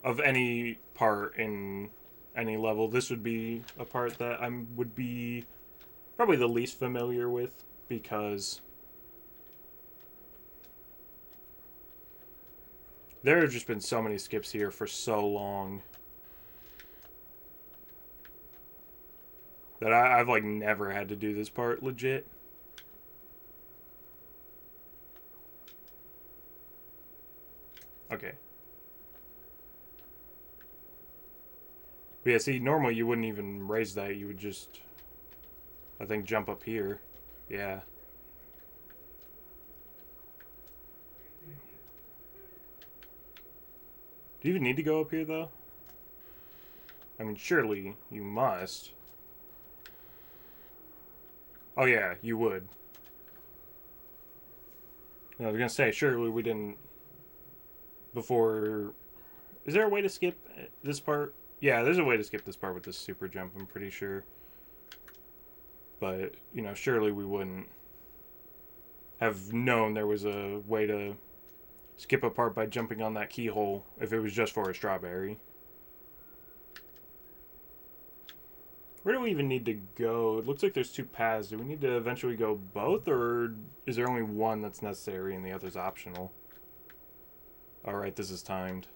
Of any part in any level, this would be a part that I would be probably the least familiar with, because there have just been so many skips here for so long that I've like never had to do this part legit. But yeah, see, normally you wouldn't even raise that. You would just, I think, jump up here. Yeah. Do you even need to go up here, though? I mean, surely you must. Oh, yeah, you would. I was gonna say, surely we didn't... Before... Is there a way to skip this part? Yeah, there's a way to skip this part with this super jump, I'm pretty sure. But, you know, surely we wouldn't have known there was a way to skip a part by jumping on that keyhole if it was just for a strawberry. Where do we even need to go? It looks like there's two paths. Do we need to eventually go both, or is there only one that's necessary and the other's optional? Alright, this is timed.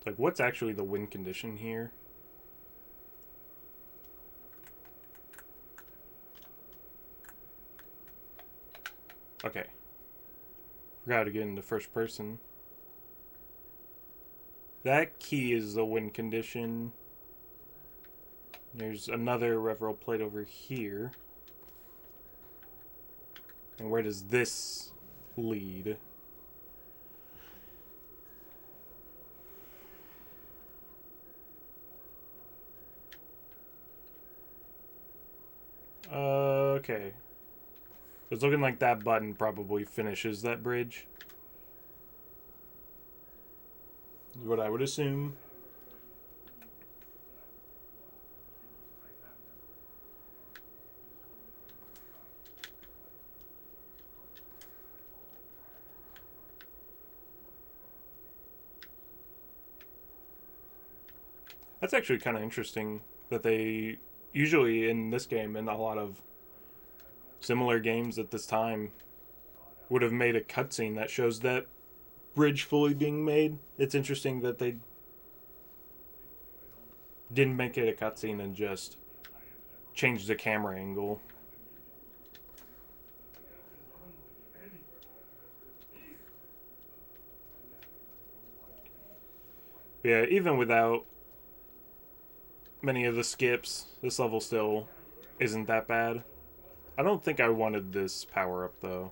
Like, what's actually the win condition here? Okay. Forgot to get into first person. That key is the win condition. There's another Reveral plate over here. And where does this lead? Okay. It's looking like that button probably finishes that bridge. Is what I would assume. That's actually kind of interesting that they usually in this game and a lot of similar games at this time would have made a cutscene that shows that bridge fully being made. It's interesting that they didn't make it a cutscene and just changed the camera angle. Yeah, even without many of the skips, this level still isn't that bad. I don't think I wanted this power up though.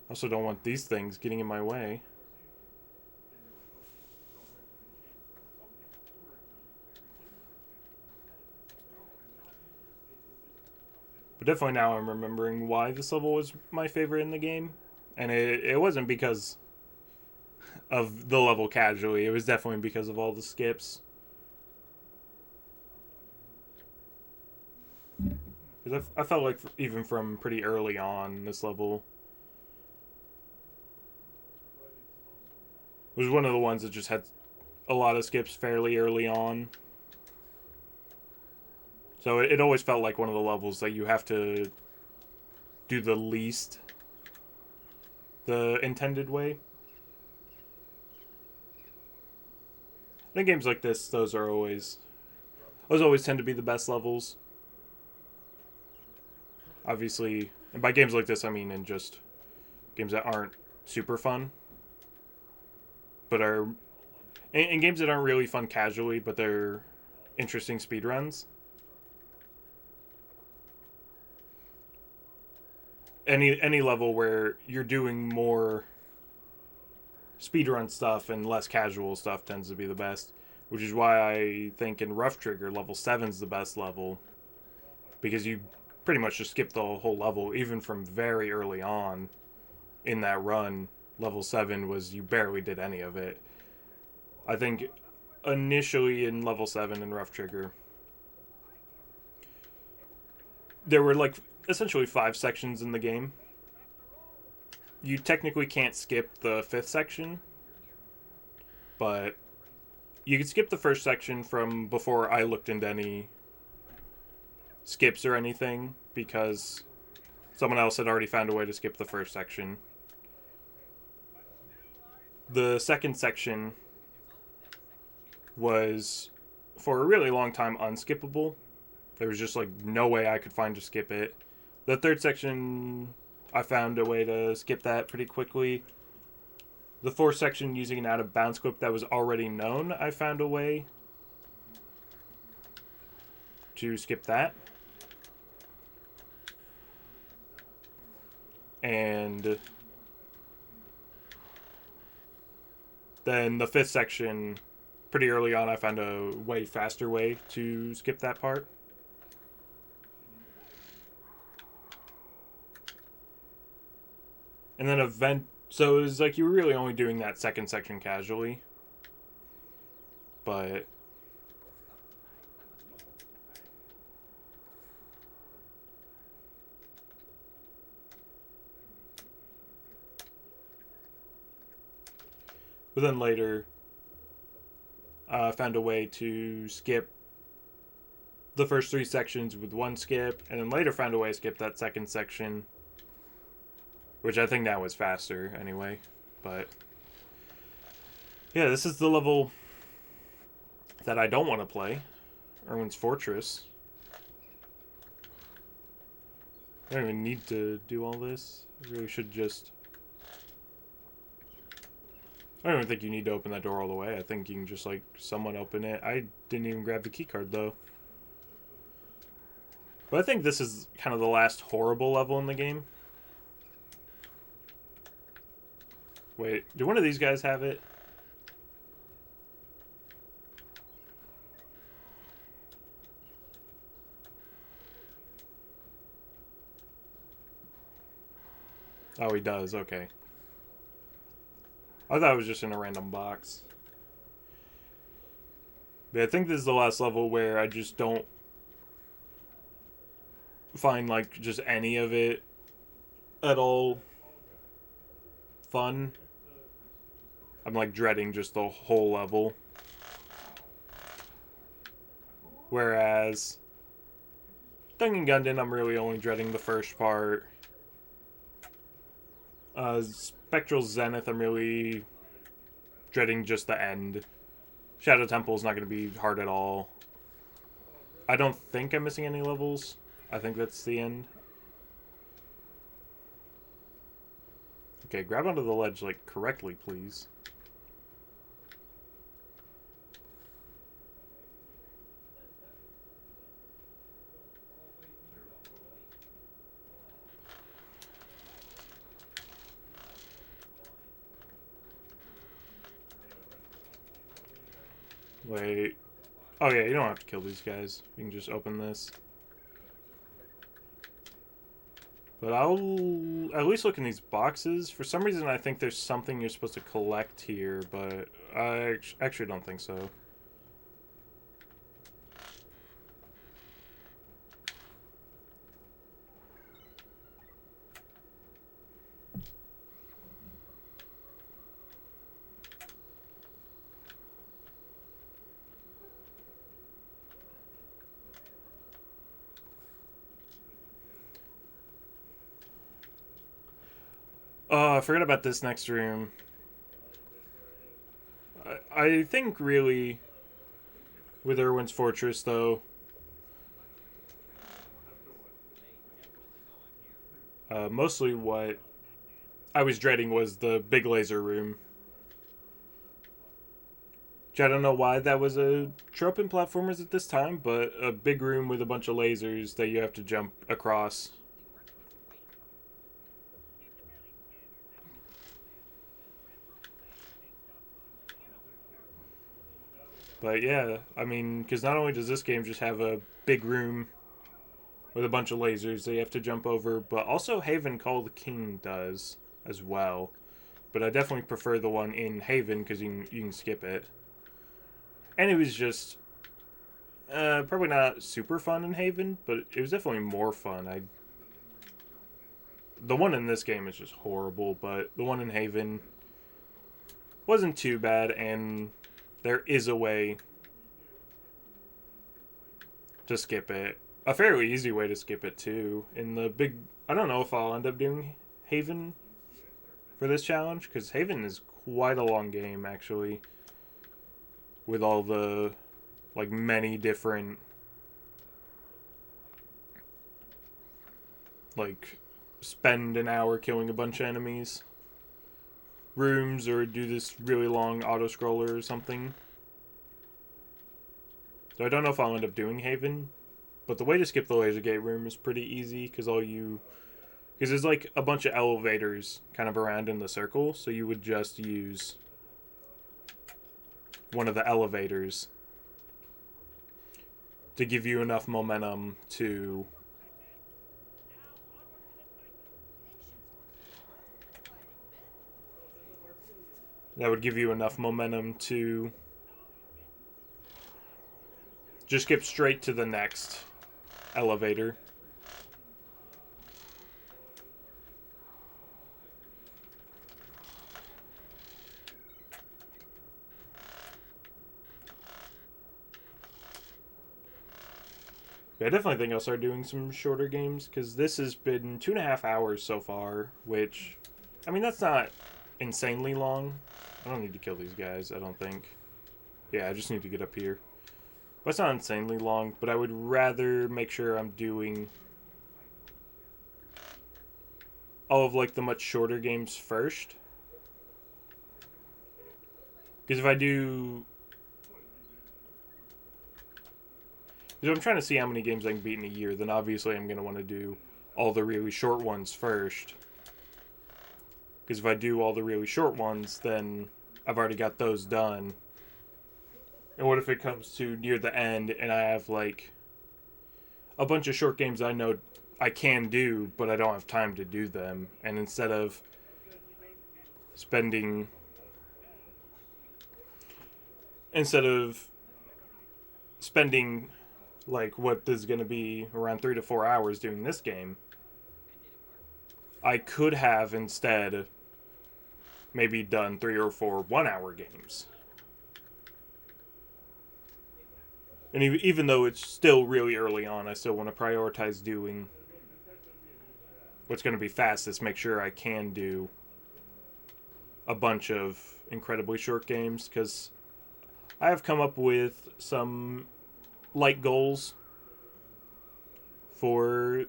Also don't want these things getting in my way. But definitely now I'm remembering why this level was my favorite in the game. And it wasn't because of the level casually. It was definitely because of all the skips. Because I felt like even from pretty early on, this level was one of the ones that just had a lot of skips fairly early on. So it always felt like one of the levels that you have to do the least the intended way. I think games like this, those always tend to be the best levels. Obviously, and by games like this, I mean in just games that aren't super fun, but are in games that aren't really fun casually, but they're interesting speedruns. Any level where you're doing more speedrun stuff and less casual stuff tends to be the best, which is why I think in Rough Trigger level 7's the best level, because you pretty much just skip the whole level. Even from very early on in that run, level 7 was you barely did any of it. I think initially in level 7 in Rough Trigger there were like essentially 5 sections in the game. You technically can't skip the 5th section, but you could skip the first section from before I looked into any skips or anything, because someone else had already found a way to skip the first section. The second section was, for a really long time, unskippable. There was just like no way I could find to skip it. The third section, I found a way to skip that pretty quickly. The fourth section, using an out-of-bounds clip that was already known, I found a way to skip that. And then the fifth section, pretty early on, I found a way faster way to skip that part. And then so it was like you were really only doing that second section casually. But then later, I found a way to skip the first three sections with one skip, and then later found a way to skip that second section, which I think now is faster anyway. But yeah, this is the level that I don't want to play, Erwin's Fortress. I don't even need to do all this. I really should just... I don't even think you need to open that door all the way. I think you can just, like, somewhat open it. I didn't even grab the keycard, though. But I think this is kind of the last horrible level in the game. Wait, do one of these guys have it? Oh, he does. Okay. I thought it was just in a random box. But I think this is the last level where I just don't find, like, just any of it at all fun. I'm, like, dreading just the whole level. Whereas Dungeon Gundam, I'm really only dreading the first part. Spectral Zenith, I'm really dreading just the end. Shadow Temple is not going to be hard at all. I don't think I'm missing any levels. I think that's the end. Okay, grab onto the ledge, like, correctly, please. Wait. Oh yeah, you don't have to kill these guys. You can just open this. But I'll at least look in these boxes. For some reason, I think there's something you're supposed to collect here, but I actually don't think so. Oh, I forgot about this next room. I think really, with Erwin's Fortress, though, mostly what I was dreading was the big laser room. Which I don't know why that was a trope in platformers at this time, but a big room with a bunch of lasers that you have to jump across. But yeah, I mean, because not only does this game just have a big room with a bunch of lasers that you have to jump over, but also Haven Call the King does as well. But I definitely prefer the one in Haven because you can skip it. And it was just probably not super fun in Haven, but it was definitely more fun. The one in this game is just horrible, but the one in Haven wasn't too bad, and there is a way to skip it. A fairly easy way to skip it too. In the big, I don't know if I'll end up doing Haven for this challenge, because Haven is quite a long game actually, with all the like many different like spend an hour killing a bunch of enemies rooms, or do this really long auto scroller or something. So I don't know if I'll end up doing Haven, but the way to skip the laser gate room is pretty easy, because there's like a bunch of elevators kind of around in the circle, so you would just use one of the elevators to give you enough momentum to that would give you enough momentum to just skip straight to the next elevator. I definitely think I'll start doing some shorter games, because this has been 2.5 hours so far, which, I mean, that's not insanely long. I don't need to kill these guys, I don't think. Yeah, I just need to get up here. But it's not insanely long, but I would rather make sure I'm doing all of like the much shorter games first. Because if I'm trying to see how many games I can beat in a year, then obviously I'm going to want to do all the really short ones first. Because if I do all the really short ones, then I've already got those done. And what if it comes to near the end and I have like a bunch of short games I know I can do, but I don't have time to do them. And instead of spending like what is going to be around 3 to 4 hours doing this game, I could have instead maybe done 3 or 4 1-hour games. And even though it's still really early on, I still want to prioritize doing what's going to be fastest, make sure I can do a bunch of incredibly short games, because I have come up with some light goals for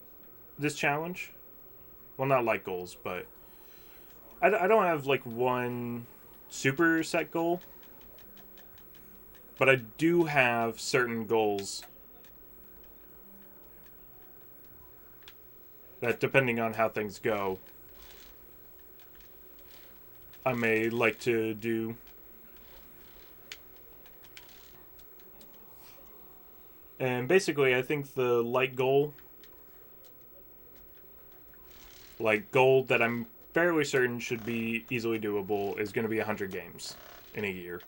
this challenge. Well, not light goals, but I don't have like one super set goal, but I do have certain goals that, depending on how things go, I may like to do. And basically, I think the light goal, like goal that I'm fairly certain should be easily doable, is going to be 100 games in a year.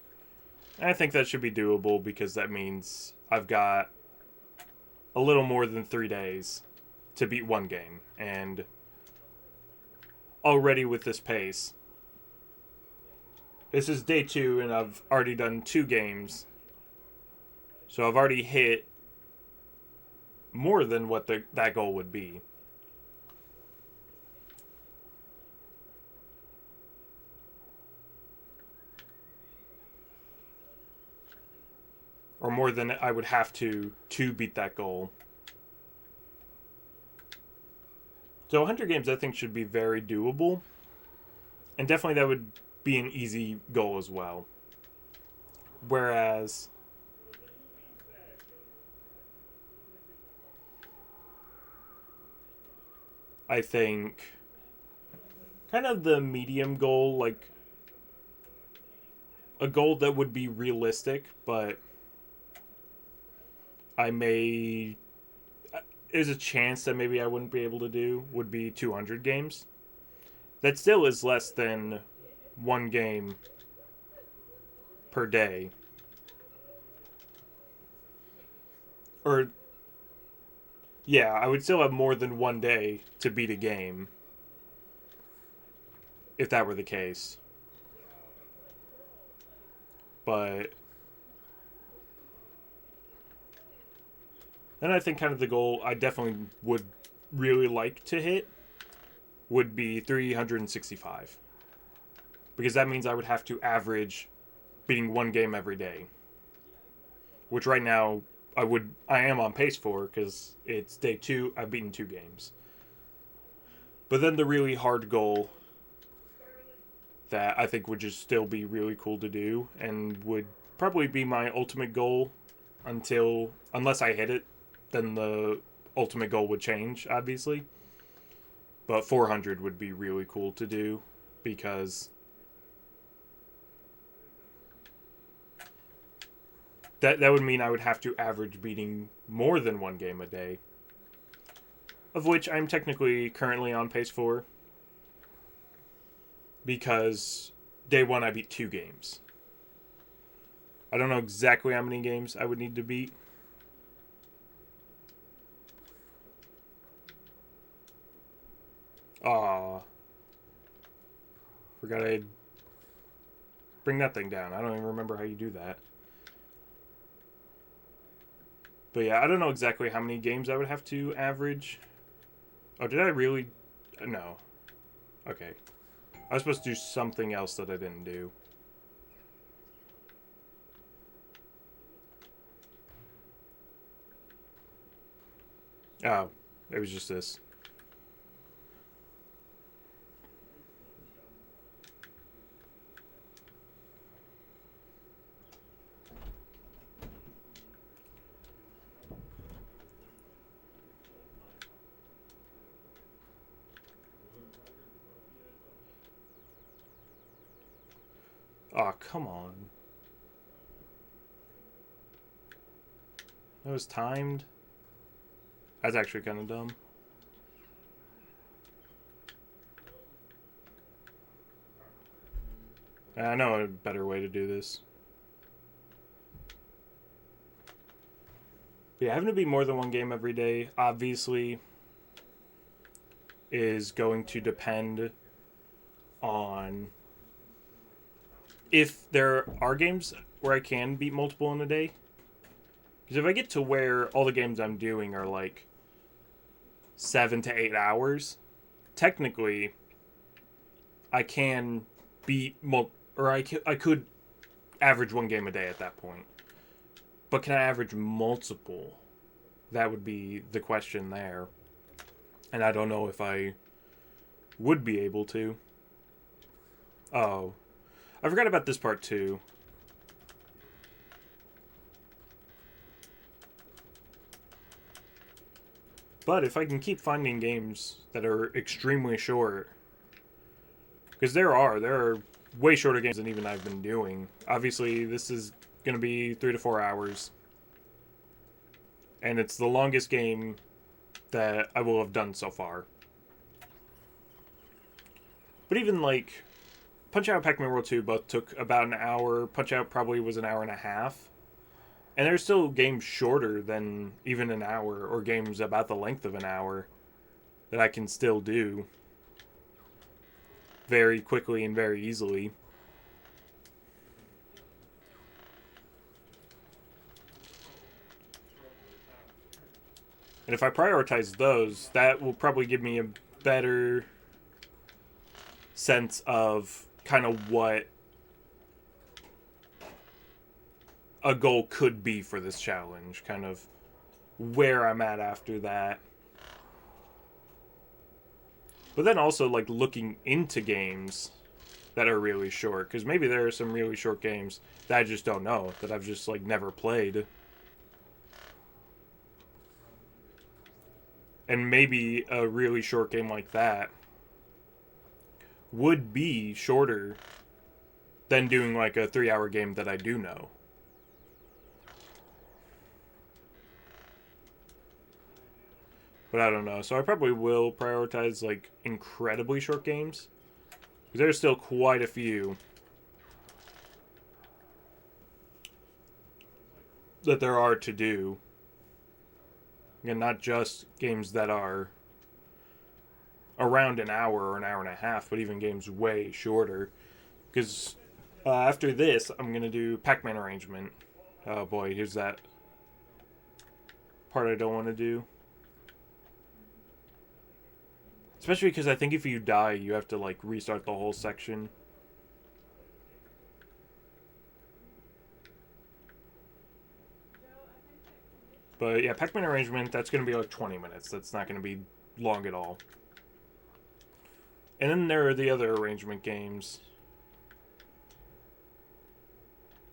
And I think that should be doable, because that means I've got a little more than 3 days to beat one game. And already with this pace, this is day 2 and I've already done 2 games. So I've already hit more than what that goal would be. Or more than I would have to beat that goal. So 100 games I think should be very doable. And definitely that would be an easy goal as well. Whereas I think kind of the medium goal, like a goal that would be realistic, but there's a chance that maybe I wouldn't be able to do, would be 200 games. That still is less than one game per day. Or, yeah, I would still have more than one day to beat a game, if that were the case. But And I think kind of the goal I definitely would really like to hit would be 365. Because that means I would have to average beating one game every day. Which right now I am on pace for, because it's day 2, I've beaten 2 games. But then the really hard goal that I think would just still be really cool to do, and would probably be my ultimate goal unless I hit it, then the ultimate goal would change, obviously. But 400 would be really cool to do, because that would mean I would have to average beating more than one game a day, of which I'm technically currently on pace for, because day 1 I beat 2 games. I don't know exactly how many games I would need to beat. Aw. Forgot I'd bring that thing down. I don't even remember how you do that. But yeah, I don't know exactly how many games I would have to average. Oh, did I really? No. Okay. I was supposed to do something else that I didn't do. Oh, it was just this. Oh, come on. That was timed. That's actually kind of dumb. I know a better way to do this. But yeah, having to beat more than one game every day, obviously, is going to depend on if there are games where I can beat multiple in a day. Because if I get to where all the games I'm doing are like 7 to 8 hours, technically, I can beat I could average one game a day at that point. But can I average multiple? That would be the question there. And I don't know if I would be able to. Oh. I forgot about this part too. But if I can keep finding games that are extremely short, because there are way shorter games than even I've been doing. Obviously, this is going to be 3 to 4 hours. And it's the longest game that I will have done so far. But even like Punch-Out! Pac-Man World 2 both took about an hour. Punch-Out! Probably was an hour and a half. And there's still games shorter than even an hour, or games about the length of an hour, that I can still do very quickly and very easily. And if I prioritize those, that will probably give me a better sense of kind of what a goal could be for this challenge, kind of where I'm at after that. But then also like looking into games that are really short, because maybe there are some really short games that I just don't know, that I've just like never played. And maybe a really short game like that would be shorter than doing like a 3-hour game that I do know. But I don't know. So I probably will prioritize like incredibly short games, because there's still quite a few that there are to do. And not just games that are around an hour or an hour and a half, but even games way shorter. Because after this, I'm going to do Pac-Man Arrangement. Oh boy, here's that part I don't want to do. Especially because I think if you die, you have to, like, restart the whole section. But yeah, Pac-Man arrangement, that's going to be like 20 minutes. That's not going to be long at all. And then there are the other arrangement games.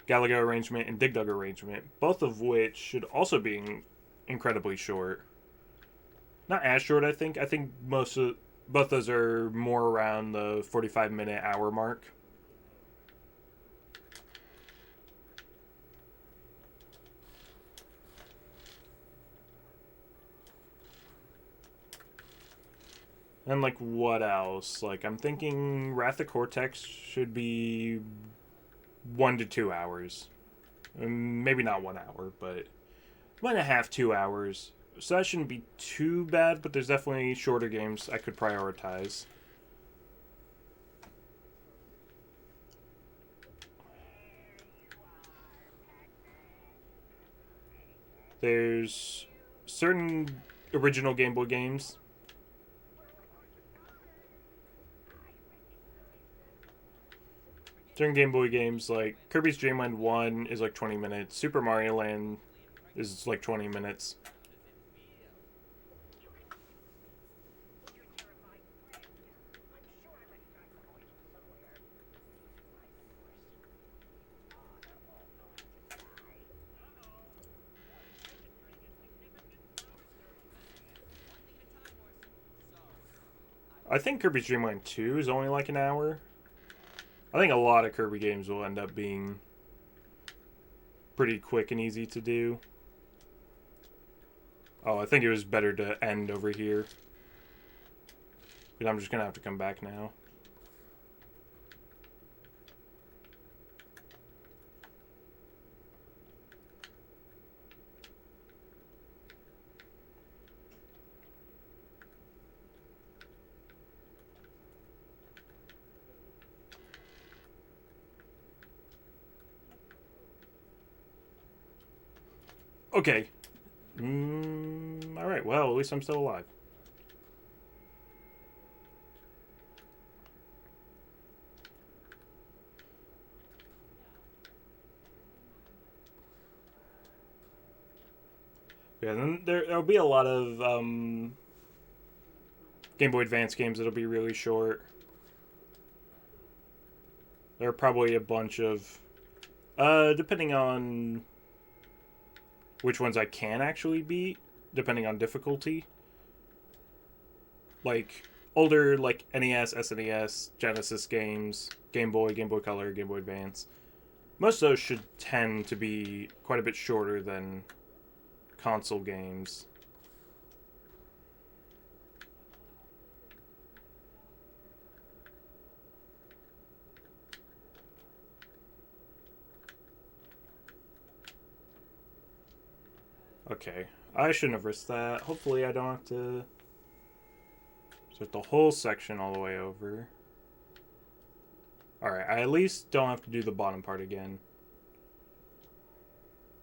Galaga arrangement and Dig Dug arrangement, both of which should also be incredibly short. Not as short, I think. I think both those are more around the 45-minute hour mark. And, like, what else? Like, I'm thinking Wrath of Cortex should be 1 to 2 hours. Maybe not 1 hour, but 1.5, 2 hours. So that shouldn't be too bad, but there's definitely shorter games I could prioritize. There's certain original Game Boy games. Certain Game Boy games, like Kirby's Dream Land 1 is like 20 minutes. Super Mario Land is like 20 minutes. I think Kirby's Dream Land 2 is only like an hour. I think a lot of Kirby games will end up being pretty quick and easy to do. Oh, I think it was better to end over here. But I'm just going to have to come back now. Okay. Alright, well, at least I'm still alive. Yeah, then there'll be a lot of Game Boy Advance games that'll be really short. There are probably a bunch of... depending on which ones I can actually beat, depending on difficulty. Like, older, like, NES, SNES, Genesis games, Game Boy, Game Boy Color, Game Boy Advance. Most of those should tend to be quite a bit shorter than console games. Okay, I shouldn't have risked that. Hopefully I don't have to start the whole section all the way over. Alright, I at least don't have to do the bottom part again.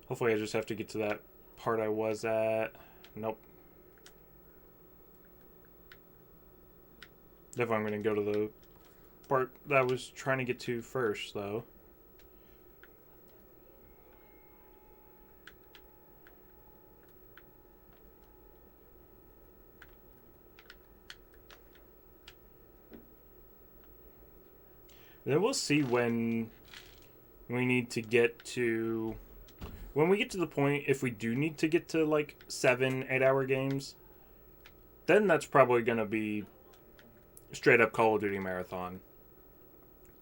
Hopefully I just have to get to that part I was at. Nope. Definitely I'm going to go to the part that I was trying to get to first, though. Then we'll see when we need to get to... When we get to the point, if we do need to get to, like, 7, 8-hour games, then that's probably going to be straight-up Call of Duty Marathon.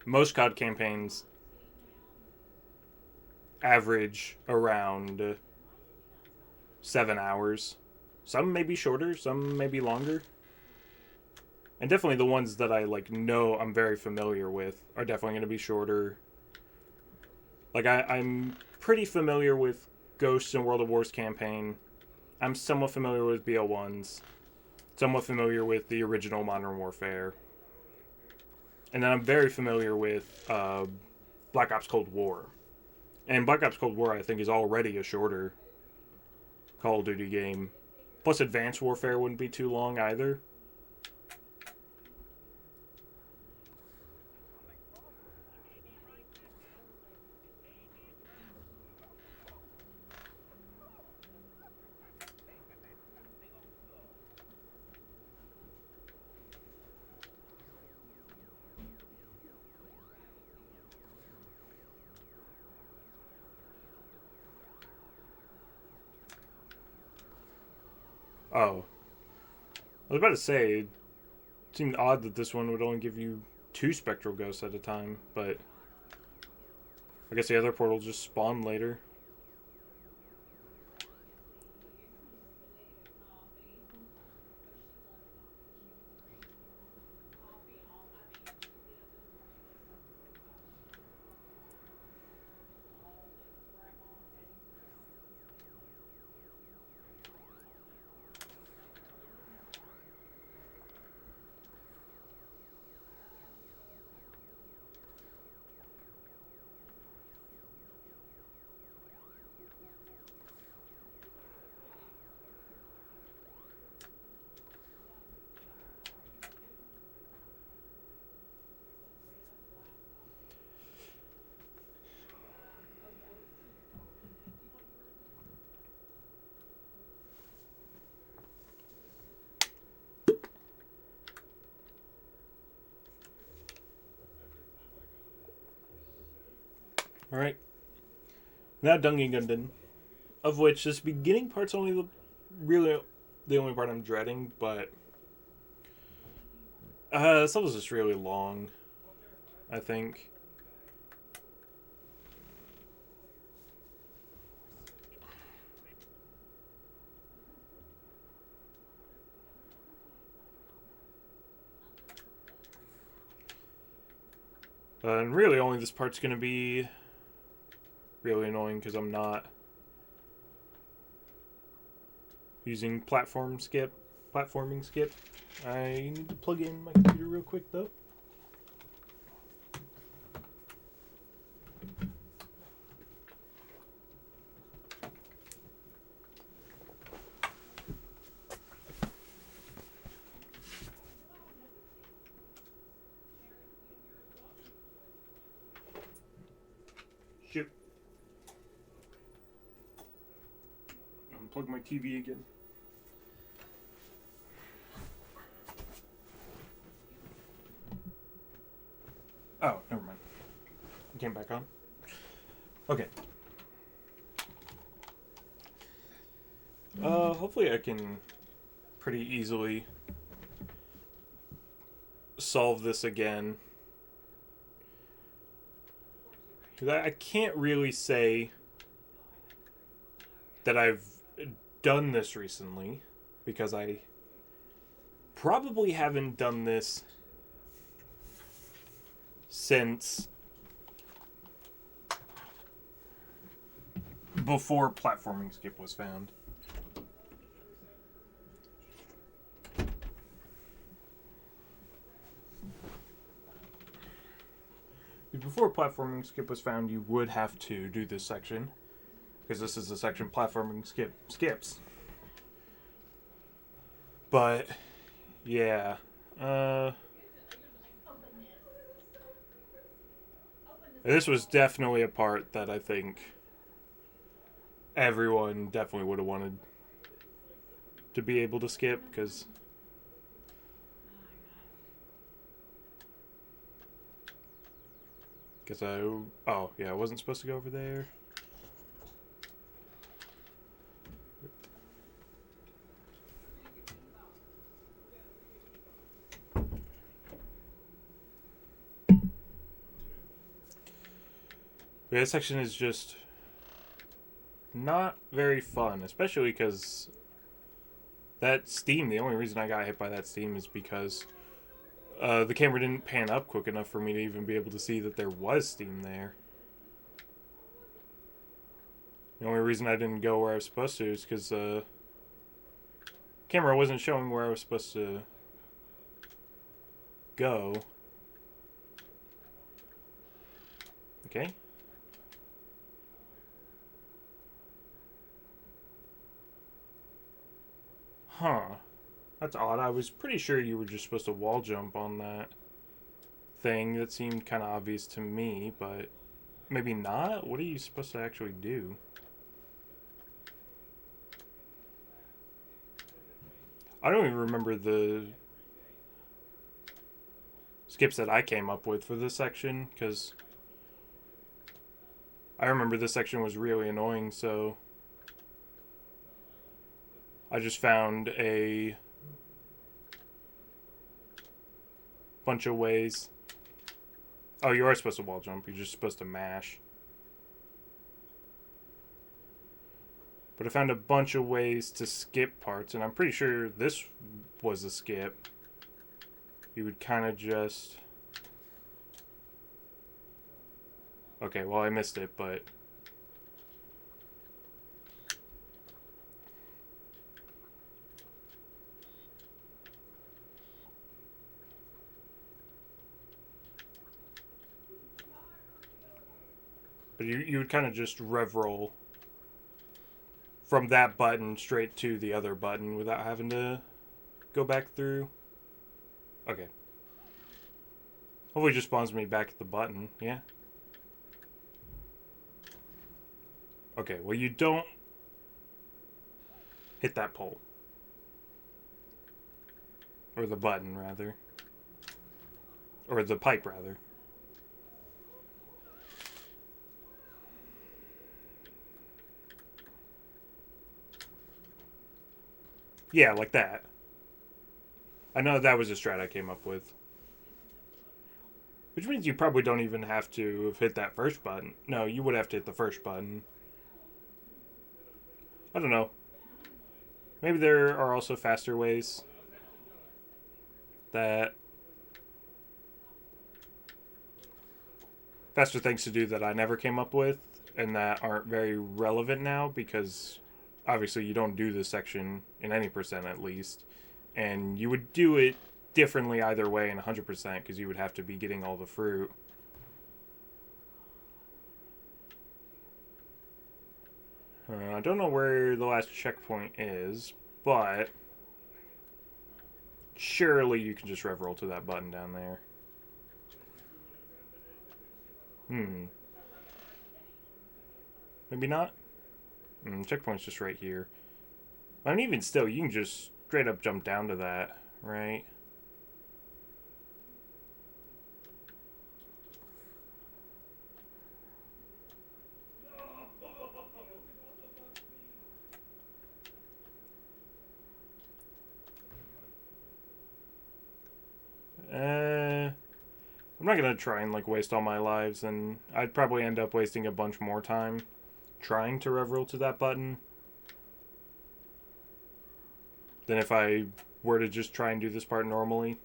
Most COD campaigns average around 7 hours. Some may be shorter, some may be longer. And definitely the ones that I, like, know I'm very familiar with are definitely going to be shorter. Like, I'm pretty familiar with Ghosts and World of Wars campaign. I'm somewhat familiar with BL1s. Somewhat familiar with the original Modern Warfare. And then I'm very familiar with Black Ops Cold War. And Black Ops Cold War, I think, is already a shorter Call of Duty game. Plus, Advanced Warfare wouldn't be too long either. Oh. I was about to say, it seemed odd that this one would only give you 2 Spectral Ghosts at a time, but I guess the other portal just spawned later. Alright. Now Dungeon, of which this beginning part's only really the only part I'm dreading, but this level's just really long, I think. And really only this part's going to be really annoying because I'm not using platforming skip. I need to plug in my computer real quick though. Shoot. Unplug my TV again. Oh, never mind. It came back on. Okay. Hopefully I can pretty easily solve this again. I can't really say that I've done this recently, because I probably haven't done this since before platforming skip was found. Before platforming skip was found, you would have to do this section, because this is the section platforming skip skips. But yeah, this was definitely a part that I think everyone definitely would have wanted to be able to skip, because oh yeah, I wasn't supposed to go over there. Yeah, this section is just not very fun, especially because that steam, the only reason I got hit by that steam is because the camera didn't pan up quick enough for me to even be able to see that there was steam there. The only reason I didn't go where I was supposed to is because the camera wasn't showing where I was supposed to go. Okay. Huh. That's odd. I was pretty sure you were just supposed to wall jump on that thing. That seemed kind of obvious to me, but maybe not? What are you supposed to actually do? I don't even remember the skips that I came up with for this section, because I remember this section was really annoying, so I just found a bunch of ways. Oh, you are supposed to wall jump. You're just supposed to mash. But I found a bunch of ways to skip parts, and I'm pretty sure this was a skip. You would kind of just... Okay, well, I missed it, but... But you would kind of just rev roll from that button straight to the other button without having to go back through. Okay. Hopefully it just spawns me back at the button, yeah? Okay, well you don't hit that pole. Or the button, rather. Or the pipe, rather. Yeah, like that. I know that was a strat I came up with. Which means you probably don't even have to have hit that first button. No, you would have to hit the first button. I don't know. Maybe there are also faster ways that... Faster things to do that I never came up with and that aren't very relevant now because obviously you don't do this section in any percent at least. And you would do it differently either way in 100% because you would have to be getting all the fruit. I don't know where the last checkpoint is, but surely you can just rev roll to that button down there. Maybe not? Checkpoint's just right here. I mean, even still, you can just straight up jump down to that, right? I'm not gonna try and like waste all my lives, and I'd probably end up wasting a bunch more time trying to rev roll to that button than if I were to just try and do this part normally.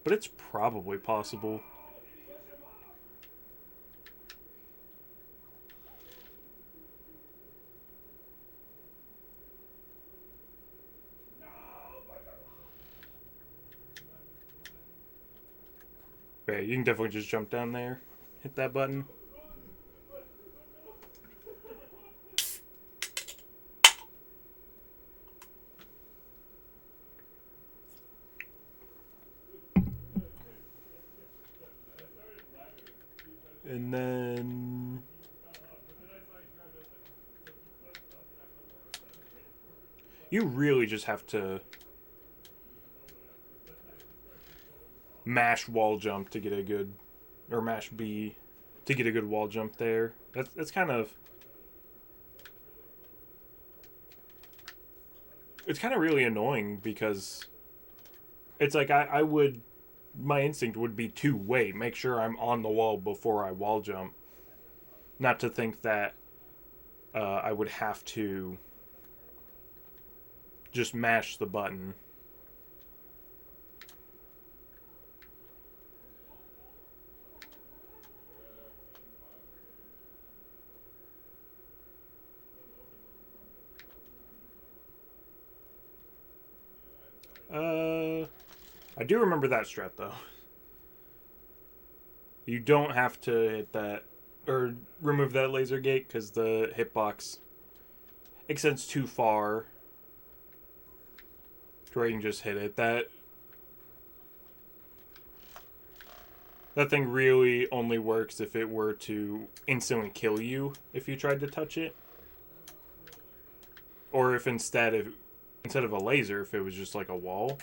But it's probably possible. Yeah, you can definitely just jump down there, hit that button. And then... You really just have to mash wall jump to get a good... Or mash B to get a good wall jump there. That's kind of... It's kind of really annoying because it's like I would... My instinct would be to wait, make sure I'm on the wall before I wall jump. Not to think that I would have to just mash the button. I do remember that strat though. You don't have to hit that or remove that laser gate because the hitbox extends too far to where you can just hit it. That thing really only works if it were to instantly kill you if you tried to touch it. Or if instead of a laser, if it was just like a wall.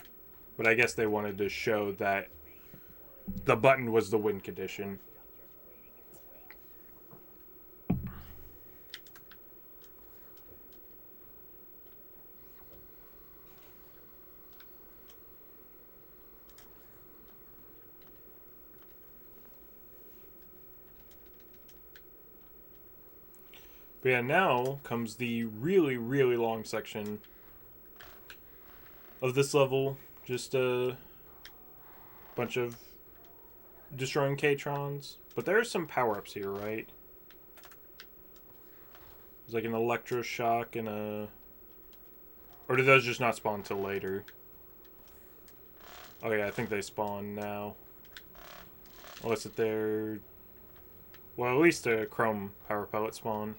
But I guess they wanted to show that the button was the win condition. But yeah, now comes the really, really long section of this level. Just a bunch of destroying K-Trons. But there are some power-ups here, right? There's like an electroshock and a... Or did those just not spawn until later? Oh yeah, I think they spawn now. Unless if they're... Well, at least a chrome power pellet spawn.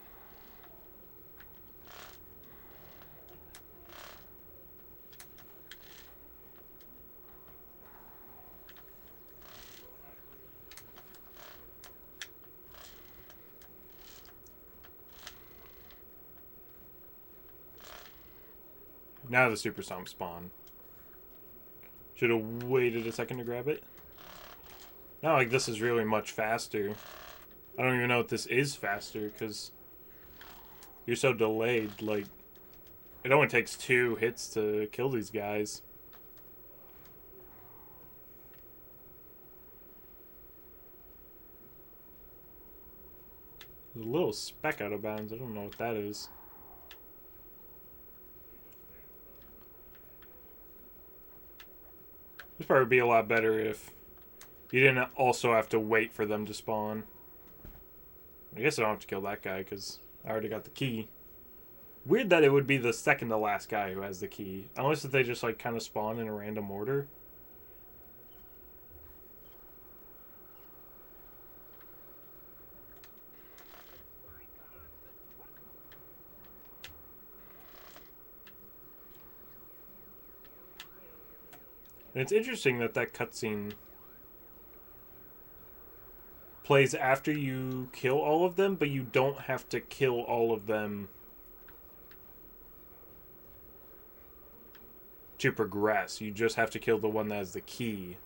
Now the Super Stomp spawn. Should have waited a second to grab it. Now, like, this is really much faster. I don't even know if this is faster, because you're so delayed. Like, it only takes 2 hits to kill these guys. There's a little speck out of bounds. I don't know what that is. This part would be a lot better if you didn't also have to wait for them to spawn. I guess I don't have to kill that guy because I already got the key. Weird that it would be the second to last guy who has the key. Unless if they just like kind of spawn in a random order. And it's interesting that that cutscene plays after you kill all of them, but you don't have to kill all of them to progress. You just have to kill the one that has the key.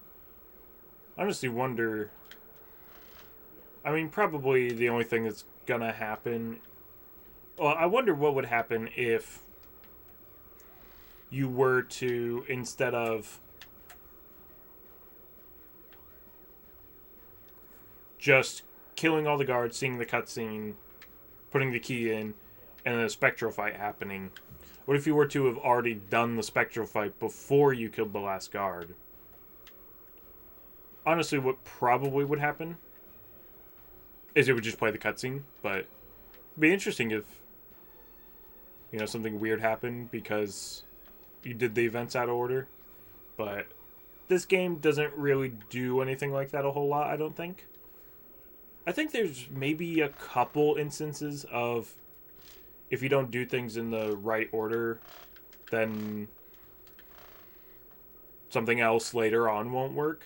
I honestly wonder... I mean, probably the only thing that's gonna happen... Well, I wonder what would happen if you were to, instead of just killing all the guards, seeing the cutscene, putting the key in, and then a spectral fight happening. What if you were to have already done the spectral fight before you killed the last guard? Honestly, what probably would happen is it would just play the cutscene, but it'd be interesting if, you know, something weird happened because you did the events out of order. But this game doesn't really do anything like that a whole lot, I don't think. I think there's maybe a couple instances of if you don't do things in the right order, then something else later on won't work.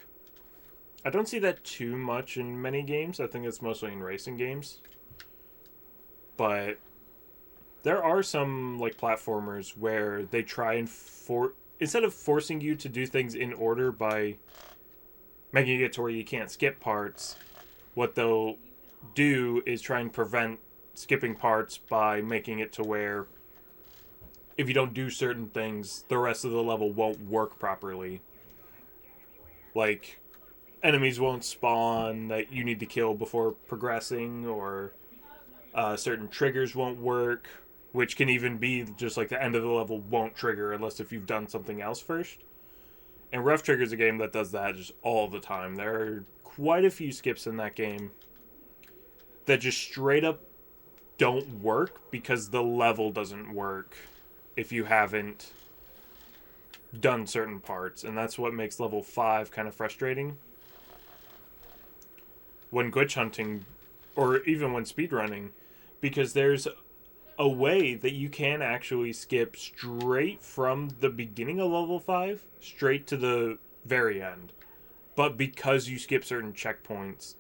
I don't see that too much in many games. I think it's mostly in racing games. But there are some like platformers where they try and instead of forcing you to do things in order by making it to where you can't skip parts, what they'll do is try and prevent skipping parts by making it to where if you don't do certain things, the rest of the level won't work properly. Like, enemies won't spawn that you need to kill before progressing, or certain triggers won't work, which can even be just like the end of the level won't trigger unless if you've done something else first. And Rough Trigger's a game that does that just all the time. There are quite a few skips in that game that just straight up don't work because the level doesn't work if you haven't done certain parts. And that's what makes level 5 kind of frustrating. When glitch hunting, or even when speedrunning, because there's a way that you can actually skip straight from the beginning of level 5 straight to the very end. But because you skip certain checkpoints,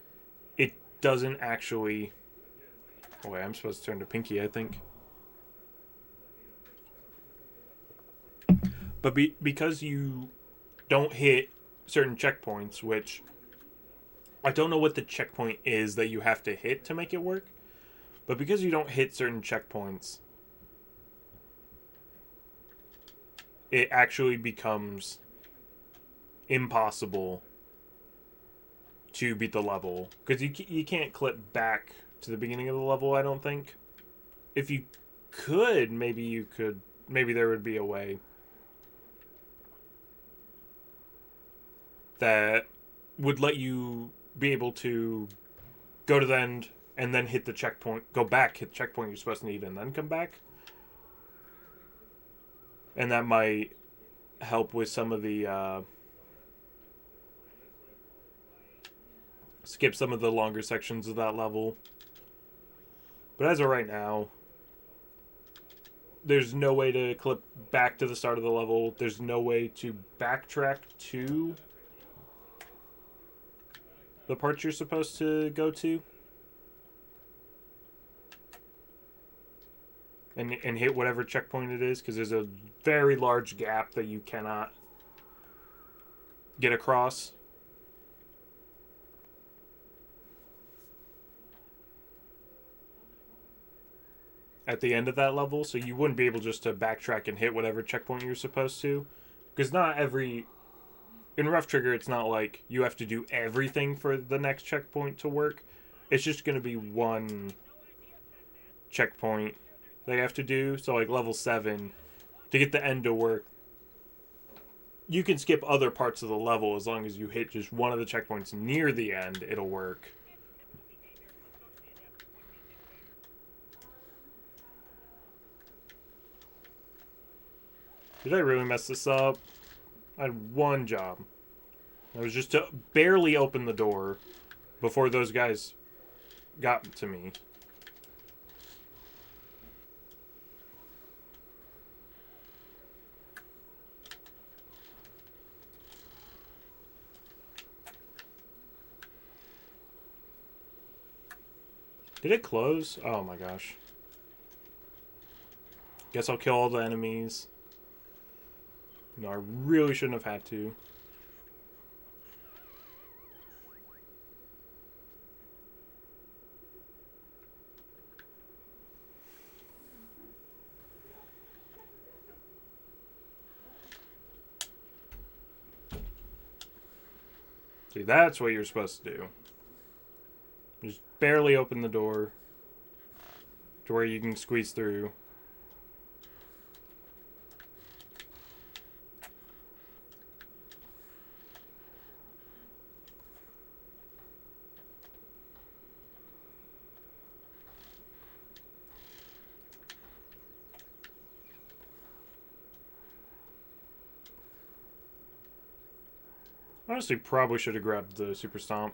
it doesn't actually... Oh, wait, I'm supposed to turn to Pinky, I think. But because you don't hit certain checkpoints, which I don't know what the checkpoint is that you have to hit to make it work, but because you don't hit certain checkpoints, it actually becomes impossible to beat the level. Because you can't clip back to the beginning of the level, I don't think. If you could, maybe you could... Maybe there would be a way that would let you be able to go to the end and then hit the checkpoint, go back, hit the checkpoint you're supposed to need, and then come back. And that might help with some of the skip some of the longer sections of that level. But as of right now, there's no way to clip back to the start of the level. There's no way to backtrack to the parts you're supposed to go to and hit whatever checkpoint it is, because there's a very large gap that you cannot get across. At the end of that level, so you wouldn't be able just to backtrack and hit whatever checkpoint you're supposed to, because not every... In Rough Trigger, it's not like you have to do everything for the next checkpoint to work. It's just going to be one checkpoint they have to do. So like level 7, to get the end to work, you can skip other parts of the level as long as you hit just one of the checkpoints near the end, it'll work. Did I really mess this up? I had one job. It was just to barely open the door before those guys got to me. Did it close? Oh my gosh. Guess I'll kill all the enemies. No, I really shouldn't have had to. See, that's what you're supposed to do. Just barely open the door to where you can squeeze through. Honestly, probably should have grabbed the Super Stomp.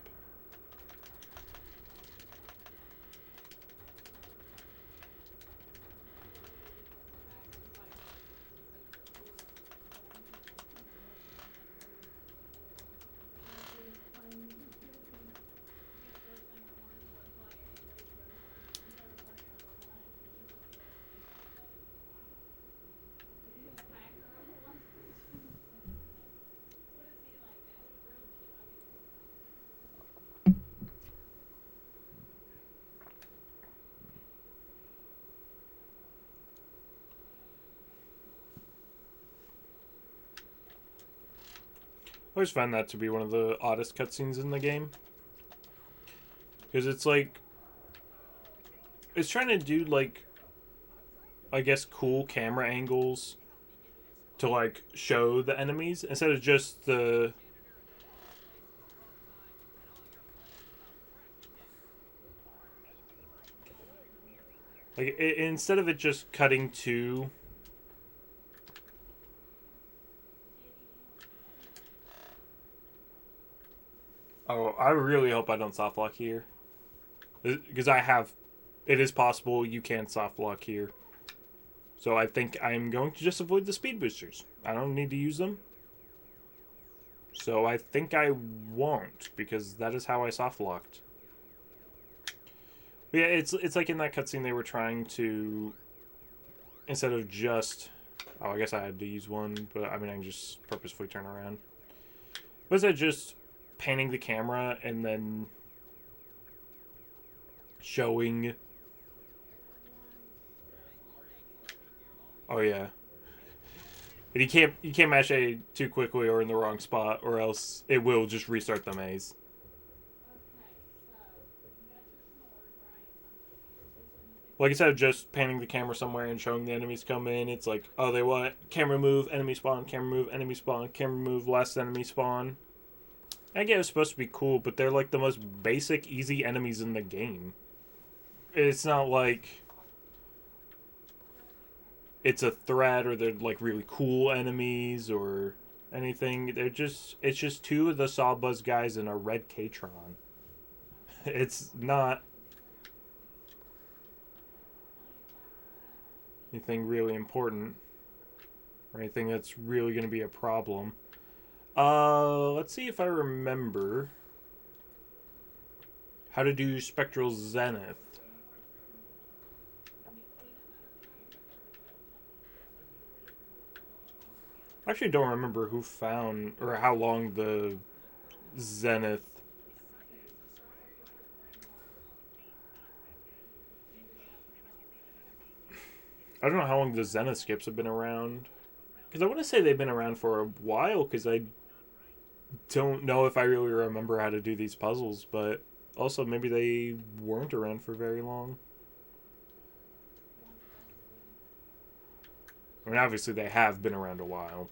I always find that to be one of the oddest cutscenes in the game. Because it's like... It's trying to do, like... I guess cool camera angles to, like, show the enemies. Instead of just the... Like, instead of it just cutting to... Oh, I really hope I don't soft lock here. Because I have it is possible you can soft lock here. So I think I'm going to just avoid the speed boosters. I don't need to use them. So I think I won't, because that is how I soft locked. But yeah, it's like in that cutscene they were trying to, instead of just, oh, I guess I had to use one, but I mean I can just purposefully turn around. Was that just panning the camera and then showing? Oh yeah. And you can't mash A too quickly or in the wrong spot, or else it will just restart the maze. Like instead of just panning the camera somewhere and showing the enemies come in, it's like, oh, they want camera move, enemy spawn, camera move, enemy spawn, camera move, last enemy spawn. I get it's supposed to be cool, but they're like the most basic, easy enemies in the game. It's not like it's a threat or they're like really cool enemies or anything. It's just two of the Sawbuzz guys and a red K-Tron. It's not anything really important or anything that's really going to be a problem. Let's see if I remember how to do Spectral Zenith. I actually don't remember who found or how long the Zenith. I don't know how long the Zenith skips have been around. Because I want to say they've been around for a while, because I don't know if I really remember how to do these puzzles, but also maybe they weren't around for very long. I mean, obviously they have been around a while.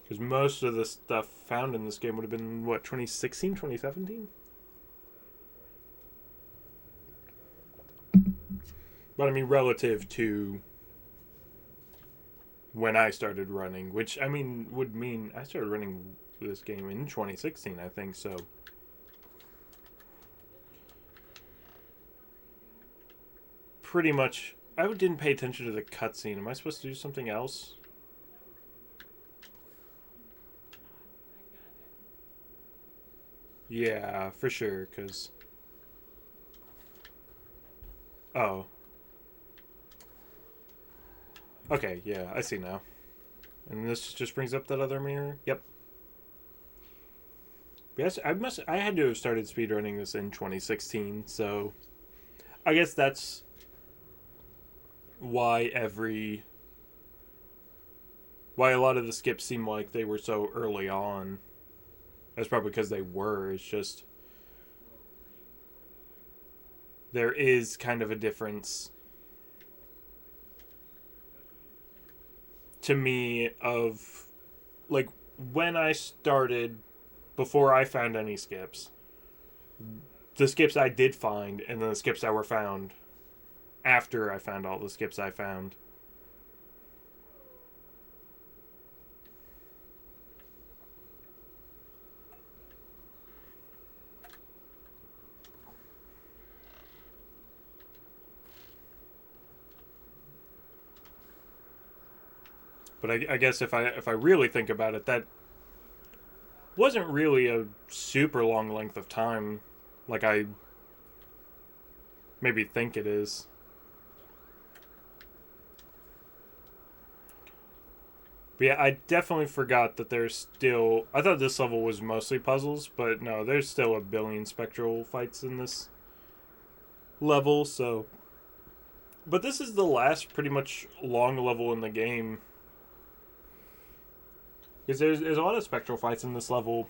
Because most of the stuff found in this game would have been, what, 2016, 2017? But I mean, relative to when I started running, which, I mean, would mean I started running this game in 2016, I think, so. Pretty much, I didn't pay attention to the cutscene. Am I supposed to do something else? Yeah, for sure, because... Oh. Okay, yeah, I see now. And this just brings up that other mirror? Yep. Yes, I had to have started speedrunning this in 2016, so... I guess that's why why a lot of the skips seem like they were so early on. That's probably because they were. It's just there is kind of a difference to me of like when I started before I found any skips. The skips I did find and then the skips that were found after I found all the skips I found. But I guess if I really think about it, that wasn't really a super long length of time, like I maybe think it is. But yeah, I definitely forgot that there's still. I thought this level was mostly puzzles, but no, there's still a billion spectral fights in this level. So, but this is the last pretty much long level in the game. Because there's a lot of spectral fights in this level,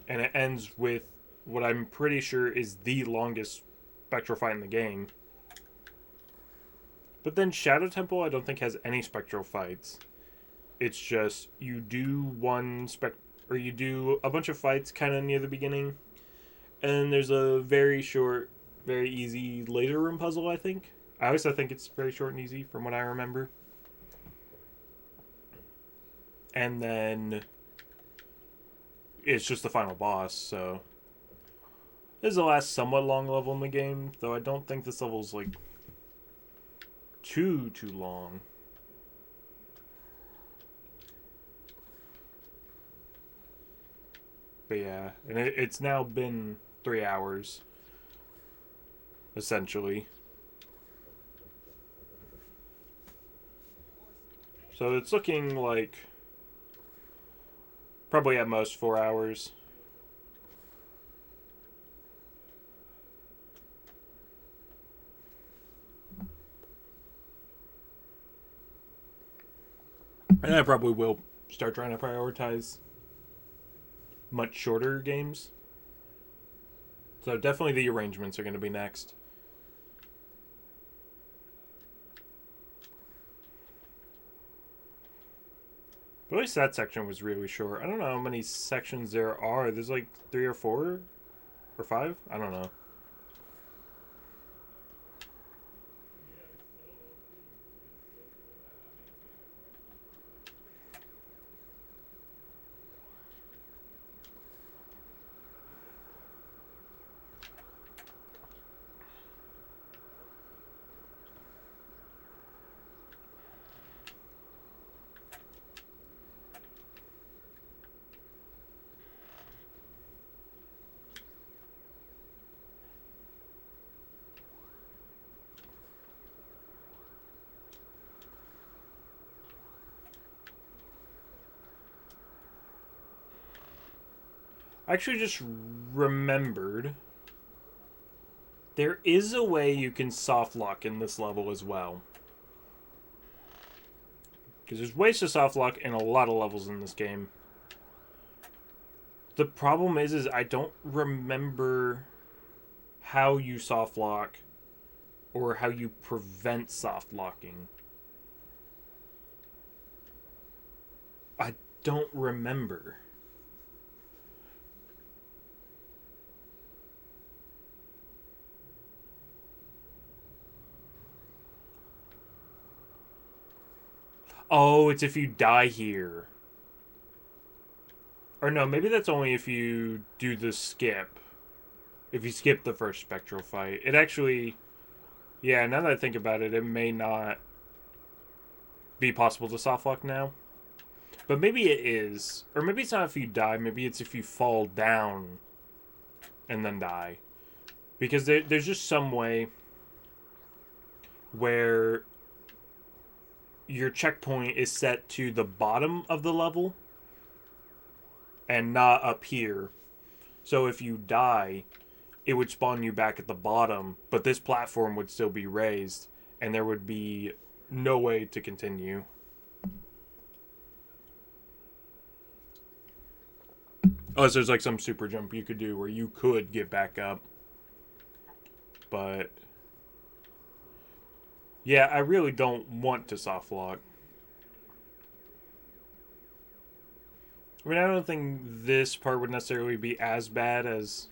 and it ends with what I'm pretty sure is the longest spectral fight in the game. But then Shadow Temple, I don't think has any spectral fights. It's just you do you do a bunch of fights kind of near the beginning, and there's a very short, very easy laser room puzzle. I think. I also think it's very short and easy from what I remember. And then it's just the final boss, so. This is the last somewhat long level in the game, though I don't think this level's, like, too long. But yeah, and it's now been 3 hours, essentially. So it's looking like probably at most 4 hours. And I probably will start trying to prioritize much shorter games. So definitely the arrangements are going to be next. But at least that section was really short. I don't know how many sections there are. There's like 3 or 4 or 5? I don't know. I actually just remembered there is a way you can soft lock in this level as well. Because there's ways to soft lock in a lot of levels in this game. The problem is I don't remember how you soft lock or how you prevent soft locking. I don't remember. Oh, it's if you die here. Or no, maybe that's only if you do the skip. If you skip the first spectral fight. It actually... Yeah, now that I think about it, it may not be possible to soft lock now. But maybe it is. Or maybe it's not if you die. Maybe it's if you fall down and then die. Because there's just some way where your checkpoint is set to the bottom of the level and not up here. So if you die, it would spawn you back at the bottom, but this platform would still be raised, and there would be no way to continue. Unless there's like some super jump you could do where you could get back up. But yeah, I really don't want to soft lock. I mean, I don't think this part would necessarily be as bad as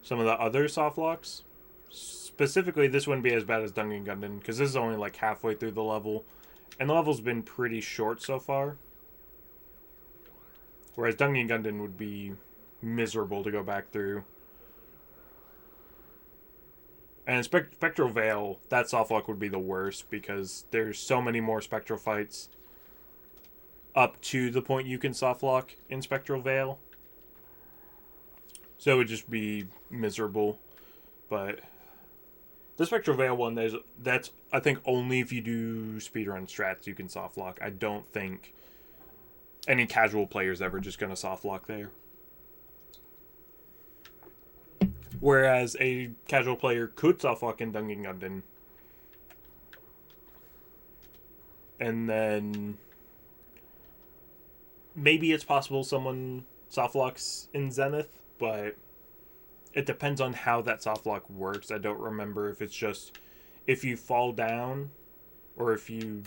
some of the other soft locks. Specifically, this wouldn't be as bad as Dungeon Gundam, because this is only like halfway through the level. And the level's been pretty short so far. Whereas Dungeon Gundam would be miserable to go back through. And Spectral Veil, that soft lock would be the worst, because there's so many more Spectral fights up to the point you can soft lock in Spectral Veil. So it would just be miserable. But the Spectral Veil one, that's I think only if you do speedrun strats you can soft lock. I don't think any casual player's ever just going to soft lock there. Whereas a casual player could soft lock in Dungeon Gundam. And then maybe it's possible someone soft locks in Zenith, but it depends on how that soft lock works. I don't remember if it's just if you fall down or if you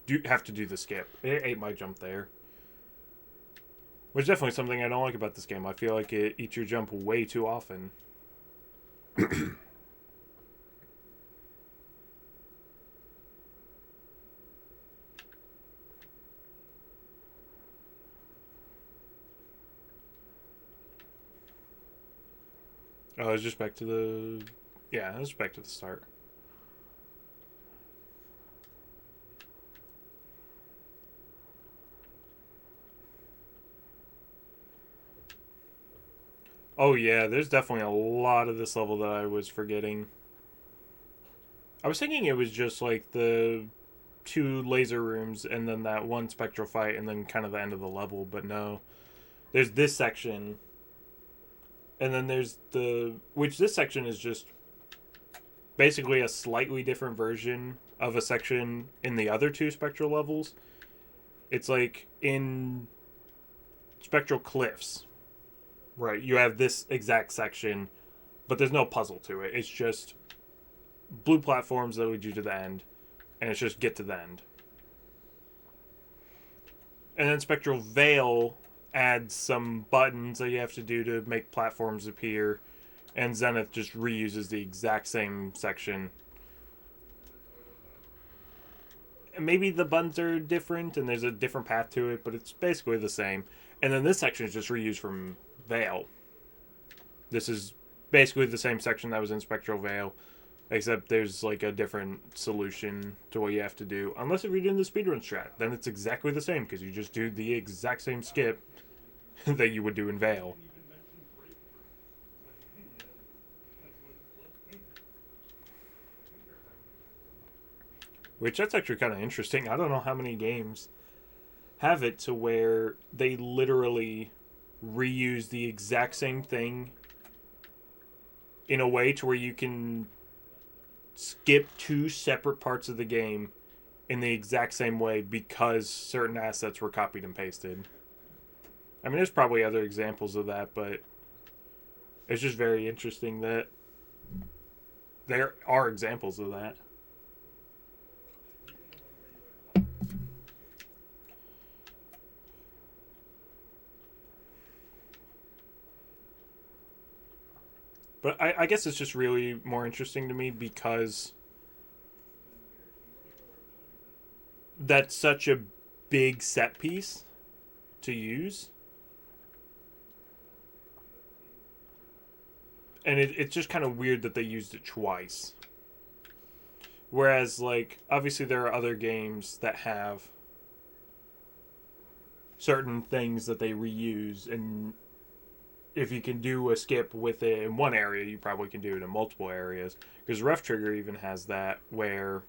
do have to do the skip. It ate my jump there. Which is definitely something I don't like about this game. I feel like it eats your jump way too often. Oh, it's just back to the... Yeah, it's back to the start. Oh yeah, there's definitely a lot of this level that I was forgetting. I was thinking it was just like the two laser rooms and then that one spectral fight and then kind of the end of the level, but no. There's this section and then there's the... Which this section is just basically a slightly different version of a section in the other two spectral levels. It's like in Spectral Cliffs, right? You have this exact section, but there's no puzzle to it. It's just blue platforms that lead you to the end, and it's just get to the end. And then Spectral Veil adds some buttons that you have to do to make platforms appear, and Zenith just reuses the exact same section. And maybe the buttons are different and there's a different path to it, but it's basically the same. And then this section is just reused from Veil. This is basically the same section that was in Spectral Veil, except there's like a different solution to what you have to do. Unless if you're doing the speedrun strat, then it's exactly the same because you just do the exact same skip that you would do in Veil. Which that's actually kind of interesting. I don't know how many games have it to where they literally reuse the exact same thing in a way to where you can skip two separate parts of the game in the exact same way because certain assets were copied and pasted. I mean, there's probably other examples of that, but it's just very interesting that there are examples of that. But I guess it's just really more interesting to me because that's such a big set piece to use. And it's just kind of weird that they used it twice. Whereas, like, obviously there are other games that have certain things that they reuse, and if you can do a skip with it in one area, you probably can do it in multiple areas. Because Rough Trigger even has that where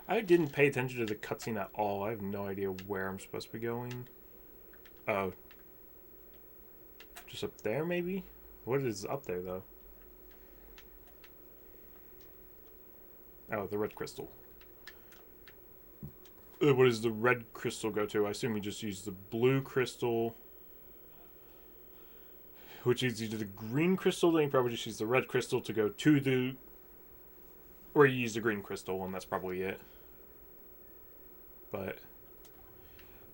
I didn't pay attention to the cutscene at all. I have no idea where I'm supposed to be going. Oh. Just up there, maybe? What is up there, though? Oh, the red crystal. What does the red crystal go to? I assume you just use the blue crystal, which leads you to the green crystal. Then you probably just use the red crystal to go to the... Or you use the green crystal, and that's probably it. But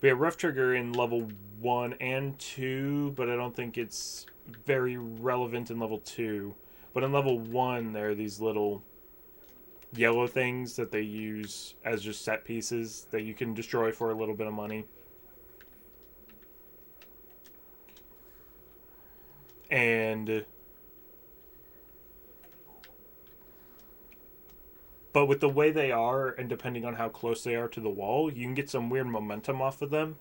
yeah, Rough Trigger in level 1 and 2, but I don't think it's very relevant in level 2. But in level 1, there are these little yellow things that they use as just set pieces that you can destroy for a little bit of money. And... But with the way they are, and depending on how close they are to the wall, you can get some weird momentum off of them.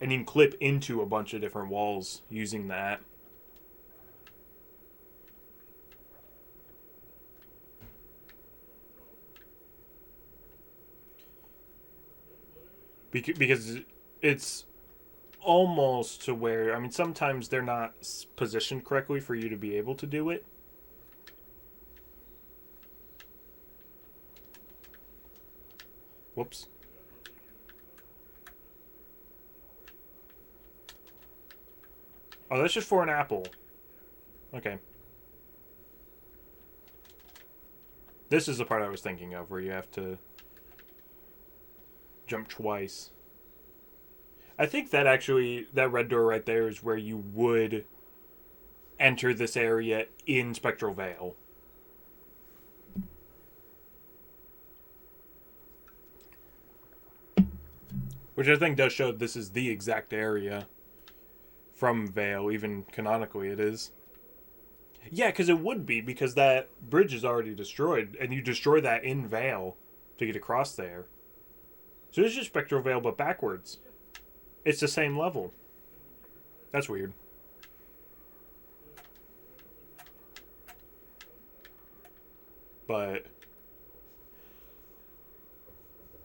And you can clip into a bunch of different walls using that. Because it's almost to where... I mean, sometimes they're not positioned correctly for you to be able to do it. Whoops. Oh, that's just for an apple. Okay. This is the part I was thinking of, where you have to jump twice. I think that actually, that red door right there is where you would enter this area in Spectral Veil. Which I think does show this is the exact area from Veil, even canonically it is. Yeah, because it would be, because that bridge is already destroyed, and you destroy that in Vale to get across there. So it's just Spectral Vale, but backwards. It's the same level. That's weird. But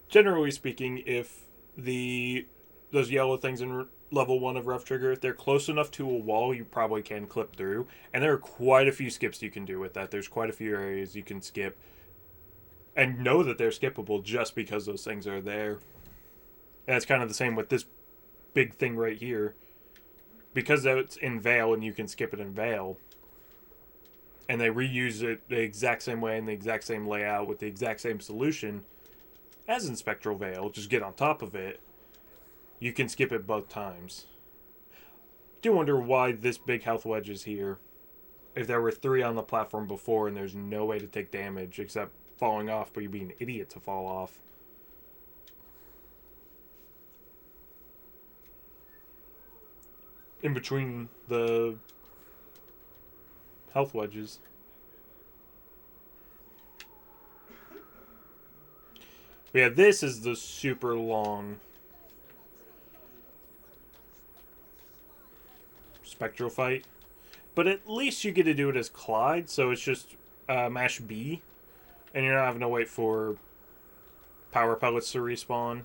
generally speaking, if those yellow things in level 1 of Rough Trigger, if they're close enough to a wall, you probably can clip through. And there are quite a few skips you can do with that. There's quite a few areas you can skip and know that they're skippable just because those things are there. And it's kind of the same with this big thing right here. Because it's in Vale and you can skip it in Vale, and they reuse it the exact same way in the exact same layout with the exact same solution as in Spectral Vale, just get on top of it, you can skip it both times. Do wonder why this big health wedge is here. If there were 3 on the platform before and there's no way to take damage except falling off, but you'd be an idiot to fall off. In between the health wedges. But yeah, this is the super long Spectral fight. But at least you get to do it as Clyde, so it's just mash B, and you're not having to wait for power pellets to respawn.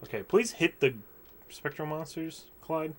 Okay, please hit the Spectral monsters, Clyde.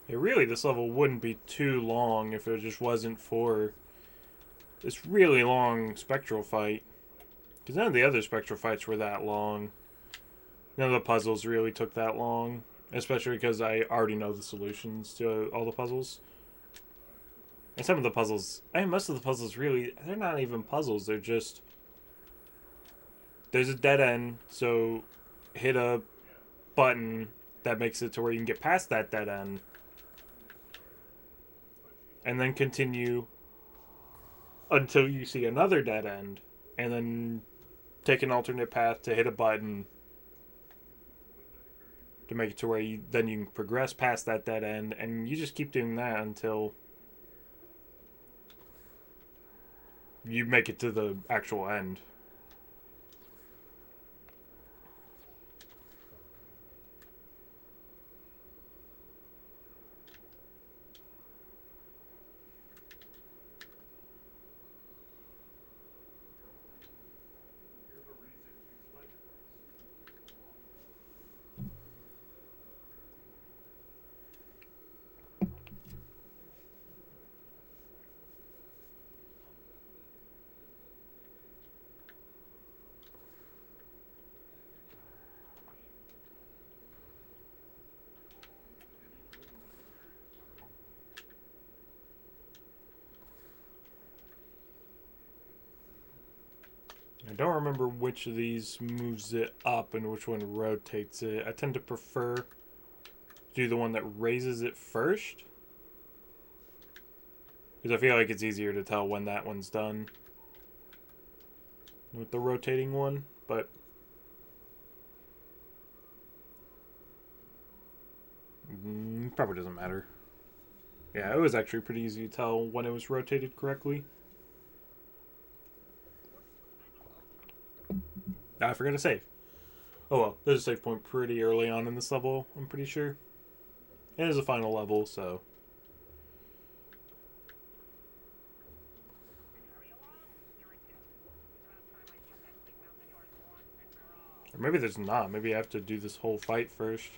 Yeah, really, this level wouldn't be too long if it just wasn't for this really long Spectral fight. Because none of the other Spectral fights were that long. None of the puzzles really took that long. Especially because I already know the solutions to all the puzzles. And some of the puzzles, I mean, most of the puzzles really, they're not even puzzles. They're just, there's a dead end, so hit a button that makes it to where you can get past that dead end. And then continue until you see another dead end. And then take an alternate path to hit a button to make it to where you can progress past that dead end, and you just keep doing that until you make it to the actual end. I don't remember which of these moves it up and which one rotates it. I tend to prefer to do the one that raises it first. Because I feel like it's easier to tell when that one's done with the rotating one, but probably doesn't matter. Yeah, it was actually pretty easy to tell when it was rotated correctly. I forgot to save. Oh well, there's a save point pretty early on in this level, I'm pretty sure. It is a final level, so. Or maybe there's not. Maybe I have to do this whole fight first.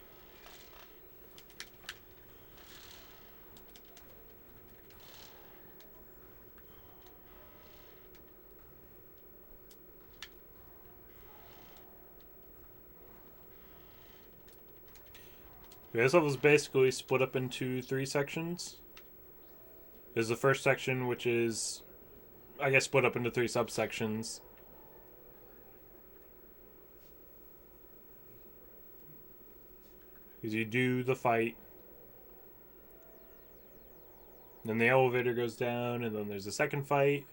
Okay, this level is basically split up into 3 sections. There's the first section, which is, I guess, split up into 3 subsections. Because you do the fight, then the elevator goes down, and then there's a second fight.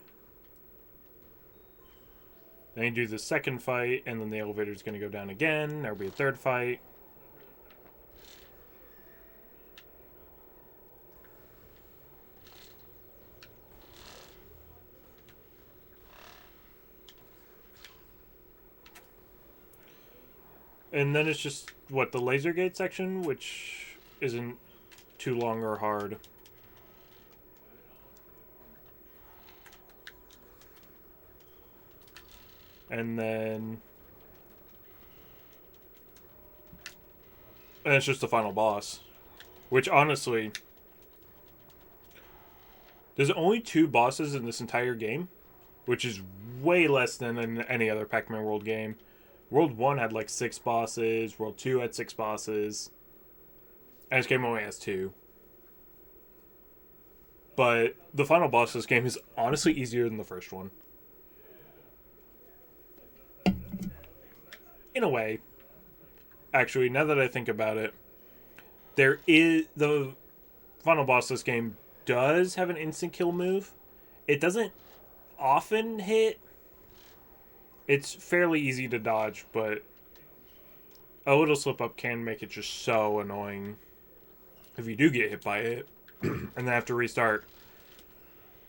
Then you do the second fight, and then the elevator's going to go down again. There'll be a third fight. And then it's just, what, the laser gate section, which isn't too long or hard. And then... and it's just the final boss. Which, honestly... there's only 2 bosses in this entire game, which is way less than in any other Pac-Man World game. World 1 had like 6 bosses, World 2 had 6 bosses, and this game only has 2. But the final boss of this game is honestly easier than the first one. In a way. Actually, now that I think about it, there is... the final boss of this game does have an instant kill move. It doesn't often hit. It's fairly easy to dodge, but a little slip up can make it just so annoying if you do get hit by it and then have to restart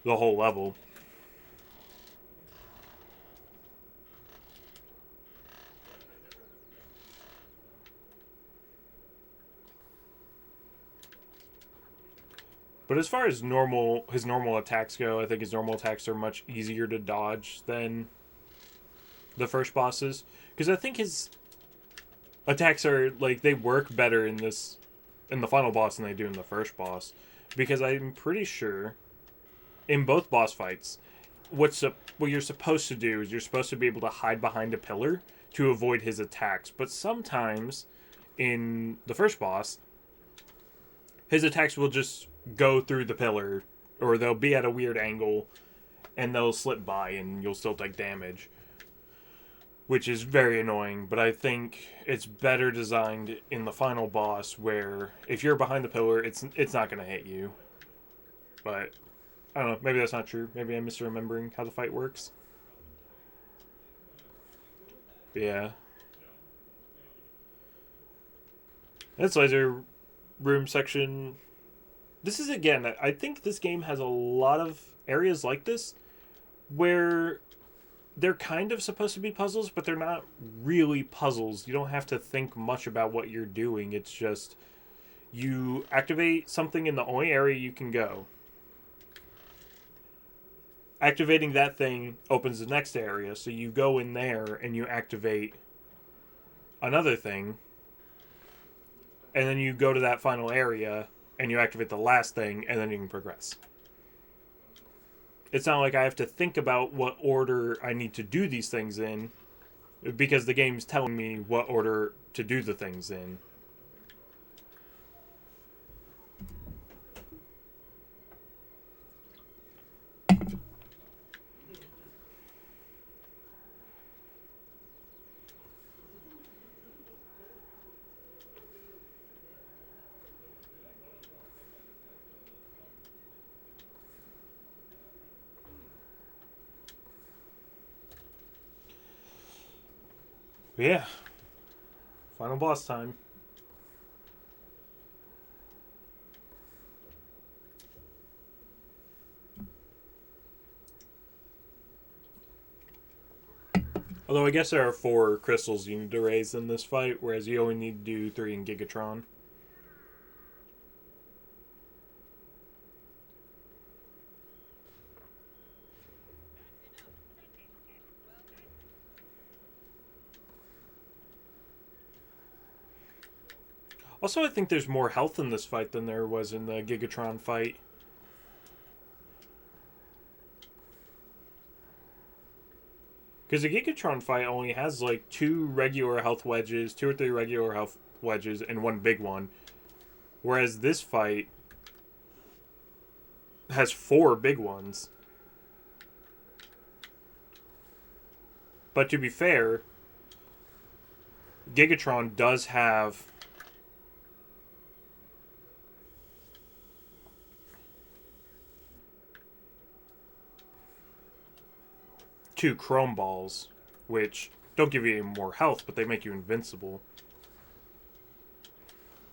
the whole level. But as far as his normal attacks go, I think his normal attacks are much easier to dodge than the first bosses. Because I think his attacks are, like, they work better in the final boss than they do in the first boss. Because I'm pretty sure in both boss fights, what you're supposed to do is you're supposed to be able to hide behind a pillar to avoid his attacks. But sometimes in the first boss, his attacks will just go through the pillar, or they'll be at a weird angle and they'll slip by and you'll still take damage, which is very annoying. But I think it's better designed in the final boss, where if you're behind the pillar, it's not going to hit you. But I don't know, maybe that's not true. Maybe I'm misremembering how the fight works. But yeah, this laser room section, this is, again, I think this game has a lot of areas like this where they're kind of supposed to be puzzles, but they're not really puzzles. You don't have to think much about what you're doing. It's just you activate something in the only area you can go. Activating that thing opens the next area, so you go in there and you activate another thing, and then you go to that final area and you activate the last thing, and then you can progress. It's not like I have to think about what order I need to do these things in, because the game's telling me what order to do the things in. But yeah, final boss time. Although I guess there are 4 crystals you need to raise in this fight, whereas you only need to do 3 in Gigatron. Also, I think there's more health in this fight than there was in the Gigatron fight. Because the Gigatron fight only has like 2 regular health wedges, 2 or 3 regular health wedges, and 1 big one. Whereas this fight has 4 big ones. But to be fair, Gigatron does have two Chrome Balls, which don't give you any more health, but they make you invincible.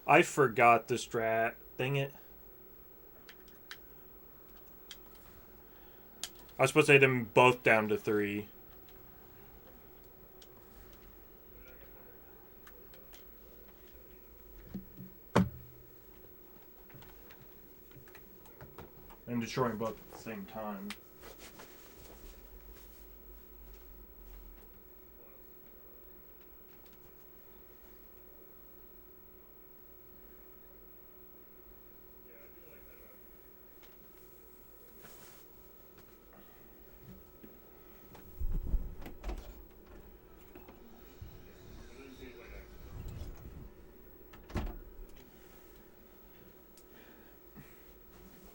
I forgot the strat. Dang it. I was supposed to hit them both down to 3. And destroying both at the same time.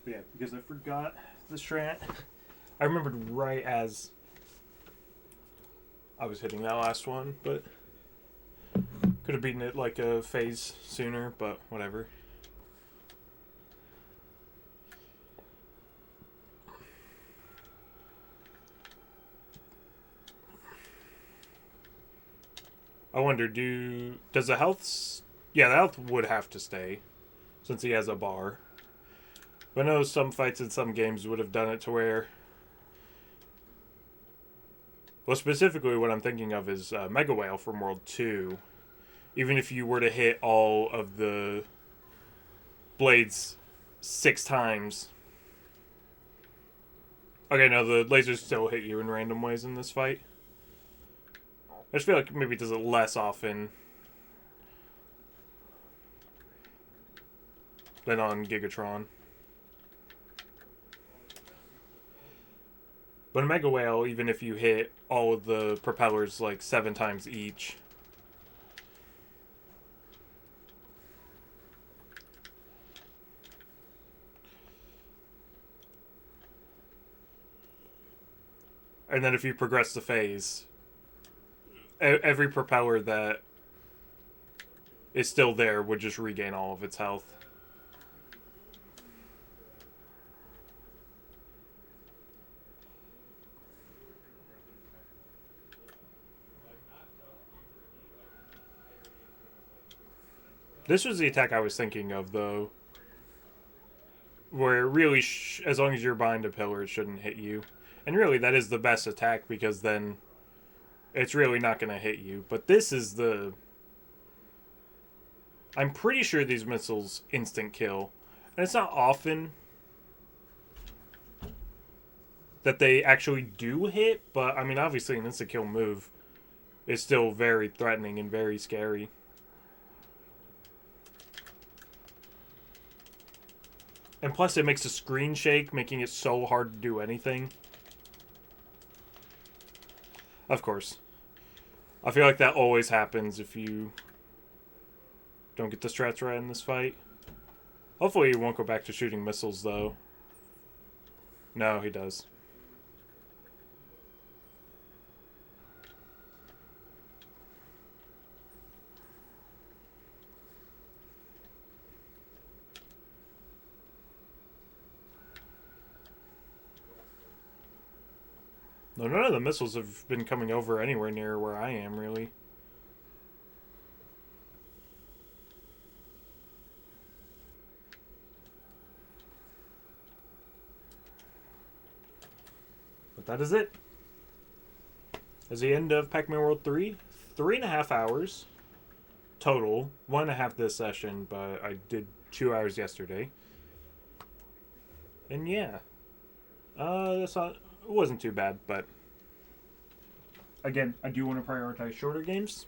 Yeah, because I forgot the strat. I remembered right as I was hitting that last one, but could have beaten it like a phase sooner, but whatever. I wonder, does the health? Yeah, the health would have to stay, since he has a bar. But I know some fights in some games would have done it to where. Well, specifically, what I'm thinking of is Mega Whale from World 2. Even if you were to hit all of the blades 6 times. Okay, no, the lasers still hit you in random ways in this fight. I just feel like maybe it does it less often than on Gigatron. But in Mega Whale, even if you hit all of the propellers like 7 times each, and then if you progress the phase, every propeller that is still there would just regain all of its health. This was the attack I was thinking of, though. Where really, as long as you're behind a pillar, it shouldn't hit you. And really, that is the best attack because then it's really not going to hit you. But this is the... I'm pretty sure these missiles instant kill. And it's not often that they actually do hit, but I mean, obviously, an instant kill move is still very threatening and very scary. And plus, it makes the screen shake, making it so hard to do anything. Of course. I feel like that always happens if you don't get the strats right in this fight. Hopefully he won't go back to shooting missiles, though. No, he does. No, none of the missiles have been coming over anywhere near where I am, really. that is it. That's the end of Pac-Man World 3. 3.5 hours total. 1.5 this session, but I did 2 hours yesterday. And yeah. That's not, it wasn't too bad, but again, I do want to prioritize shorter games.